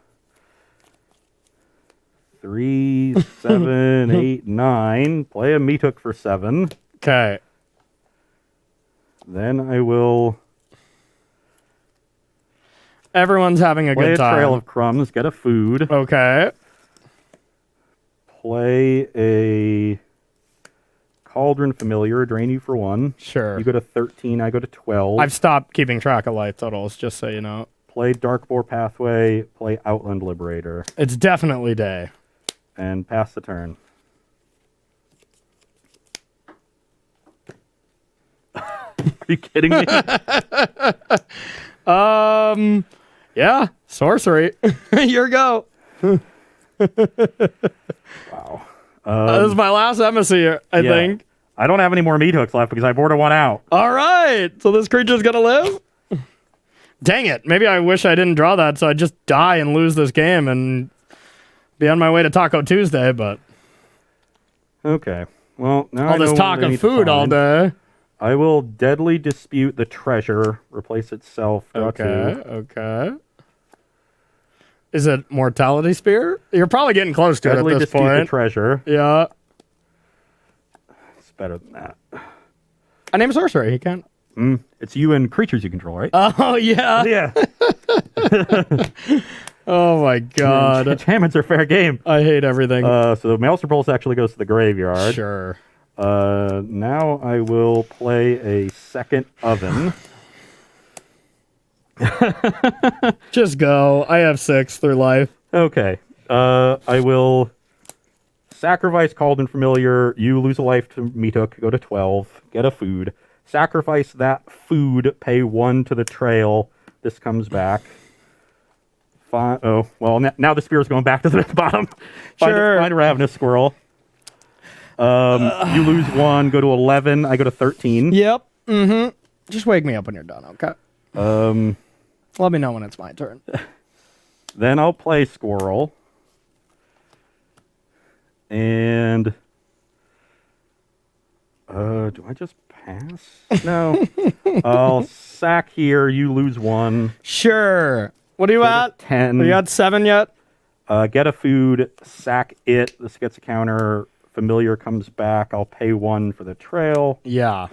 3, 7, 8, 9. Play a Meat Hook for 7. Okay. Then I will Everyone's having a play good a time. Trail of Crumbs, get a food. Okay. Play a Cauldron Familiar, drain you for 1. Sure. You go to 13, I go to 12. I've stopped keeping track of life totals, just so you know. Play Darkboar Pathway, play Outland Liberator, It's definitely day. and pass the turn. Are you kidding me? Yeah, sorcery. Your go. Wow. This is my last embassy, I Yeah. think. I don't have any more Meat Hooks left because I boarded one out. All right. So this creature's going to live? Dang it. Maybe I wish I didn't draw that so I'd just die and lose this game and be on my way to Taco Tuesday, but Okay. Well, now I all this know talk what I of need to food all find. day. I will Deadly Dispute the treasure, replace itself. Draw Okay, 2. okay. Is it Mortality Spear? You're probably getting close to Deadly it at this Dispute the point. treasure. Yeah. It's better than that. I name sorcery. He can't. It's you and creatures you control, right? Oh, yeah. Yeah. Oh, my God. Enchantments are fair game. I hate everything. So Maelstrom Pulse actually goes to the graveyard. Sure. Now I will play a second oven. Just go. I have 6 through life. Okay. I will sacrifice Cauldron Familiar. You lose a life to Meat Hook. Go to 12. Get a food. Sacrifice that food. Pay 1 to the trail. This comes back. Fine. Oh, well, now the spear's going back to the bottom. Sure. Find a Ravenous Squirrel. You lose 1. Go to 11. I go to 13. Yep. Mm-hmm. Just wake me up when you're done, okay? Let me know when it's my turn. Then I'll play Squirrel. And do I just pass? No. I'll sack here. You lose 1. Sure. What are you at? 10. Are you at 7 yet? Get a food. Sack it. This gets a counter. Familiar comes back. I'll pay 1 for the trail. Yeah.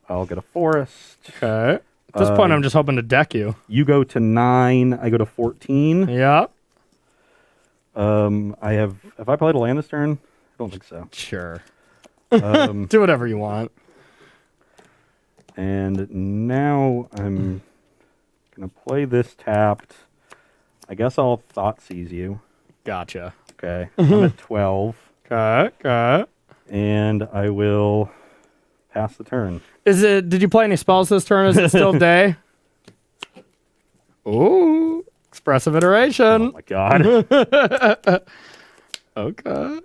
I'll get a forest. Okay. At this point, I'm just hoping to deck you. You go to 9. I go to 14. Yeah. Have I played a land this turn? I don't think so. Sure. Do whatever you want. And now I'm gonna play this tapped. I guess I'll Thoughtseize you. Gotcha. Okay. I'm at 12. Okay. And I will pass the turn. Did you play any spells this turn? Is it still day? Ooh. expressive iteration. Oh my god. Okay.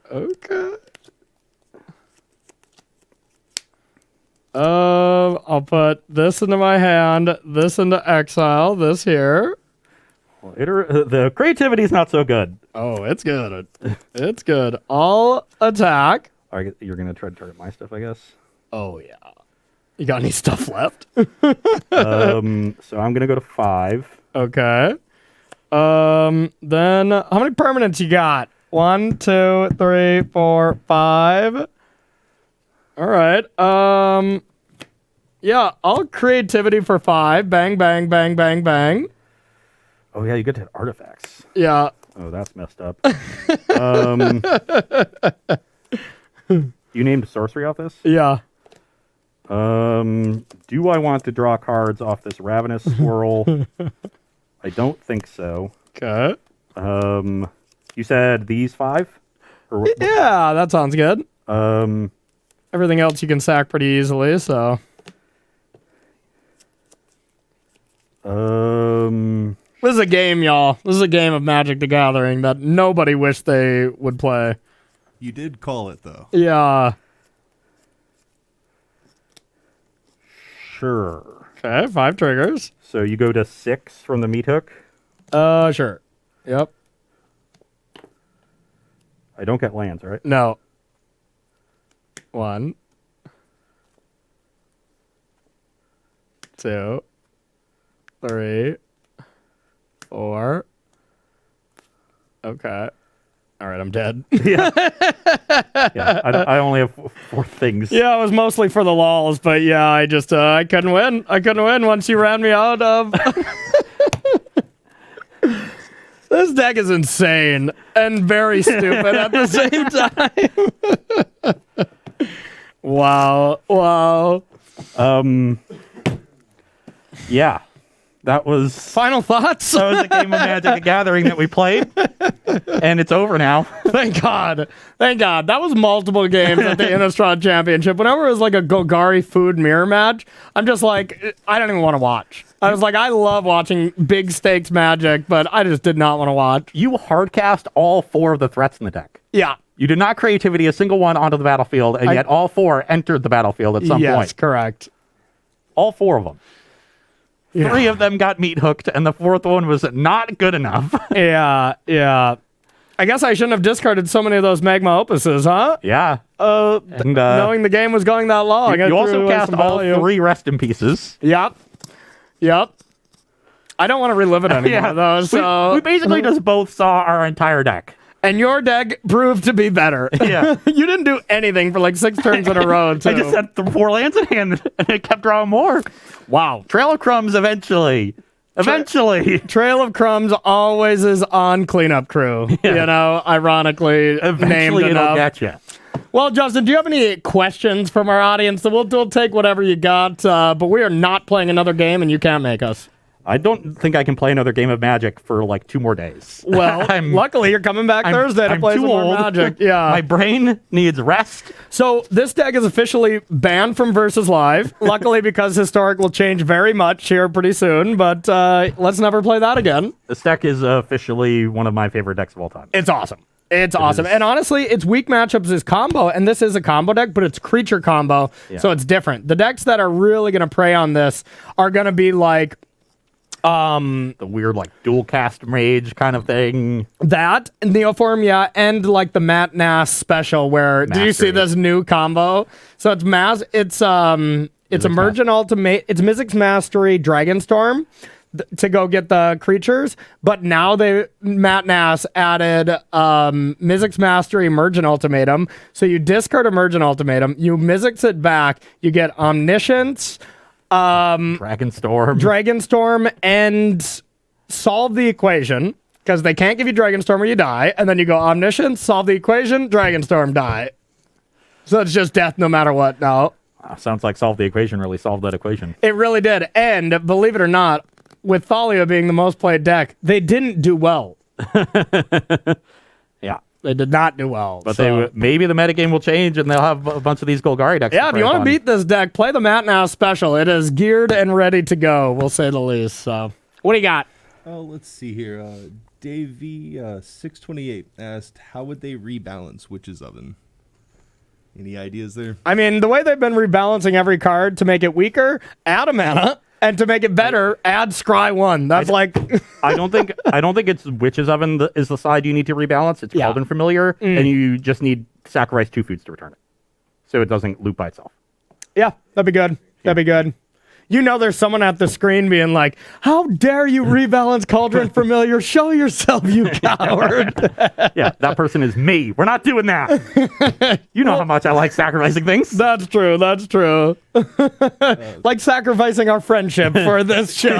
I'll put this into my hand, this into exile, this here. Well, the creativity is not so good. Oh, it's good. It's good. I'll attack. You're gonna try to target my stuff, I guess. Oh yeah. You got any stuff left? So I'm gonna go to 5. Okay. Then how many permanents you got? 1, 2, 3, 4, 5. All right. Yeah, I'll creativity for 5. Bang, bang, bang, bang, bang. Oh yeah, you get to hit artifacts. Yeah. Oh, that's messed up. You named sorcery off this? Yeah. Do I want to draw cards off this Ravenous Swirl? I don't think so. Okay. You said these 5? Or Yeah, that sounds good. Everything else you can sack pretty easily, so. This is a game, y'all. This is a game of Magic the Gathering that nobody wished they would play. You did call it, though. Yeah. Sure. Okay, 5 triggers. So you go to 6 from the meat hook. Sure. Yep. I don't get lands, right? No. 1. 2. 3. 4. Okay. All right, I'm dead. Yeah. I only have 4 things. Yeah, it was mostly for the lols, but yeah, I just I couldn't win. I couldn't win once you ran me out of. This deck is insane and very stupid at the same time. Wow. Yeah. That was Final thoughts? That was a game of Magic the Gathering that we played, and it's over now. Thank God. That was multiple games at the Innistrad Championship. Whenever it was like a Golgari food mirror match, I'm just like, I don't even want to watch. I was like, I love watching big stakes Magic, but I just did not want to watch. You hardcast all 4 of the threats in the deck. Yeah. You did not creativity a single one onto the battlefield, and yet all 4 entered the battlefield at some point. Yes, correct. All 4 of them. Yeah. 3 of them got meat hooked, and the 4th one was not good enough. Yeah. I guess I shouldn't have discarded so many of those Magma Opuses, huh? Yeah. Knowing the game was going that long. You also cast all 3 Rest in Pieces. Yep. I don't want to relive it anymore, though. So we basically just both saw our entire deck. And your deck proved to be better. Yeah. You didn't do anything for like 6 turns in a row, too. I just had 4 lands in hand, and it kept drawing more. Wow. Trail of Crumbs eventually. Trail of Crumbs always is on cleanup crew. Yeah. You know, ironically Eventually named it'll enough. get you. Well, Justin, do you have any questions from our audience? We'll take whatever you got, but we are not playing another game, and you can't make us. I don't think I can play another game of Magic for like 2 more days. Well, luckily you're coming back Thursday to play some more Magic. Yeah. My brain needs rest. So this deck is officially banned from Versus Live. Luckily, because Historic will change very much here pretty soon, but let's never play that again. This deck is officially one of my favorite decks of all time. It's awesome. It's awesome. And honestly, its weak matchups is combo, and this is a combo deck, but it's creature combo, so it's different. The decks that are really going to prey on this are going to be like the weird like dual cast mage kind of thing. That Neoform, yeah, and like the Matt Nass special where Mastery. did you see this new combo? So it's Emergent Ultimate, it's Mizzix Mastery Dragonstorm to go get the creatures, but now Matt Nass added Mizzix Mastery Emergent Ultimatum. So you discard Emergent Ultimatum, you Mizzix it back, you get Omniscience, Dragonstorm, and solve the equation, because they can't give you Dragonstorm or you die, and then you go Omniscience, solve the equation, Dragonstorm, die. So it's just death no matter what now. Sounds like Solve the Equation really solved that equation. It really did. And believe it or not, with Thalia being the most played deck, they didn't do well. Yeah. They did not do well. But maybe the metagame will change and they'll have a bunch of these Golgari decks. Yeah, if you want to beat this deck, play the Matt Nass special. It is geared and ready to go, we'll say the least. So, what do you got? Oh, let's see here. Davey 628 asked, how would they rebalance Witch's Oven? Any ideas there? I mean, the way they've been rebalancing every card to make it weaker, add a mana, and to make it better, add Scry 1. That's I don't think it's Witch's Oven is the side you need to rebalance. It's Cauldron Familiar, and you just need to sacrifice 2 foods to return it, so it doesn't loop by itself. Yeah, that'd be good. That'd be good. You know there's someone at the screen being like, how dare you rebalance Cauldron Familiar? Show yourself, you coward. Yeah, that person is me. We're not doing that. You know how much I like sacrificing things. That's true. That's true. Like sacrificing our friendship for this show.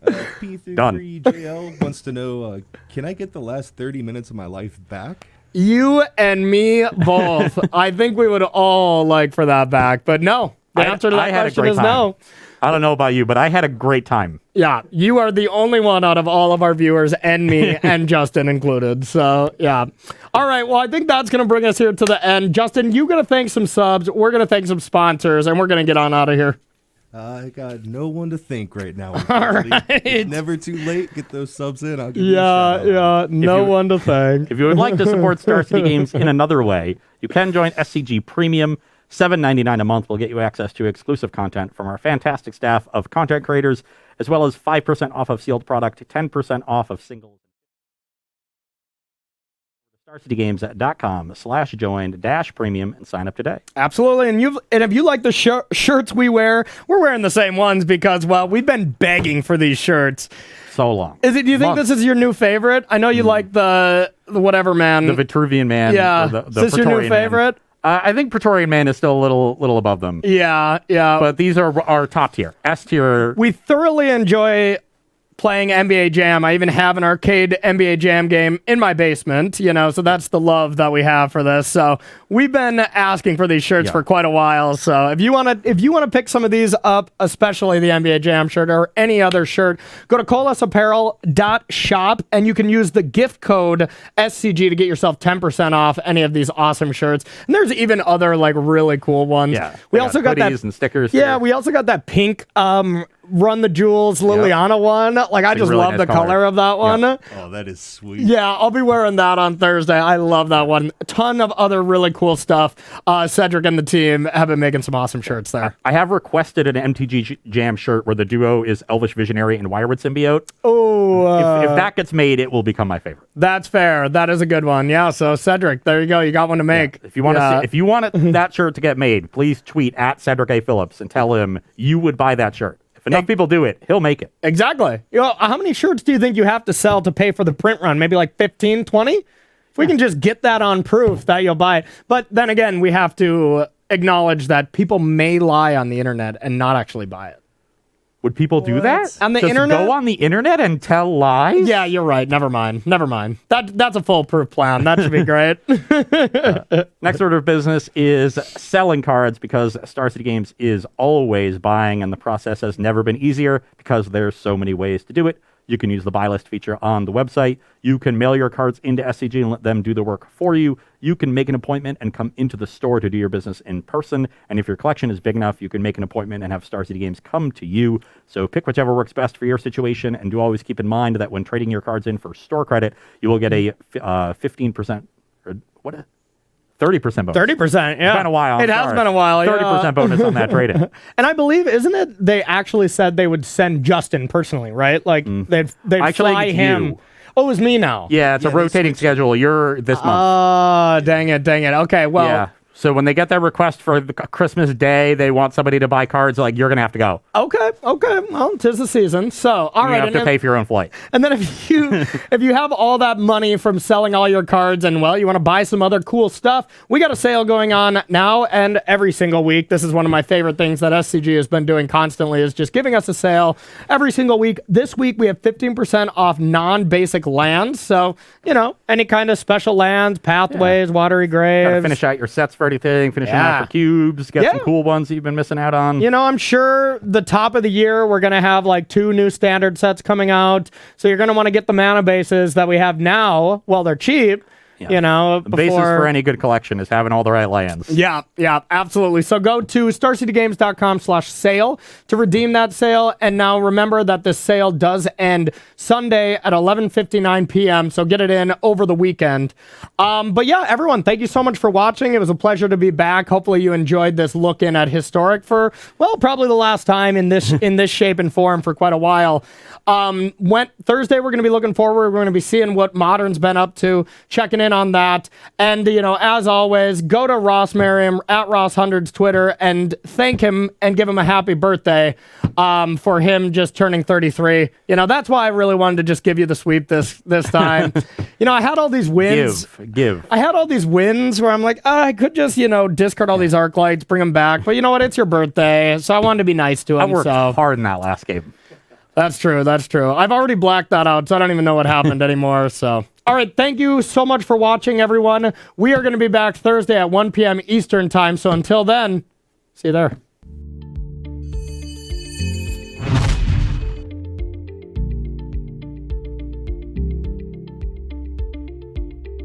P33JL wants to know, can I get the last 30 minutes of my life back? You and me both. I think we would all like for that back, but no. The answer to that question is no. I don't know about you, but I had a great time. Yeah, you are the only one out of all of our viewers and me and Justin included. So, yeah. All right, well, I think that's going to bring us here to the end. Justin, you're going to thank some subs, we're going to thank some sponsors, and we're going to get on out of here. I got no one to thank right now. All right. It's never too late. Get those subs in. I'll give you a shout out. No one to thank. If you would like to support Star City Games in another way, you can join SCG Premium. $7.99 a month will get you access to exclusive content from our fantastic staff of content creators, as well as 5% off of sealed product, 10% off of singles. StarCityGames.com/join-premium and sign up today. Absolutely. And if you like the shirts we wear, we're wearing the same ones because, well, we've been begging for these shirts. So long. Do you think this is your new favorite? I know you like the whatever man. The Vitruvian Man. Yeah. The is this your new favorite? I think Praetorian Man is still a little above them. Yeah. But these are our top tier. S tier. We thoroughly enjoy playing NBA Jam. I even have an arcade NBA Jam game in my basement, so that's the love that we have for this. So we've been asking for these shirts for quite a while. So if you want to pick some of these up, especially the NBA Jam shirt or any other shirt, go to colasapparel.shop and you can use the gift code SCG to get yourself 10% off any of these awesome shirts. And there's even other really cool ones. Yeah. We also got that and stickers. Yeah, we also got that pink Run the Jewels Liliana one. I just really love nice the color of that one. Oh, that is sweet. Yeah, I'll be wearing that on Thursday. I love that one. A ton of other really cool stuff. Cedric and the team have been making some awesome shirts there. I have requested an MTG Jam shirt where the duo is Elvish Visionary and Wirewood Symbiote. Oh, if that gets made, it will become my favorite. That's fair. That is a good one. Yeah. So Cedric, there you go. You got one to make. Yeah. If you want that shirt to get made, please tweet at Cedric A. Phillips and tell him you would buy that shirt. If enough people do it, he'll make it. Exactly. How many shirts do you think you have to sell to pay for the print run? Maybe 15, 20? If we can just get that on proof that you'll buy it. But then again, we have to acknowledge that people may lie on the internet and not actually buy it. Would people do that? On the Just internet? go on the internet and tell lies? Yeah, you're right. Never mind. That's a foolproof plan. That should be great. Next order of business is selling cards, because Star City Games is always buying, and the process has never been easier because there's so many ways to do it. You can use the buy list feature on the website. You can mail your cards into SCG and let them do the work for you. You can make an appointment and come into the store to do your business in person. And if your collection is big enough, you can make an appointment and have Star City Games come to you. So pick whichever works best for your situation. And do always keep in mind that when trading your cards in for store credit, you will get a 15% or what? 30% bonus. 30%, yeah. It's been a while. It has been a while, yeah. 30% bonus on that trade-in. And I believe, isn't it, they actually said they would send Justin personally, right? They'd Actually, fly it's him. you. Oh, it was me now. Yeah, it's a rotating schedule. You're this month. Oh, dang it. Okay, well. Yeah. So when they get their request for the Christmas Day, they want somebody to buy cards, you're going to have to go. Okay. Well, 'tis the season. So, all right. You have to pay for your own flight. And then if you have all that money from selling all your cards and, well, you want to buy some other cool stuff, we got a sale going on now and every single week. This is one of my favorite things that SCG has been doing constantly, is just giving us a sale every single week. This week we have 15% off non-basic lands. So, any kind of special lands, pathways, watery graves. Gotta finish out your sets for anything, finishing out for cubes, get some cool ones that you've been missing out on. I'm sure the top of the year we're going to have 2 new standard sets coming out. So you're going to want to get the mana bases that we have now while they're cheap. You know, the basis for any good collection is having all the right lands. Yeah, absolutely. So go to starcitygames.com/sale to redeem that sale. And now remember that this sale does end Sunday at 11:59 p.m. So get it in over the weekend. But yeah, everyone, thank you so much for watching. It was a pleasure to be back. Hopefully you enjoyed this look in at Historic for, well, probably the last time in this shape and form for quite a while. Thursday, we're going to be looking forward. We're going to be seeing what Modern's been up to, checking in on that. And, as always, go to Ross Merriam at Ross100's Twitter and thank him and give him a happy birthday for him just turning 33. That's why I really wanted to just give you the sweep this time. I had all these wins. Give. I had all these wins where I'm like, I could just, discard all these arc lights, bring them back. But you know what? It's your birthday. So I wanted to be nice to him. I worked hard in that last game. That's true. I've already blacked that out, so I don't even know what happened anymore. So, all right. Thank you so much for watching, everyone. We are going to be back Thursday at 1 p.m. Eastern time. So until then, see you there.